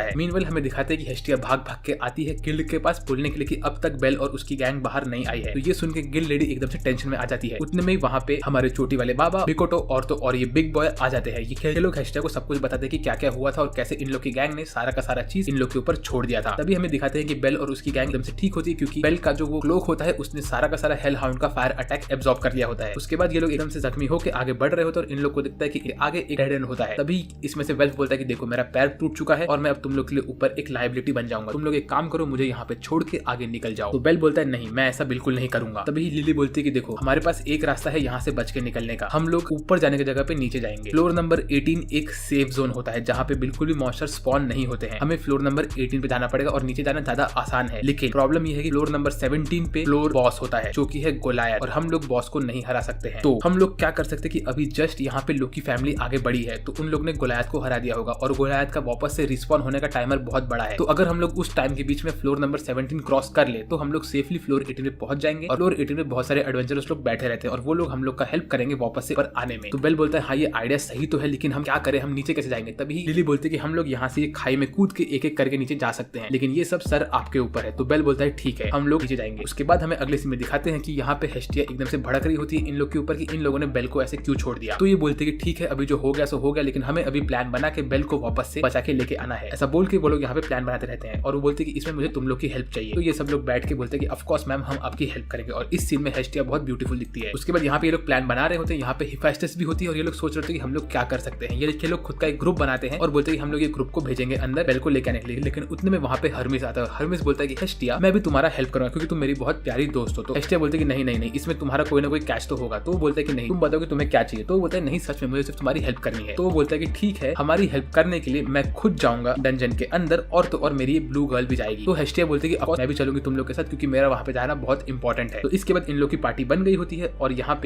है। मीनवेल हमें दिखाते हैं कि हेस्टिया भाग भाग के आती है गिल्ड के पास बोलने के लिए कि अब तक बेल और उसकी गैंग बाहर नहीं नहीं आई है। तो ये सुन के गिल्ड लेडी एकदम से टेंशन में आ जाती है। उतने में वहाँ पे हमारे चोटी वाले बाबा, बिकोटो और ये बिग बॉय आ जाते हैं। ये लोग हेस्टिया को सब कुछ बताते हैं कि क्या क्या हुआ था और कैसे इन लोग की गैंग ने सारा का सारा चीज इन लोग के ऊपर छोड़ दिया था। तभी हमें दिखाते हैं कि बेल और उसकी गैंग एकदम से ठीक होती है, क्योंकि बेल का जो वो क्लोक होता है उसने सारा का सारा हेल हाउंड का फायर अटैक एब्जॉर्ब कर लिया होता है। उसके बाद ये लोग एकदम से जख्मी होकर आगे बढ़ रहे होते हैं और इन लोग को दिखता है कि आगे एक डेड एंड होता है। तभी इसमें से वेल्फ बोलता है कि देखो मेरा पैर टूट चुका है और मैं अब तुम लोग के लिए ऊपर एक लायबिलिटी बन जाऊंगा, तुम लोग एक काम करो, मुझे यहाँ पे छोड़ के आगे निकल जाओ। तो बेल बोलता है नहीं, मैं ऐसा बिल्कुल नहीं करूंगा। तभी लिली बोलती है कि देखो हमारे पास एक रास्ता है यहाँ से बच के निकलने का, हम लोग ऊपर जाने की जगह पे नीचे जाएंगे। फ्लोर नंबर 18 एक सेफ जोन होता है जहाँ पे बिल्कुल भी मॉन्स्टर स्पॉन नहीं होते हैं। हमें फ्लोर नंबर 18 पे जाना पड़ेगा और नीचे जाना ज्यादा आसान है, लेकिन प्रॉब्लम ये है कि फ्लोर नंबर 17 पे फ्लोर बॉस होता है जो कि है गोलायत, और हम लोग बॉस को नहीं हरा सकते हैं। तो हम लोग क्या कर सकते हैं कि अभी जस्ट यहाँ पे लोकी फैमिली आगे बढ़ी है, तो उन लोग ने गोलायत को हरा दिया होगा और गोलायत का वापस से रिस्पॉन होने का टाइमर बहुत बड़ा है। तो अगर हम लोग उस टाइम के बीच में फ्लोर नंबर 17 क्रॉस कर ले तो हम लोग सेफली फ्लोर 18 पे पहुंच जाएंगे। और फ्लोर 18 पे बहुत सारे एडवेंचरस लोग बैठे रहते हैं और वो लोग हम लोग का हेल्प करेंगे वापस से ऊपर आने में। तो बेल बोलता है हाँ ये आइडिया सही तो है, लेकिन हम क्या करें, हम नीचे कैसे जाएंगे। तभी लिली बोलती है कि हम लोग यहाँ से खाई में कूद के एक एक करके नीचे जा सकते हैं, लेकिन ये सब सर आपके ऊपर है। तो बेल बोलता है ठीक है, हम लोग नीचे जाएंगे। उसके बाद हमें अगले सीन में दिखाते हैं कि यहाँ पे हेस्टिया एकदम से भड़क रही होती है इन लोग के ऊपर कि इन लोगों ने बेल को ऐसे क्यों छोड़ दिया। तो ये बोलते हैं कि ठीक है अभी जो हो गया सो हो गया, लेकिन हमें अभी प्लान बना के बेल को वापस से बचा के लेके आना है। ऐसा बोल के वो लोग यहाँ पे प्लान बनाते रहते हैं और वो बोलते हैं कि इसमें मुझे तुम लोग की हेल्प चाहिए। तो ये सब लोग बैठ के बोलते हैं कि ऑफ कोर्स मैम हम आपकी हेल्प करेंगे। और इस सीन में हेस्टिया बहुत ब्यूटीफुल दिखती है। उसके बाद यहाँ पे ये लोग प्लान बना रहे होते हैं, यहाँ पे हिफेस्टस भी होती है और ये लोग सोच रहे थे कि हम लोग क्या कर सकते हैं। ये लोग खुद का एक ग्रुप बनाते हैं और बोलते हैं कि हम लोग ये ग्रुप को भेजेंगे अंदर बेल को लेकर आने के लिए। लेकिन उतने में वहाँ पे हर्मिस आता है और हर्मिस बोलता है कि हेस्टिया मैं भी तुम्हारा हेल्प करूंगा क्योंकि तुम मेरी बहुत प्यारी दोस्त हो। तो हेस्टिया बोलते हैं कि नहीं नहीं नहीं, इसमें तुम्हारा कोई ना कोई कैच तो होगा। तो वो बोलता है कि नहीं, तुम बताओ कि तुम्हें क्या चाहिए। तो वो बोलता है नहीं सच में मुझे सिर्फ तुम्हारी हेल्प करनी है। तो वो बोलता है कि ठीक है, हमारी हेल्प करने के लिए मैं खुद जाऊंगा डंजन के अंदर और तो और मेरी ब्लू गर्ल भी जाएगी। तो हेस्टिया बोलते हैं कि मैं भी चलूंगी तुम लोग के साथ क्योंकि मेरा वहाँ पे जाना बहुत इंपॉर्टेंट है। तो इसके बाद इन लोग की पार्टी बन गई होती है और यहाँ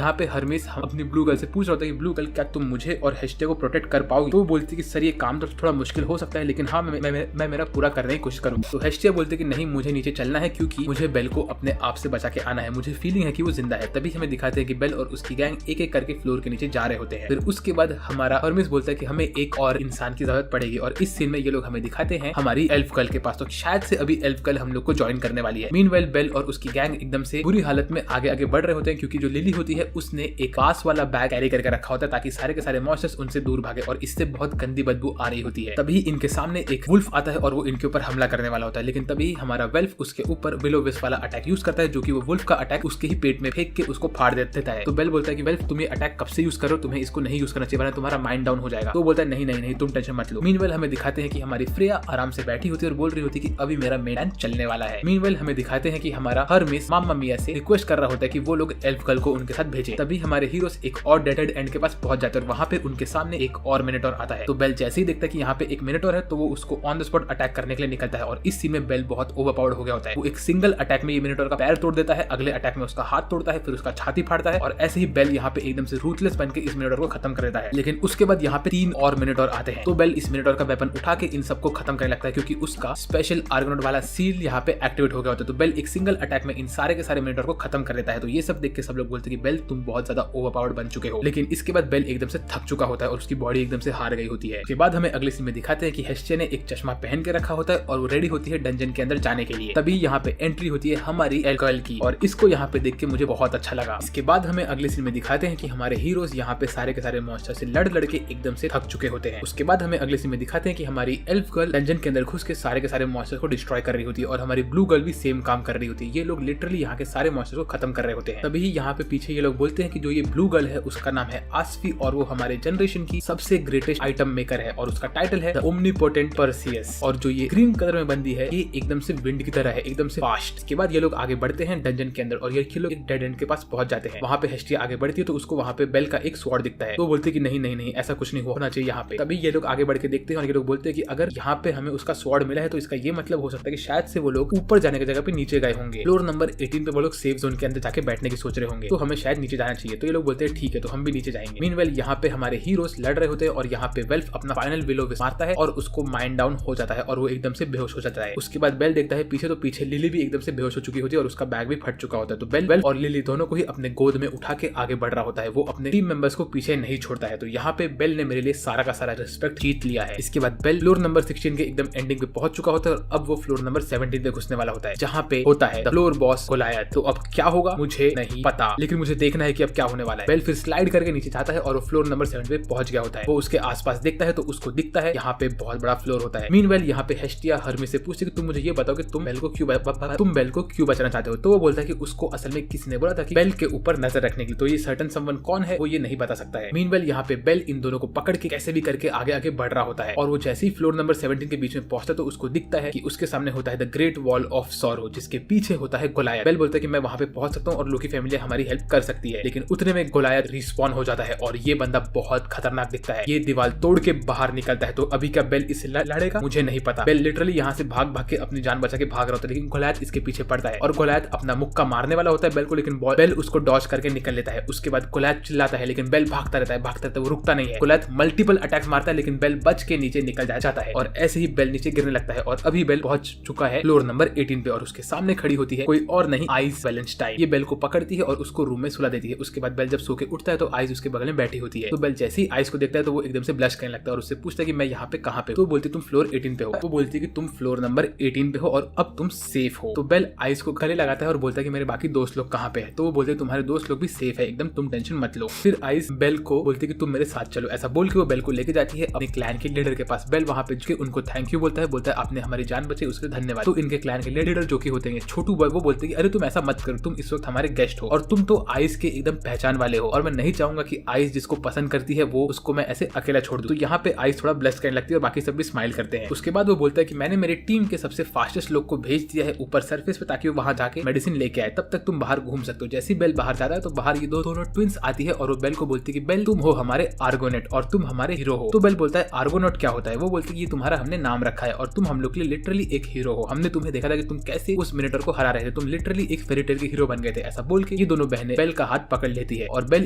पे हर्मिस अपनी ब्लू गर्ल से पूछ रहा होता है कि ब्लू गर्ल क्या तुम मुझे और हेस्टिया को प्रोटेक्ट कर पाओगी। तो वो बोलती है कि सर ये काम तो थोड़ा मुश्किल हो सकता है, लेकिन हाँ मैं मेरा पूरा करने की कोशिश करूंगा। तो हेस्टिया बोलते हैं कि नहीं मुझे नीचे चलना है क्योंकि मुझे बेल को अपने आप से बचा के आना है, मुझे फीलिंग है कि वो जिंदा है। तभी हमें दिखाते हैं कि बेल और उसकी गैंग एक एक करके फ्लोर के नीचे जा रहे होते हैं। फिर उसके बाद हमारा हर्मिस बोलता है कि हमें एक और इंसान की जरूरत पड़ेगी और इस सीन में ये लोग हमें दिखाते हैं हमारी एल्फ गर्ल के पास। तो शायद से अभी एल्फ गर्ल हम लोग को ज्वाइन करने वाली है। मीनवाइल बेल और उसकी गैंग एकदम से बुरी हालत में आगे बढ़ रहे होते हैं क्योंकि जो लिली होती है उसने एक पास वाला बैग कैरी करके रखा होता है ताकि सारे के सारे मॉन्स्टर्स उनसे दूर भागे और इससे बहुत गंदी बदबू आ रही होती है। तभी इनके सामने एक वुल्फ आता है और वो इनके ऊपर हमला करने वाला होता है, लेकिन तभी हमारा वेल्फ उसके ऊपर विलो विस्प वाला अटैक यूज करता है जो कि वो वुल्फ का अटैक उसके ही पेट में फेंक के उसको फाड़ देता है। तो बेल बोलता है कि वेल्फ तुम ये अटैक कब से यूज करो, तुम्हें इसको नहीं यूज करना चाहिए वरना तुम्हारा माइंड डाउन हो जाएगा। तो बोलता है नहीं नहीं नहीं तुम टेंशन मत लो। मीनवेल हमें दिखाते हैं कि हमारी फ्रेया आराम से बैठी होती है और बोल रही होती है कि अभी मेरा मेन चलने वाला है। मीनवेल हमें दिखाते हैं कि हमारा हर्मिस मामा मिया से रिक्वेस्ट कर रहा होता है कि वो लोग एल्फ गर्ल को उनके साथ भेजे। तभी हमारे हीरोज एक और डेड एंड के पास पहुंच जाते हैं और वहां पे उनके सामने एक और मिनटोर आता है। तो बेल जैसे ही देखता है कि यहाँ पे एक मिनटोर है तो वो उसको ऑन द स्पॉट अटैक करने के लिए निकलता है और इस सीन में बेल बहुत ओवरपावर्ड हो गया होता है। वो एक सिंगल अटैक में ये मिनटोर का पैर तोड़ देता है, अगले अटैक में उसका हाथ तोड़ता है, फिर उसका छाती फाड़ता है और ऐसे ही बेल यहाँ पे एकदम से रूथलेस बन के इस मिनटोर को खत्म कर देता है। लेकिन उसके बाद यहाँ पे 3 और मिनटोर आते हैं तो बेल इस मिनटोर का वेपन उठा के इन सबको खत्म करने लगता है क्योंकि उसका स्पेशल आर्गोनॉट वाला सील यहाँ पे एक्टिवेट हो गया होता है। तो बेल एक सिंगल अटैक में इन सारे के सारे मिनटोर को खत्म कर देता है। तो ये सब देख के सब लोग बोलते हैं कि बेल तुम बहुत ज्यादा ओवरपावर्ड बन चुके हो। लेकिन इसके बाद बेल एकदम से थक चुका होता है और उसकी बॉडी एकदम से हार गई होती है। उसके बाद हमें अगले सीन में दिखाते हैं कि हेस्टिया ने एक चश्मा पहन के रखा होता है और वो रेडी होती है डंजन के अंदर जाने के लिए। तभी यहाँ पे एंट्री होती है हमारी एल्फ गर्ल की और इसको यहाँ पे देख के मुझे बहुत अच्छा लगा। इसके बाद हमें अगले सीन में दिखाते हैं कि हमारे हीरोज यहाँ पे सारे के सारे मॉन्स्टर से लड़ के एकदम से थक चुके होते हैं। उसके बाद हमें अगले सीन में दिखाते हैं कि हमारी एल्फ गर्ल डंजन के अंदर घुस के सारे के सारे मॉन्स्टर्स को डिस्ट्रॉय कर रही होती है और हमारी ब्लू गर्ल भी सेम काम कर रही होती है। ये लोग लिटरली यहाँ के सारे मॉन्स्टर्स को खत्म कर रहे होते हैं। तभी यहाँ पे पीछे ये लोग बोलते हैं कि जो ये ब्लू गर्ल है उसका नाम है आस्फी और वो हमारे जनरेशन की सबसे ग्रेटेस्ट आइटम मेकर है और उसका टाइटल है द ओमनीपोटेंट परसियस। और जो ये ग्रीन कलर में बंदी है ये एकदम से विंड की तरह है, एकदम से फास्ट। इसके बाद ये लोग आगे बढ़ते हैं डंजन के अंदर और ये लोग एक डेड एंड के पास पहुंच जाते हैं। वहाँ पे हेस्टिया आगे बढ़ती है तो उसको वहाँ पे बेल का एक स्वॉर्ड दिखता है तो बोलते कि नहीं नहीं नहीं ऐसा कुछ नहीं होना चाहिए यहाँ पे। तभी ये लोग आगे बढ़ के देखते हैं और ये लोग बोलते हैं कि अगर यहाँ पे हमें उसका स्वॉर्ड मिला है तो इसका ये मतलब हो सकता है कि शायद से वो लोग ऊपर जाने की जगह पे नीचे गए होंगे। फ्लोर नंबर 18 पे वो लोग सेफ जोन के अंदर जाके बैठने की सोच रहे होंगे तो हमें शायद नीचे जाना चाहिए। तो ये लोग बोलते हैं ठीक है तो हम भी नीचे जाएंगे। मीनवेल यहाँ पे हमारे हीरोज लड़ रहे होते हैं और यहाँ पे वेल्फ अपना फाइनल विलो विस्प मारता है और उसको माइंड डाउन हो जाता है और वो एकदम से बेहोश हो जाता है। उसके बाद बेल देखता है पीछे तो पीछे लिली भी एकदम से बेहोश हो चुकी होती है और उसका बैग भी फट चुका होता है। तो बेल और लिली दोनों को ही अपने गोद में उठा के आगे बढ़ रहा होता है, वो अपने टीम मेंबर्स को पीछे नहीं छोड़ता है। तो यहाँ पे बेल ने मेरे लिए सारा का सारा रिस्पेक्ट जीत लिया है। इसके बाद बेल फ्लोर नंबर 16 के एकदम एंडिंग पे पहुंच चुका होता है और अब वो फ्लोर नंबर 17 पे घुसने वाला होता है जहाँ पे होता है the floor floor boss Goliath. तो अब क्या होगा मुझे नहीं पता, लेकिन मुझे देखना है कि अब क्या होने वाला है। बेल फिर स्लाइड करके नीचे जाता है और वो फ्लोर नंबर 7 पे पहुंच गया होता है। वो उसके आसपास देखता है तो उसको दिखता है यहाँ पे बहुत बड़ा फ्लोर होता है। मीनवेल यहाँ पे हेस्टिया हर्मिस से पूछती है कि तुम मुझे ये बताओ कि तुम बेल को क्यों बचाना चाहते हो। तो वो बोलता है कि उसको असल में किसी ने बोला था कि बेल के ऊपर नजर रखने की। तो ये सर्टन समवन कौन है वो ये नहीं बता सकता है। मीनवेल यहाँ पे बेल इन दोनों को पकड़ के कैसे भी करके आगे आगे बढ़ रहा होता है और वो जैसे ही फ्लोर नंबर 17 के बीच में पहुंचता है तो उसको दिखता है कि उसके सामने होता है the great wall of sorrow, जिसके पीछे होता है गोलायत। बेल बोलता है कि मैं वहां पे पहुंच सकता हूँ और लोकी फैमिली हमारी हेल्प कर सकती है, लेकिन उतने में गोलायत रिस्पॉन हो जाता है और ये बंदा बहुत खतरनाक दिखता है। ये दीवार तोड़ के बाहर निकलता है। तो अभी क्या बेल इससे लड़ेगा मुझे नहीं पता। बेल लिटरली यहाँ से भाग भाग के अपनी जान बचा के भाग रहा होता है, लेकिन गोलायत इसके पीछे पड़ता है और गोलायत अपना मुक्का मारने वाला होता है बेल को, लेकिन बेल उसको डॉज करके निकल लेता है। उसके बाद गोलायत चिल्लाता है लेकिन बेल भागता रहता है, वो रुकता नहीं है। गोलायत मल्टीपल अटैक्स मारता है लेकिन बेल बच के नीचे निकल जाता है और ऐसे ही बेल नीचे गिरने लगता है। और अभी बेल पहुंच चुका है फ्लोर नंबर 18 पे और उसके सामने खड़ी होती है कोई और नहीं, आइस वैलेंटाइन। ये बेल को पकड़ती है और उसको रूम में सुला देती है। उसके बाद बेल जब सो के उठता है तो आइस उसके बगल में बैठी होती है। तो बेल जैसे ही आइस को देखता है तो वो एकदम से ब्लश करने लगता है और उससे पूछता है कि मैं यहाँ पे कहाँ पे। तो बोलती तुम फ्लोर 18 पे हो। वो बोलती है कि तुम फ्लोर नंबर 18 पे हो और अब तुम सेफ हो। तो बेल आइस को गले लगाता है और बोलता है कि मेरे बाकी दोस्त लोग कहाँ पे है। तो वो बोलते हैं तुम्हारे दोस्त लोग भी सेफ है एकदम, तुम टेंशन मत लो। फिर आइस बेल को बोलती है कि तुम मेरे साथ चलो। ऐसा बोल के वो बेल को लेके जाती है अपने क्लैन के लीडर के पास। बेल वहाँ पे झुके उनको थैंक यू बोलता है आपने हमारी जान बचाई उसके लिए धन्यवाद। तो इनके क्लैन के लीडर जो कि होते हैं छोटू बॉय, वो बोलते हैं कि अरे तुम ऐसा मत करो, तुम इस वक्त हमारे गेस्ट हो और तुम तो आइस के एकदम पहचान वाले हो और मैं नहीं चाहूंगा कि आइस जिसको पसंद करती है वो उसको मैं ऐसे अकेला छोड़ दूं। तो यहाँ पे आइस थोड़ा ब्लश करने लगती है और बाकी सब भी स्माइल करते हैं। उसके बाद वो बोलता है कि मैंने मेरी टीम के सबसे फास्टेस्ट लोग को भेज दिया है ऊपर सरफेस पे ताकि वो वहां जाके मेडिसिन लेके आए, तब तक तुम बाहर घूम सकते हो। जैसे ही बेल बाहर जाता है तो बाहर ये दोनों ट्विंस आती है और वो बेल को बोलती है कि बेल तुम हो हमारे आर्गोनेट और तुम हमारे हीरो हो। तो बेल बोलता है आर्गोनेट क्या होता है। वो बोलती है ये तुम्हारा हमने नाम रखा है और तुम हम लोग के लिए लिटरली एक हीरो हो। हमने तुम्हें देखा था कि तुम कैसे उस मिनेटर को हरा रहे थे, तुम लिटरली एक फेरी टेल के हीरो बन गए थे। ऐसा बोल के ये दोनों बहनें बेल का हाथ पकड़ लेती है और बेल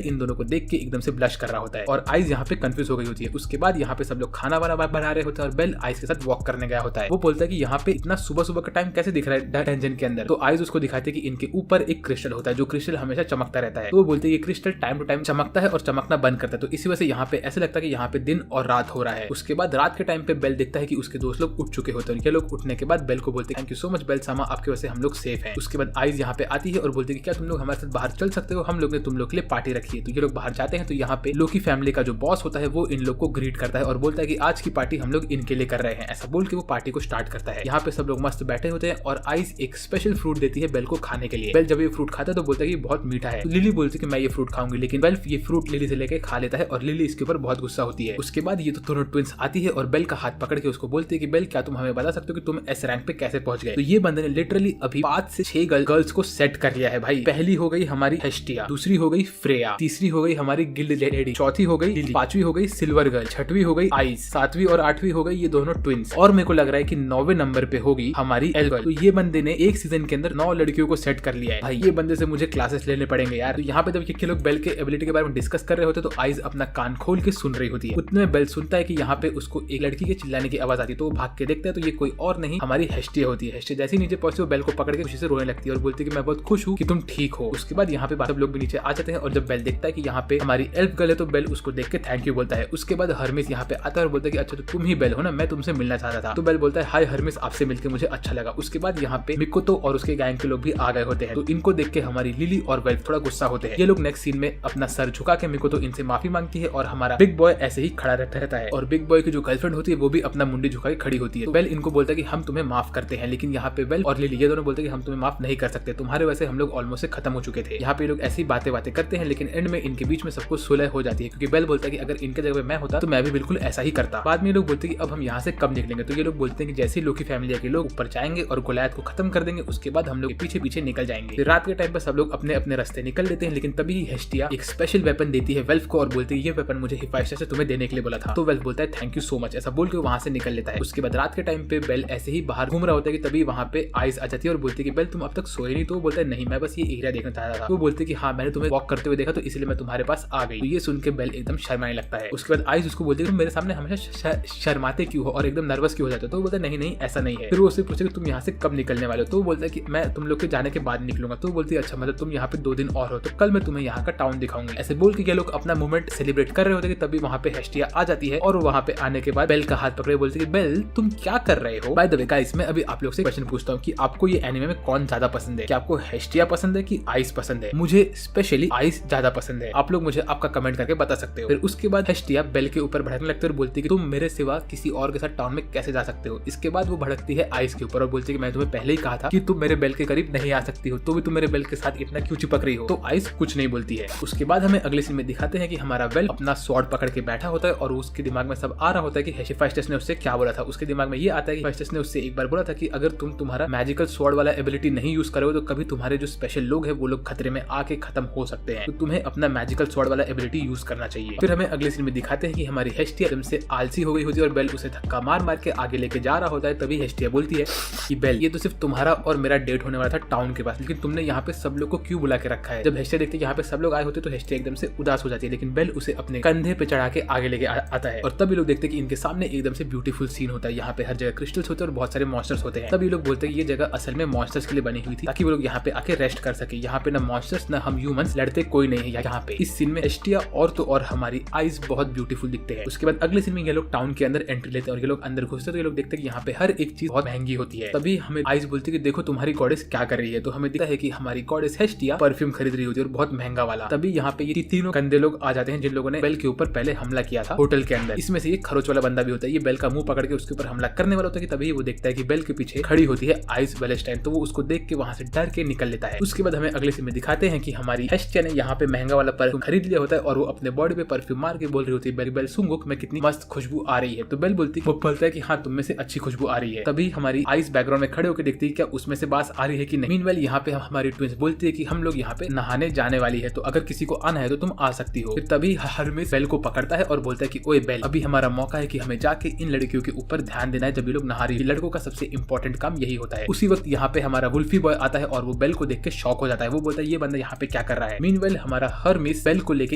इन दोनों को देख के एकदम से ब्लश कर रहा होता है और आइस यहाँ पे कंफ्यूज हो गई होती है। उसके बाद यहाँ पे सब लोग खाना वाना बना रहे होते हैं और बेल आइस के साथ वॉक करने गया होता है। वो बोलता है कि यहाँ पे इतना सुबह सुबह का टाइम कैसे दिख रहा है डंजन के अंदर। तो आइस उसको दिखाते हैं कि इनके ऊपर एक क्रिस्टल होता है जो क्रिस्टल हमेशा चमकता रहता है। तो वो बोलते हैं ये क्रिस्टल टाइम टू टाइम चमकता है और चमकना बंद करता है, तो इसी वजह से यहाँ पे ऐसे लगता है कि यहाँ पे दिन और रात हो रहा है। उसके बाद रात के टाइम पे बेल देखता है कि उसके दोस्त लोग उठ चुके होते हैं। ये लोग उठने के बाद बेल को बोलते हैं थैंक यू सो मच बेल सामा, आपके वजह से हम लोग सेफ हैं। उसके बाद आइस यहाँ पे आती है और बोलती है कि क्या तुम लोग हमारे साथ बाहर चल सकते हो, हम लोग ने तुम लोग के लिए पार्टी रखी है। तो ये लोग बाहर जाते हैं तो यहाँ पे लोकी फैमिली का जो बॉस होता है वो इन लोग को ग्रीट करता है और बोलता है कि आज की पार्टी हम लोग इनके लिए कर रहे हैं। ऐसा बोल के वो पार्टी को स्टार्ट करता है। यहाँ पे सब लोग मस्त बैठे होते हैं और आइस एक स्पेशल फ्रूट देती है बेल को खाने के लिए। बेल जब ये फ्रूट खाता है तो बोलता है कि बहुत मीठा है। तो लिली बोलती है कि मैं ये फ्रूट खाऊंगी, लेकिन बेल ये फ्रूट लिली से लेके खा लेता है और लिली इसके ऊपर बहुत गुस्सा होती है। उसके बाद ये तो दोनों ट्विंस आती है और बेल का हाथ पकड़ के उसको बोलती है कि बेल क्या तुम हमें बता सकते हो कि तुम एस रैंक पे कैसे पहुंच गए। तो ये बंदे ने लिटरली अभी 5 से 6 गर्ल्स को सेट कर लिया है भाई। पहली हो गई हमारी हेस्टिया, दूसरी हो गई फ्रेया, तीसरी हो गई हमारी गिल्ड लेडी, चौथी हो गई लिली, पांचवी हो गई सिल्वर गर्ल, छठवीं हो गई आइस, सातवीं और आठवीं हो गई ये दोनों ट्विंस और मेरे को लग रहा है कि 9वें नंबर पे होगी हमारी एल गर्ल। तो ये बंदे ने एक सीजन के अंदर 9 लड़कियों को सेट कर लिया है भाई। ये बंदे से मुझे क्लासेस लेने पड़ेंगे यार। तो यहाँ पे जब ये लोग बेल के एबिलिटी के बारे में डिस्कस कर रहे होते तो आइस अपना कान खोल के सुन रही होती है। उतने में बेल सुनता है कि यहाँ पे उसको एक लड़की के चिल्लाने की आवाज आती है। तो वो भाग के देखता है तो ये कोई और नहीं हमारी हेस्टिया होती है। हेस्टिया जैसे ही नीचे पहुंचती है बेल को पकड़ के खुशी से रोने लगती है और बोलती है कि मैं बहुत खुश हूँ कि तुम ठीक हो। उसके बाद यहाँ पे सब लोग भी नीचे आ जाते हैं और जब बेल देखता है कि यहाँ पे हमारी एल्फ गर्ल है तो बेल उसको देख के थैंक यू बोलता है। उसके बाद हर्मिस यहाँ पे आता है और बोलता है कि अच्छा तो तुम ही बेल हो ना, मैं तुमसे मिलना चाहता था। तो बेल बोलता है हाय हर्मिस, आपसे मिलकर मुझे अच्छा लगा। उसके बाद यहाँ पे मिकोतो और उसके गैंग के लोग भी आ गए होते हैं। तो इनको देख के हमारी लिली और वेल्फ थोड़ा गुस्सा होते हैं। ये लोग नेक्स्ट सीन में अपना सर झुका के मिकोतो इनसे माफी मांगती है और हमारा बिग बॉय ऐसे ही खड़ा रहता है और बिग बॉय की जो गर्लफ्रेंड होती है वो भी अपना मुंडी झुका के खड़ी होती है। तो बेल इनको बोलता है कि हम तुम्हें माफ करते हैं, लेकिन यहाँ पे बेल और लिली ये दोनों बोलते हैं कि हम तुम्हें माफ नहीं कर सकते, तुम्हारे वजह से हम लोग ऑलमोस्ट खत्म हो चुके थे। यहाँ पे लोग ऐसी बातें करते हैं लेकिन एंड में इनके बीच में सब कुछ सुलह हो जाती है क्योंकि बेल बोलता है कि अगर इनके जगह मैं होता तो मैं भी बिल्कुल ऐसा ही करता। बाद में लोग बोलते हैं कि अब हम यहाँ से कब निकलेंगे। तो ये लोग बोलते हैं कि जैसे लोकी फैमिली के लोग ऊपर जाएंगे और गोलायत को खत्म कर देंगे उसके बाद हम लोग पीछे पीछे निकल जाएंगे। फिर रात के टाइम पर सब लोग अपने अपने रास्ते निकल लेते हैं, लेकिन तभी हेस्टिया एक स्पेशल वेपन देती है वेल्फ को और बोलती है ये वेपन मुझे हिफाइस्टा से तुम्हें देने के लिए बोला था। तो वेल्फ बोलता है थैंक यू सो मच, ऐसा बोल के वहां से निकल लेता है। उसके बाद रात के टाइम पे बेल ऐसे ही बाहर घूम रहा होता है कि तभी वहां पे आइस आ जाती है और बोलती है कि बेल तुम अब तक सोए नहीं। तो वो बोलता है नहीं, मैं बस ये एरिया देखना चाहता था। तो बोलते कि हाँ मैंने तुम्हें वॉक करते हुए देखा तो इसलिए मैं तुम्हारे पास आ गई। तो ये सुन के बेल एकदम शर्माने लगता है। उसके बाद आइस उसको बोलती है तुम मेरे सामने हमेशा शर्माते क्यों हो और एकदम नर्वस क्यों हो जाते हो। तो वो बोलता है नहीं ऐसा नहीं है। फिर वो उससे पूछे कि तुम यहाँ से कब निकलने वाले हो। तो वो बोलता है कि मैं तुम लोग के जाने के बाद निकलूंगा। तो वो बोलती है अच्छा मतलब तुम यहाँ पे 2 दिन और हो तो कल मैं तुम्हें यहाँ का टाउन दिखाऊंगी। ऐसे बोल के ये लोग अपना मूवमेंट सेलिब्रेट कर रहे होते हैं कि तभी वहाँ पे हेस्टिया आ जाती है और वहाँ पे आने के बाद बेल का हाथ पकड़े बोलती है बेल तुम क्या कर रहे हो। बाय द वे गाइस मैं अभी आप लोग से क्वेश्चन पूछता हूँ कि आपको ये एनिमे में कौन ज्यादा पसंद है, कि आपको हेस्टिया पसंद है कि आइस पसंद है। मुझे स्पेशली आइस ज्यादा पसंद है। आप लोग मुझे आपका कमेंट करके बता सकते हो। फिर उसके बाद हेस्टिया बेल के ऊपर भड़कने लगती है और बोलती है कि तुम मेरे सिवा किसी और के साथ टाउन में कैसे जा सकते हो। इसके बाद वो भड़कती है आइस के ऊपर और बोलती है कि मैं तुम्हें पहले ही कहा था कि तुम मेरे बेल के करीब नहीं आ सकती हो, तो भी तुम मेरे बेल के साथ इतना क्यों चिपक रही हो। तो आइस कुछ नहीं बोलती है। उसके बाद हमें अगले सीन में दिखाते हैं कि हमारा बेल अपना स्वॉर्ड पकड़ के बैठा होता है और उसके दिमाग में सब आ रहा होता है कि हेफाइस्टस ने उससे क्या बोला था। उसके दिमाग में ये आता है कि हेफाइस्टस ने उससे एक बार बोला था कि अगर तुम तुम्हारा मैजिकल स्वॉर्ड वाला एबिलिटी नहीं यूज करोगे तो कभी तुम्हारे जो स्पेशल लोग हैं वो लोग खतरे में आके खत्म हो सकते हैं, तो तुम्हें अपना मैजिकल स्वॉर्ड वाला एबिलिटी यूज करना चाहिए। फिर हमें अगले सीन में दिखाते हैं कि हमारी हेस्टिया एकदम से आलसी हो गई होती है और बेल उसे धक्का मार मार के आगे लेके जा रहा होता है। तभी हेस्टिया बोलती है कि बेल, ये तो सिर्फ तुम्हारा और मेरा डेट होने वाला था टाउन के पास, लेकिन तुमने यहाँ पे सब लोग को क्यों बुला के रखा है। जब हेस्टिया देखती है यहाँ पे सब लोग आए होते तो हेस्टिया एकदम से उदास हो जाती है, लेकिन बेल उसे अपने कंधे पे चढ़ा के आगे लेके आता है। और तब ये लोग देखते हैं कि इनके सामने एकदम से ब्यूटीफुल सीन होता है। यहाँ पे हर जगह क्रिस्टल्स होते हैं और बहुत सारे मॉन्स्टर्स होते हैं। तब ये लोग बोलते हैं कि ये जगह असल में मॉन्स्टर्स के लिए बनी हुई थी ताकि वो लोग यहाँ पे आके रेस्ट कर सके। यहाँ पे ना मॉन्स्टर्स ना हम ह्यूमंस लड़ते कोई नहीं है यहाँ पे। इस सीन में हेस्टिया और तो और हमारी आइस बहुत ब्यूटीफुल दिखते हैं। उसके बाद अगले सीन में ये लोग टाउन के अंदर एंट्री लेते हैं और ये लोग अंदर घुसते हैं तो ये लोग देखते हैं कि यहाँ पे हर एक चीज बहुत महंगी होती है। तभी हमें आइस बोलती है कि देखो तुम्हारी गॉडेस क्या कर रही है। तो हमें दिखता है कि हमारी गॉडेस हेस्टिया परफ्यूम खरीद रही होती है और बहुत महंगा वाला। तभी यहाँ पे ये तीनों गंदे लोग आ जाते हैं जिन लोगों ने बेल के ऊपर पहले हमला किया था होटल के अंदर। इसमें से ये खरोच वाला बंदा भी होता है। ये बेल का मुंह पकड़ के उसके ऊपर हमला करने वाला होता है कि तभी वो देखता है कि बेल के पीछे खड़ी होती है आइस वेलेस्टाइन। तो वो उसको देख के वहां से डर के निकल लेता है। उसके बाद हमें अगले सीन में दिखाते हैं कि हमारी हेस्टिया ने यहाँ पे महंगा वाला परफ्यूम खरीद लिया होता है और वो अपने बॉडी पे परफ्यूम मार के बोल रही होती है बेल बेल सुंगुक में कितनी मस्त खुशबू आ रही है। तो बेल बोलती है कि हाँ तुम में से अच्छी खुशबू आ रही है। तभी हमारी आइस बैकग्राउंड में खड़े होकर देखती है क्या उसमें से बात आ रही है कि नहीं। मीनवाइल यहाँ पे हमारी ट्विंस बोलती है कि हम लोग यहाँ पे नहाने जाने वाली है, तो अगर किसी को आना है तो तुम आ सकती हो। फिर तभी हरमिस बेल को पकड़ता है और बोलता है कि ओए बेल, अभी हमारा मौका है कि हमें जाके इन लड़कियों के ऊपर ध्यान देना है जब ये लोग नहा रही है। लड़कों का सबसे इंपॉर्टेंट काम यही होता है। उसी वक्त यहाँ पे हमारा वुल्फी बॉय आता है और वो बेल को देख के शॉक हो जाता है। वो बोलता है ये बंदा यहाँ पे क्या कर रहा है। मीनवाइल हमारा हरमिस बेल को लेके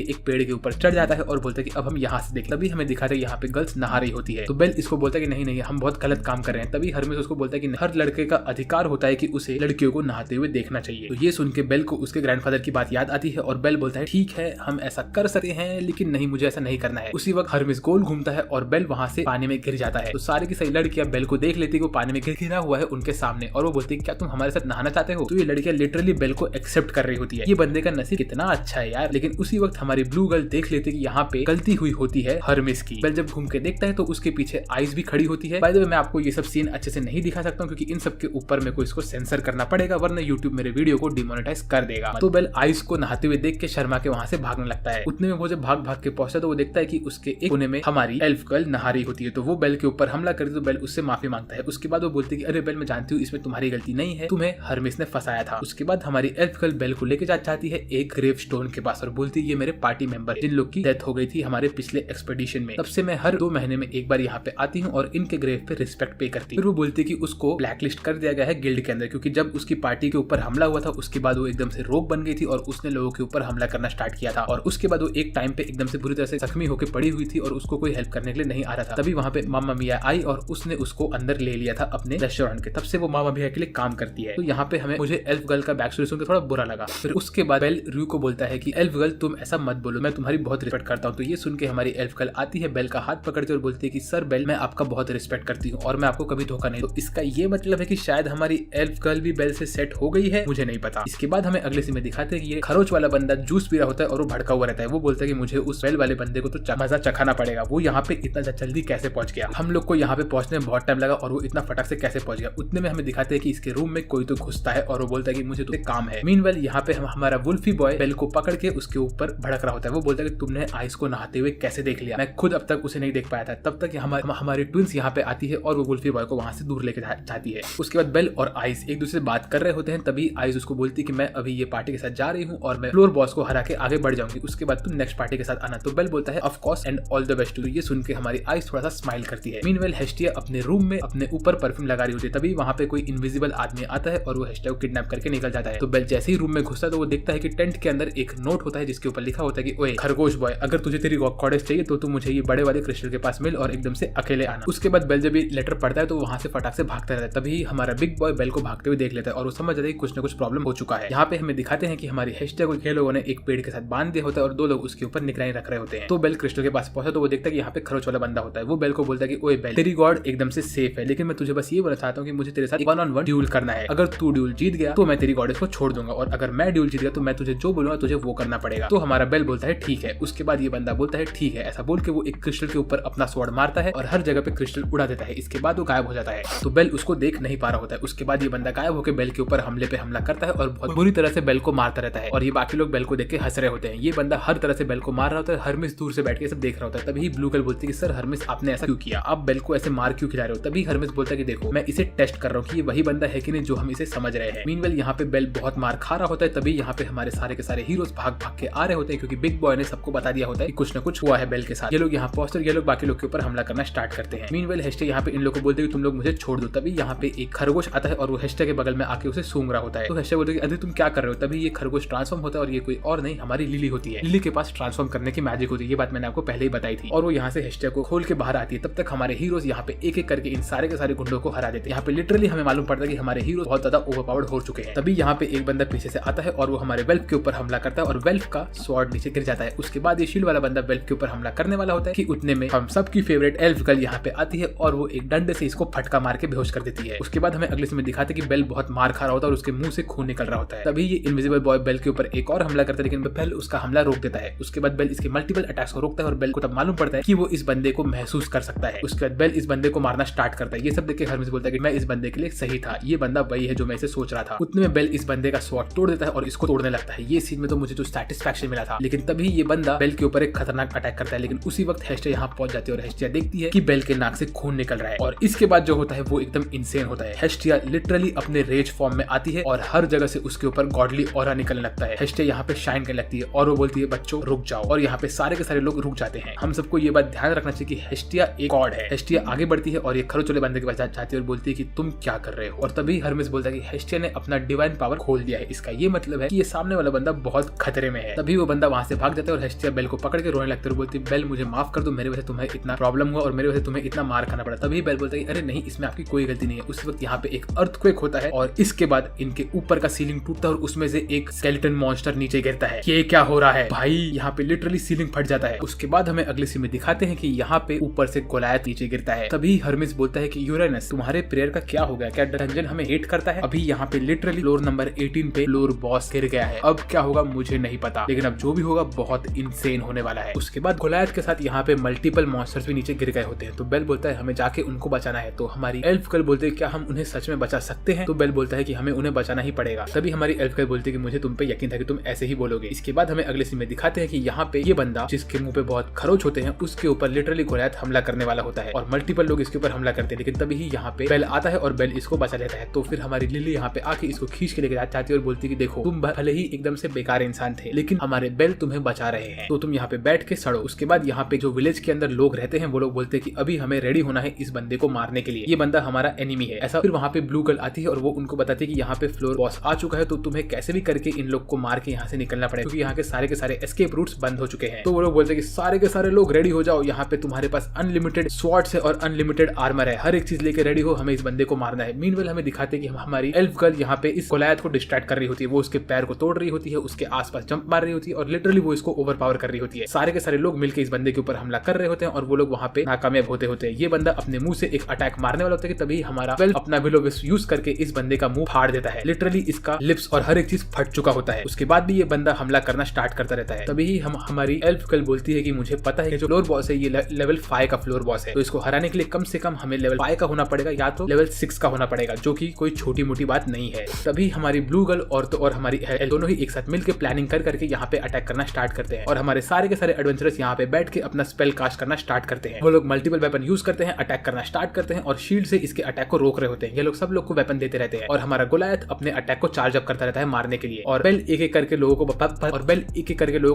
एक पेड़ के ऊपर चढ़ जाता है और बोलता है कि अब हम यहाँ से देख। तभी हमें दिखाते हैं यहाँ पे गर्ल्स नहा रही होती है। तो बेल इसको बोलता है कि नहीं नहीं हम बहुत गलत काम कर रहे हैं। तभी हरमिस उसको बोलता है कि हर लड़के का अधिकार होता है कि उसे लड़कियों को नहाते हुए देखना चाहिए। तो ये सुन के बेल को उसके ग्रैंडफादर की बात याद आती है और बेल बोलता है ठीक है हम ऐसा कर सकते हैं लेकिन नहीं मुझे ऐसा नहीं करना है। उसी वक्त हरमिस गोल घूमता है और बेल वहां से पानी में गिर जाता है। तो सारी की सारी लड़कियां बेल को देख लेती है वो पानी में गिरा हुआ है उनके सामने और वो बोलती है क्या तुम हमारे साथ नहाना चाहते हो। तो ये लड़कियां लिटरली बेल को एक्सेप्ट कर रही होती है। ये बंदे का नसीब कितना अच्छा है यार। लेकिन उसी वक्त हमारी ब्लू गर्ल देख लेती है कि यहाँ पे गलती हुई होती है हरमिस की। बेल जब घूम के देखता है तो उसके पीछे आइस भी खड़ी होती है। बाय द वे मैं आपको ये सब सीन अच्छे से नहीं दिखा सकता हूँ क्योंकि इन सब के ऊपर मेरे को इसको सेंसर करना पड़ेगा वरना यूट्यूब मेरे वीडियो को डिमोनेटाइज कर देगा। तो बेल आइस को नहाते हुए देख के शर्मा के वहां से भागने लगता है। उतने में वो जब भाग भाग के पहुंचता तो वो देखता है कि उसके एक कोने में हमारी एल्फ गर्ल नहा रही होती है। तो वो बेल के ऊपर हमला करती तो बेल उससे माफी मांगता है। उसके बाद वो बोलती है कि अरे बेल मैं जानती हूँ इसमें तुम्हारी गलती नहीं है, तुम्हें हरमिस ने फंसाया था। उसके बाद हमारी एल्फ गर्ल बेल को लेके जाती है एक ग्रेव स्टोन के पास और बोलती है ये मेरे पार्टी मेंबर जिन लोग की डेथ हो गई थी हमारे पिछले एक्सपेडिशन में, तब से मैं हर 2 महीने में एक बार यहाँ पे आती हूँ और इनके ग्रेव पे रिस्पेक्ट पे करती हूँ। फिर वो बोलती है कि उसको ब्लैकलिस्ट कर दिया गया है गिल्ड के अंदर क्योंकि जब उसकी पार्टी के ऊपर हमला हुआ था उसके बाद वो एकदम से रोग बन गई थी और उसने लोगों के ऊपर हमला करना स्टार्ट किया था और उसके बाद वो एक टाइम पे एकदम से बुरी तरह से जख्मी होकर पड़ी हुई थी और उसको कोई हेल्प करने के लिए नहीं आ रहा था। तभी वहाँ पे मामा मिया आई और उसने उसको अंदर ले लिया था अपने रेस्टोरेंट के। तब से वो मामा मिया के लिए काम करती है। तो यहाँ पे हमें मुझे एल्फ गर्ल का बैक स्टोरी सुनकर थोड़ा बुरा लगा। फिर उसके बाद बेल रू को बोलता है कि एल्फ गर्ल तुम ऐसा मत बोलो, मैं तुम्हारी बहुत रिस्पेक्ट करता हूँ। तो ये सुन के हमारी एल्फ गर्ल आती है बेल का हाथ पकड़ती है और बोलती है कि सर बेल मैं आपका बहुत रिस्पेक्ट करती हूँ और मैं आपको कभी धोखा नहीं। तो इसका ये मतलब है कि शायद हमारी एल्फ गर्ल भी बेल से सेट हो गई है, मुझे नहीं पता। इसके बाद हमें अगले सीन में दिखाते हैं कि ये खरोच वाला बंदा जूस पी रहा होता है और वो भड़का हुआ रहता है। वो बोलता है कि मुझे उस बेल वाले बंदे को तो मजा चखाना पड़ेगा, वो यहाँ पे इतना जल्दी कैसे पहुंच गया, हम लोग को यहाँ पे पहुंचने में बहुत टाइम लगा और वो इतना फटक से कैसे पहुंच गया। उतने में हमें दिखाते हैं कि इसके रूम में कोई तो घुसता है और वो बोलता है कि मुझे तो काम है। मीनवाइल यहाँ पे हमारा वुल्फी बॉय बेल को पकड़ के उसके ऊपर भड़क रहा होता है। वो बोलता है कि तुमने आइस को नहाते हुए कैसे देख लिया, मैं खुद अब तक उसे नहीं देख पाया था। तब तक हमारी ट्विंस यहाँ पे आती है और वो वुल्फी बॉय को वहां से दूर लेके जाती है। उसके बाद बेल और आइस एक दूसरे से बात कर रहे होते हैं। तभी आइस उसको बोलती है कि मैं अभी ये पार्टी के साथ जा रही हूँ और मैं फ्लोर बॉस को हरा के आगे बढ़ जाऊंगी, उसके बाद तुम नेक्स्ट पार्टी के साथ आना। तो बेल बोलता है of course and all the best. तो ये सुन के हमारी आइस थोड़ा सा स्माइल करती है। मीनवाइल हेस्टिया अपने रूम में अपने ऊपर परफ्यूम लगा रही होती है। तभी वहां पे कोई इनविजिबल आदमी आता है और वो हेस्टिया को किडनैप करके निकल जाता है। तो बेल जैसे ही रूम में घुसता है तो वो देखता है कि टेंट के अंदर एक नोट होता है जिसके ऊपर लिखा होता है कि ओए खरगोश बॉय, अगर तुझे तेरी गॉडेस चाहिए तो तू मुझे ये बड़े वाले क्रिस्टल के पास मिल और एकदम से अकेले आना। उसके बाद बेल जब ये लेटर पढ़ता है तो वहां से फटाक से भागता रहता है। तभी हमारा बिग बॉय बेल को भागते हुए देख लेता है और वो समझ जाता है कि कुछ ना कुछ प्रॉब्लम हो चुका है। यहाँ पे हमें दिखाते हैं कि हमारी हेस्टिया को 6 लोगों ने एक पेड़ के साथ बांध दिया होता है और 2 लोग उसके ऊपर निगरानी रख रहे होते हैं। तो बेल क्रिस्टल के पास पहुंचा तो वो देखता है कि यहाँ पे खरोच वाला बंदा होता है। वो बेल को बोलता है कि ओए बेल, तेरी गॉड एकदम से सेफ है, लेकिन मैं तुझे बस ये बोलना चाहता हूँ कि मुझे तेरे साथ 1-on-1 ड्यूल करना है, अगर तू ड्यूल जीत गया तो मैं तेरी गॉडेस को छोड़ दूंगा, और अगर मैं ड्यूल जीत गया तो मैं तुझे जो बोलूंगा तुझे वो करना पड़ेगा। तो हमारा बेल बोलता है ठीक है। उसके बाद ये बंदा बोलता है ठीक है। ऐसा बोल के वो एक क्रिस्टल के ऊपर अपना स्वॉर्ड मारता है और हर जगह पे क्रिस्टल उड़ा देता है। इसके बाद वो गायब हो जाता है। तो बेल उसको देख नहीं पा रहा होता है। उसके बाद ये बंदा गायब होकर बेल के ऊपर हमले पे हमला करता है और बहुत बुरी तरह से बेल को मारता रहता है, और ये बाकी लोग बेल को देख के हंस रहे होते हैं। ये बंदा हर तरह से बेल को मार रहा होता है। हरमिस दूर से बैठ के सब देख रहा होता है। तभी ब्लू गर्ल बोलती है कि सर हरमिस आपने ऐसा क्यों किया, आप बेल को ऐसे मार क्यों खिला रहे हो। तभी हरमिस बोलता है कि देखो मैं इसे टेस्ट कर रहा हूँ कि ये वही बंदा है कि नहीं जो हम इसे समझ रहे हैं। मीनवेल यहाँ पे बेल बहुत मार खा रहा होता है। तभी यहाँ पे हमारे सारे के सारे हीरोज भाग भाग के आ रहे होते हैं, क्योंकि बिग बॉय ने सबको बता दिया होता है कि कुछ न कुछ हुआ है बेल के साथ। ये लोग यहाँ पहुंचते ये लोग बाकी लोग के ऊपर हमला करना स्टार्ट करते हैं। मीनवेल हेस्टे यहाँ पे इन लोगों को बोलते हैं कि तुम लोग मुझे छोड़ दो। तभी यहाँ पे एक खरगोश आता है और वो हेस्टे के बगल में आके उसे सूंघ रहा होता है। तो हेस्टे बोलते हैं कि अरे तुम क्या कर रहे हो। तभी ये खरगोश ट्रांसफॉर्म होता है और ये कोई और नहीं हमारी लिली होती है। लिली के पास ट्रांसफॉर्म करने की मैजिक होती है, ये बात मैंने आपको पहले ही बताई थी। और वो यहाँ से हेस्टे को खोल के बाहर आती है। तब तक हमारे हीरोज यहाँ पे एक एक करके इन सारे के सारे गुंडों को हरा देते हैं। यहाँ पे लिटरली हमें मालूम पड़ता है कि हमारे हीरो बहुत ज्यादा ओवरपावर्ड हो चुके हैं। तभी यहाँ पे एक बंदा पीछे से आता है और वो हमारे वेल्फ के ऊपर हमला करता है और वेल्फ का स्वॉर्ड नीचे गिर जाता है। उसके बाद ये शील्ड वाला बंदा वेल्फ के ऊपर हमला करने वाला होता है कि उतने में हम सबकी फेवरेट एल्फ गर्ल यहाँ पे आती है और वो एक डंडे से इसको फटका मार के बेहोश कर देती है। उसके बाद हमें अगले समय दिखाते कि बेल बहुत मार खा रहा होता है और उसके मुंह से खून निकल रहा होता है। तभी ये इनविजिबल बॉय बेल के ऊपर एक और हमला करता है, लेकिन बेल उसका हमला रोक देता है। उसके बाद बेल इसके मल्टीपल अटैक्स को रोकता है और बेल को तब मालूम पड़ता है कि वो इस बंदे को महसूस कर सकता है। उसके बाद बेल इस बंदे को मारना स्टार्ट करता है। ये सब देख के हरमिस बोलता है कि मैं इस बंदे के लिए सही था, ये बंदा वही है जो मैं इसे सोच रहा था। उतने में बेल इस बंदे का स्वॉर्ड तोड़ देता है और इसको तोड़ने लगता है। ये सीन में तो मुझे जो सैटिस्फैक्शन मिला था। लेकिन तभी ये बंदा बेल के ऊपर एक खतरनाक अटैक करता है, लेकिन उसी वक्त हेस्टिया यहाँ पहुंच जाती है और हेस्टिया देखती है कि बेल के नाक से खून निकल रहा है। और इसके बाद जो होता है वो एकदम इंसेन होता है। हेस्टिया लिटरली अपने रेज फॉर्म में आती है और हर जगह से उसके ऊपर गॉडली ऑरा निकलने लगता है। हेस्टिया यहाँ पे शाइन करने लगती है और वो बोलती है बच्चों रुक जाओ, और यहाँ पे सारे के सारे लोग रुक जाते हैं। हम सबको ये बात ध्यान रखना चाहिए कि हेस्टिया एक गॉड है। हेस्टिया आगे बढ़ती है और ये खरोच वाले बंदे के पास जाती है और बोलती है कि तुम क्या कर रहे हो। और तभी हरमिस बोलता है कि हेस्टिया ने अपना डिवाइन पावर खोल दिया है। इसका ये मतलब है कि ये सामने वाला बंदा बहुत खतरे में है। तभी वो बंदा वहां से भाग जाता है और हेस्टिया बेल को पकड़ के रोने लगता है और बोलती है बेल मुझे माफ कर दो, मेरे वजह से तुम्हें इतना प्रॉब्लम हुआ और मेरे वजह से तुम्हें इतना मार खाना पड़ा। तभी बेल बोलता है अरे नहीं, इसमें आपकी कोई गलती नहीं है। उस वक्त यहाँ पे एक अर्थक्वेक होता है और इसके बाद इनके ऊपर का सीलिंग टूटता है और उसमें से एक स्केलेटन मॉन्स्टर नीचे गिरता है। ये क्या हो रहा है भाई, यहाँ पे लिटरली सीलिंग फट जाता है। उसके बाद हमें अगले सीन में दिखाते हैं कि यहाँ पे ऊपर से गोलायत नीचे गिरता है। तभी हरमिस बोलता है कि यूरेनस तुम्हारे प्रेयर का क्या हो गया, क्या डंजन हमें हेट करता है। अभी यहाँ पे लिटरली फ्लोर नंबर 18 पे फ्लोर बॉस गिर गया है। अब क्या होगा मुझे नहीं पता, लेकिन अब जो भी होगा बहुत इंसेन होने वाला है। उसके बाद गोलायत के साथ यहाँ पे मल्टीपल मॉन्स्टर्स भी नीचे गिर गए होते हैं। तो बेल बोलता है हमें जाके उनको बचाना है। तो हमारी एल्फ गर्ल बोलते है क्या हम उन्हें सच में बचा सकते हैं। तो बेल बोलता है कि हमें उन्हें बचाना ही पड़ेगा। तभी हमारी एल्फ गर्ल बोलती है कि मुझे तुम पे यकीन था कि तुम ऐसे ही बोलोगे। इसके बाद हमें अगले सीन में दिखाते हैं कि यहाँ पे ये बंदा जिसके मुंह पे बहुत खरोच होते हैं उसके ऊपर लिटरली गोलायत हमला करने वाला होता है और मल्टीपल लोग इसके ऊपर हमला करते हैं। लेकिन तभी ही यहाँ पे बेल आता है और बेल इसको बचा लेता है। तो फिर हमारी लिली यहाँ पे आके इसको खींच के लेके जाती है और बोलती है कि देखो तुम भले ही एकदम से बेकार इंसान थे, लेकिन हमारे बेल तुम्हें बचा रहे हैं, तो तुम यहाँ पे बैठ के सड़ो। उसके बाद यहाँ पे जो विलेज के अंदर लोग रहते हैं वो लोग बोलते हैं कि अभी हमें रेडी होना है इस बंदे को मारने के लिए, ये बंदा हमारा एनिमी है। ऐसा फिर वहाँ पे ब्लू गर्ल आती है और वो उनको बताती है कि यहाँ पे फ्लोर बॉस आ चुका है, तो तुम्हें कैसे भी करके इन लोग को मार के यहाँ से निकलना पड़ेगा, क्योंकि यहाँ के सारे एस्केप रूट्स बंद हो चुके हैं। तो वो लोग बोलते हैं कि सारे के सारे लोग रेडी हो जाओ, यहाँ पे तुम्हारे पास अनलिमिटेड स्वॉर्ड्स है और अनलिमिटेड आर्मर है, हर एक चीज लेके रेडी हो, हमें इस बंदे को मारना है। मीनवेल हमें दिखाते हैं कि हमारी एल्फ गर्ल यहाँ पे इस गोलायत को डिस्ट्रैक्ट कर रही होती है। वो उसके पैर को तोड़ रही होती है, उसके आसपास जंप मार रही होती है और लिटरली वो इसको ओवरपावर कर रही होती है। सारे के सारे लोग मिलकर इस बंदे के ऊपर हमला कर रहे होते हैं और वो लोग वहाँ पे नाकामयाब होते हैं। ये बंदा अपने मुंह से एक अटैक मारने वाला होता है कि तभी हमारा वेल्फ अपना विलो विस्प यूज करके इस बंदे का मुंह फाड़ देता है। लिटरली इसका लिप्स और हर एक चीज फट चुका होता है। उसके बाद भी ये बंदा हमला करना स्टार्ट करता रहता है। तभी ही हमारी एल्फ गर्ल बोलती है कि मुझे पता है कि जो फ्लोर बॉस है ये लेवल 5 का फ्लोर बॉस है, तो इसको हराने के लिए कम से कम हमें लेवल 5 का होना पड़ेगा या तो लेवल 6 का होना पड़ेगा, जो कि कोई छोटी मोटी बात नहीं है। तभी हमारी ब्लू गर्ल और हमारी दोनों ही एक साथ मिलकर प्लानिंग करके यहाँ पे अटैक करना स्टार्ट करते हैं और हमारे सारे के सारे एडवेंचरर्स यहाँ पे बैठ के अपना स्पेल कास्ट करना स्टार्ट करते हैं। वो लोग मल्टीपल वेपन यूज करते हैं, अटैक करना स्टार्ट करते हैं और शील्ड से इसके अटैक को रोक रहे होते हैं। ये लोग सब लोग को वेपन देते रहते हैं और हमारा गोलायत अपने अटैक को चार्ज अप करता रहता है मारने के लिए और बेल एक एक करके लोगों को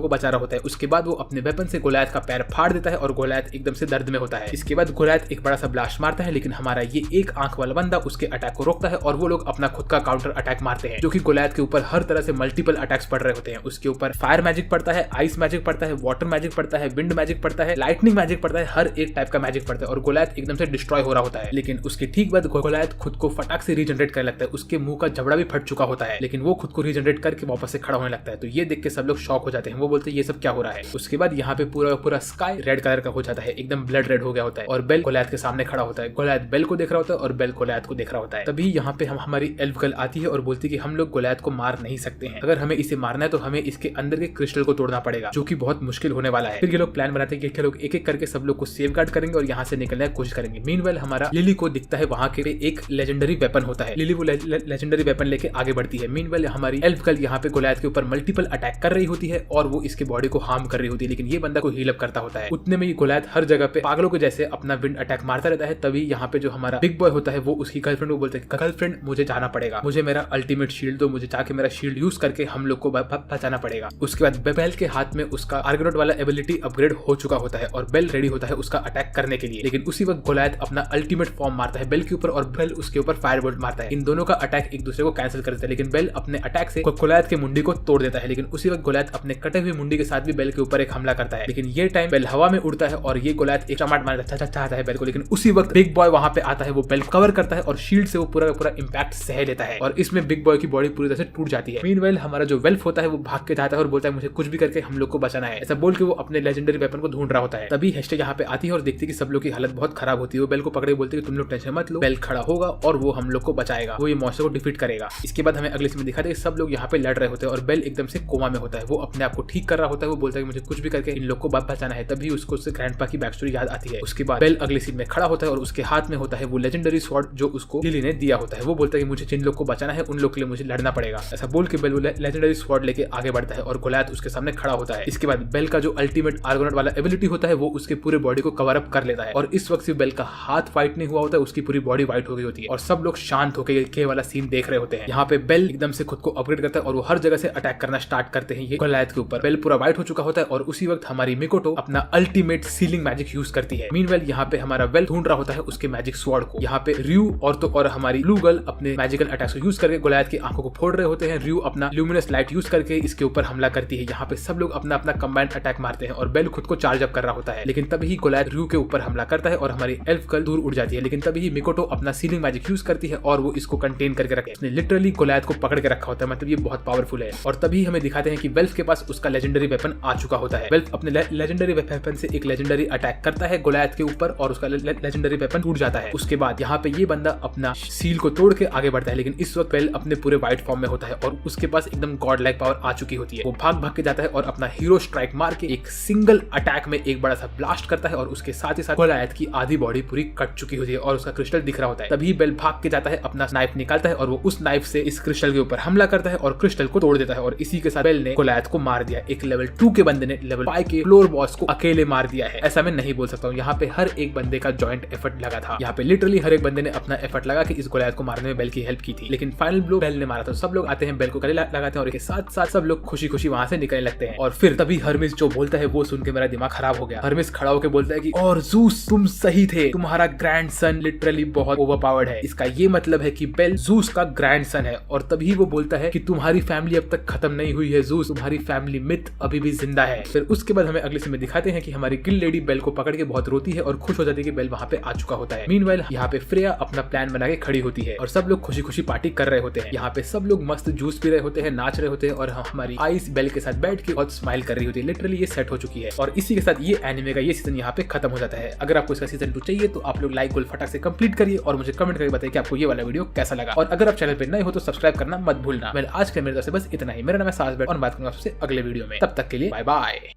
बचा रहा होता है। उसके बाद वो अपने वेपन से गोलायत का पैर फाड़ देता है और गोलायत एकदम से दर्द में होता है। इसके बाद गोलायत एक बड़ा सा ब्लास्ट मारता है, लेकिन हमारा ये एक आंख वाला बंदा उसके अटैक को रोकता है और वो लोग अपना खुद का काउंटर अटैक मारते हैं, जो कि गोलायत के ऊपर हर तरह से मल्टीपल अटैक्स पड़ रहे होते हैं। उसके ऊपर फायर मैजिक पड़ता है, आइस मैजिक पड़ता है, वाटर मैजिक पड़ता है, विंड मैजिक पड़ता है, लाइटनिंग मैजिक पड़ता है, हर एक टाइप का मैजिक पड़ता है और गोलायत एकदम से डिस्ट्रॉय हो रहा होता है। लेकिन उसके ठीक बाद गोलायत खुद को फटाक से रीजनरेट करने लगता है। उसके मुंह का जबड़ा भी फट चुका होता है, लेकिन वो खुद को रीजनरेट करके वापस से खड़ा होने लगता है। तो ये देख के सब लोग शॉक हो जाते हैं। वो बोलते हैं ये सब क्या हो रहा है। उसके बाद यहाँ पे पूरा स्काई रेड कलर का हो जाता है, एकदम ब्लड रेड हो गया होता है और बेल गोलायत के सामने खड़ा होता है। गोलायत बेल को देख रहा होता है और बेल गोलायत को देख रहा होता है। तभी यहाँ यहाँ पे हमारी एल्फ गर्ल आती है और बोलती है कि हम लोग गोलियत को मार नहीं सकते हैं, अगर हमें इसे मारना है तो हमें इसके अंदर के क्रिस्टल को तोड़ना पड़ेगा, जो कि बहुत मुश्किल होने वाला है। फिर ये लोग प्लान बनाते हैं कि लोग एक एक करके सब लोग को सेफगार्ड करेंगे और यहाँ से निकलने की कोशिश करेंगे। मीनवाइल हमारा लिली को दिखता है वहाँ के एक लेजेंडरी वेपन होता है। लिली वो लेजेंडरी वेपन लेके आगे बढ़ती है। मीनवाइल हमारी एल्फ गर्ल यहाँ पे गोलियत के ऊपर मल्टीपल अटैक कर रही होती है और वो इसके बॉडी को हार्म कर रही होती है, लेकिन ये बंदा को हील अप करता होता है। उतने में ये गोलियत हर जगह पे पागलों के जैसे अपना विंड अटैक मारता रहता है। तभी यहाँ पे जो हमारा बिग बॉय होता है वो उसकी गर्लफ्रेंड को बोलता है, गर्लफ्रेंड मुझे जाना पड़ेगा, मुझे मेरा अल्टीमेट शील्ड दो, मुझे जाके मेरा शील्ड यूज करके हम लोग को बचाना पड़ेगा। उसके बाद बेल के हाथ में उसका आर्गोनाट वाला एबिलिटी अपग्रेड हो चुका होता है और बेल रेडी होता है उसका अटैक करने के लिए, लेकिन उसी वक्त गोलियत अपना अल्टीमेट फॉर्म मारता है बेल के ऊपर और बेल उसके ऊपर फायरबोल्ट मारता है। इन दोनों का अटैक एक दूसरे को कैंसिल कर देता है, लेकिन बेल अपने अटैक से गोलियत के मुंडी को तोड़ देता है। लेकिन उसी वक्त गोलियत अपने कटे हुए मुंडी के साथ भी बेल के ऊपर एक हमला करता है, लेकिन ये टाइम बेल हवा में उड़ता है और ये गोलियत एक चमाट मारना चाहता है बेल को, लेकिन उसी वक्त बिग बॉय वहां पे आता है, वो बेल कवर करता है और शील्ड से वो पूरा का पूरा इंपैक्ट सह लेता है और इसमें बिग बॉय की बॉडी पूरी तरह से टूट जाती है। मीनवाइल हमारा जो वेल्फ होता है वो भाग के जाता है और बोलता है मुझे कुछ भी करके हम लोग को बचाना है, ऐसा बोल के वो अपने लेजेंडरी वेपन को ढूंढ रहा होता है। तभी हेस्टे यहाँ पे आती है और देखती है कि सब लोग की हालत बहुत खराब होती है। वो बेल को पकड़े बोलती है कि तुम लोग टेंशन मत लो, बेल खड़ा होगा और वो हम लोग को बचाएगा, वो ये मॉन्स्टर को डिफीट करेगा। इसके बाद हमें अगले सीन में दिखाते हैं सब लोग यहाँ पे लड़ रहे होते हैं और बेल एकदम से कोमा में होता है, वो अपने आप को ठीक कर रहा होता है। वो बोलता है मुझे कुछ भी करके इन लोग को बचाना है। तभी उसको उससे ग्रैंडपा की बैक स्टोरी याद आती है। उसके बाद बेल अगले सीन में खड़ा होता है और उसके हाथ में होता है वो लेजेंडरी स्वॉर्ड जो उसको लिली ने दिया होता है। वो बोलता है कि मुझे जिन लोग को बचाना है उन लोग के लिए मुझे लड़ना पड़ेगा। ऐसा बोल के बेल लेजेंडरी स्वॉर्ड लेके आगे बढ़ता है और गोलियत उसके सामने खड़ा होता है। इसके बाद बेल का जो अल्टीमेट आर्गोनाट वाला एबिलिटी होता है वो उसके पूरे बॉडी को कवर अप कर लेता है और इस वक्त सिर्फ बेल का हाथ फाइट नहीं हुआ होता है, उसकी पूरी बॉडी व्हाइट हो गई होती है और सब लोग शांत होकर ये वाला सीन देख रहे होते हैं। यहाँ पे बेल एकदम से खुद को अपग्रेड करता है और वो हर जगह से अटैक करना स्टार्ट करते हैं ये गोलियत के ऊपर। बेल पूरा व्हाइट हो चुका होता है और उसी वक्त हमारी मिकोटो अपना अल्टीमेट सीलिंग मैजिक यूज करती है। मीनवाइल यहाँ पे हमारा वेल ढूंढ रहा होता है उसके मैजिक स्वॉर्ड को। यहाँ पे रियू और हमारी ब्लू गर्ल अपने मैजिकल अटैक्स को यूज करके गोलियत की आंखों को फोड़ रहे होते हैं। रियू अपना ल्यूमिनस लाइट यूज करके इसके ऊपर हमला करती है। यहाँ पे सब लोग अपना अपना कंबाइंड अटैक मारते हैं और बेल खुद को चार्ज अप कर रहा होता है, लेकिन तभी गोलियत रियू के ऊपर हमला करता है और हमारी एल्फ गर्ल दूर उड़ जाती है। लेकिन तभी मिकोटो अपना सीलिंग मैजिक यूज करती है और वो इसको कंटेन करके रखे। इसने लिटरली गोलियत को पकड़ के रखा होता है, मतलब ये बहुत पावरफुल है। और तभी हमें दिखाते हैं कि वेल्फ के पास उसका लेजेंडरी वेपन आ चुका होता है। वेल्फ अपने लेजेंडरी वेपन से एक लेजेंडरी अटैक करता है गोलियत के ऊपर और उसका लेजेंडरी वेपन टूट जाता है। उसके बाद यहाँ पे ये बंदा अपना सील को तोड़ के आगे बढ़ता है, लेकिन इस वक्त वेल अपने पूरे व्हाइट फॉर्म में होता है और उसके पास एकदम गॉड लाइक पावर आ चुकी होती है। वो भाग भाग के जाता है और अपना हीरो स्ट्राइक मार के एक सिंगल अटैक में एक बड़ा सा ब्लास्ट करता है और उसके साथ ही साथ गोलियत की आधी बॉडी पूरी कट चुकी होती है और उसका क्रिस्टल दिख रहा होता है। तभी बेल भाग के जाता है, अपना नाइफ निकालता है और वो उस नाइफ से इस क्रिस्टल के ऊपर हमला करता है और क्रिस्टल को तोड़ देता है और इसी के साथ बेल ने गोलियत को मार दिया। एक लेवल 2 के बंदे ने लेवल 5 के फ्लोर बॉस को अकेले मार दिया है, ऐसा मैं नहीं बोल सकता हूँ। यहाँ पे हर एक बंदे का जॉइंट एफर्ट लगा था। यहाँ पे लिटरली हर एक बंदे ने अपना एफर्ट लगा के इस गोलियत को मारने में बेल की हेल्प की थी, लेकिन फाइनल ब्लो बेल ने मारा था। सब लोग आते हैं, बेल को गले लगाते हैं और इसके साथ साथ सब लोग खुशी खुशी वहां से निकलने लगते हैं। और फिर तभी हर्मिस जो बोलता है वो सुन के मेरा दिमाग खराब हो गया। हर्मिस खड़ा होकर बोलता है कि और ज़ूस तुम सही थे, तुम्हारा ग्रैंडसन लिटरली बहुत ओवरपावर्ड है। इसका ये मतलब है कि बेल ज़ूस का ग्रैंडसन है। और तभी वो बोलता है कि तुम्हारी फैमिली अब तक खत्म नहीं हुई है ज़ूस, तुम्हारी फैमिली मिथ अभी भी जिंदा है। फिर उसके बाद हमें अगले सीन में दिखाते हैं कि हमारी गिल लेडी बेल को पकड़ के बहुत रोती है और खुश हो जाती है कि बेल वहां पे आ चुका होता है। मीनवाइल यहाँ पे फ्रेया अपना प्लान बना के खड़ी होती है और सब लोग खुशी खुशी पार्टी कर रहे होते हैं। यहाँ पे सब लोग मस्त जूस पी रहे होते हैं, नाच रहे होते हैं और हमारी आइस बेल के साथ बैठ के बहुत स्माइल कर रही होती है। लिटरली ये सेट हो चुकी है और इसी के साथ ये एनिमे का ये सीजन यहाँ पे खत्म हो जाता है। अगर आपको इसका सीजन 2 चाहिए तो आप लोग लाइक गोल फटाक से कंप्लीट करिए और मुझे कमेंट करके बताइए कि आपको ये वाला वीडियो कैसा लगा। और अगर आप चैनल पे नए हो तो सब्सक्राइब करना मत भूलना। मैं आज के मेरे तरफ से बस इतना ही। मेरा नाम है सास बेट और बात करूंगा आपसे अगले वीडियो में। तब तक के लिए बाय बाय।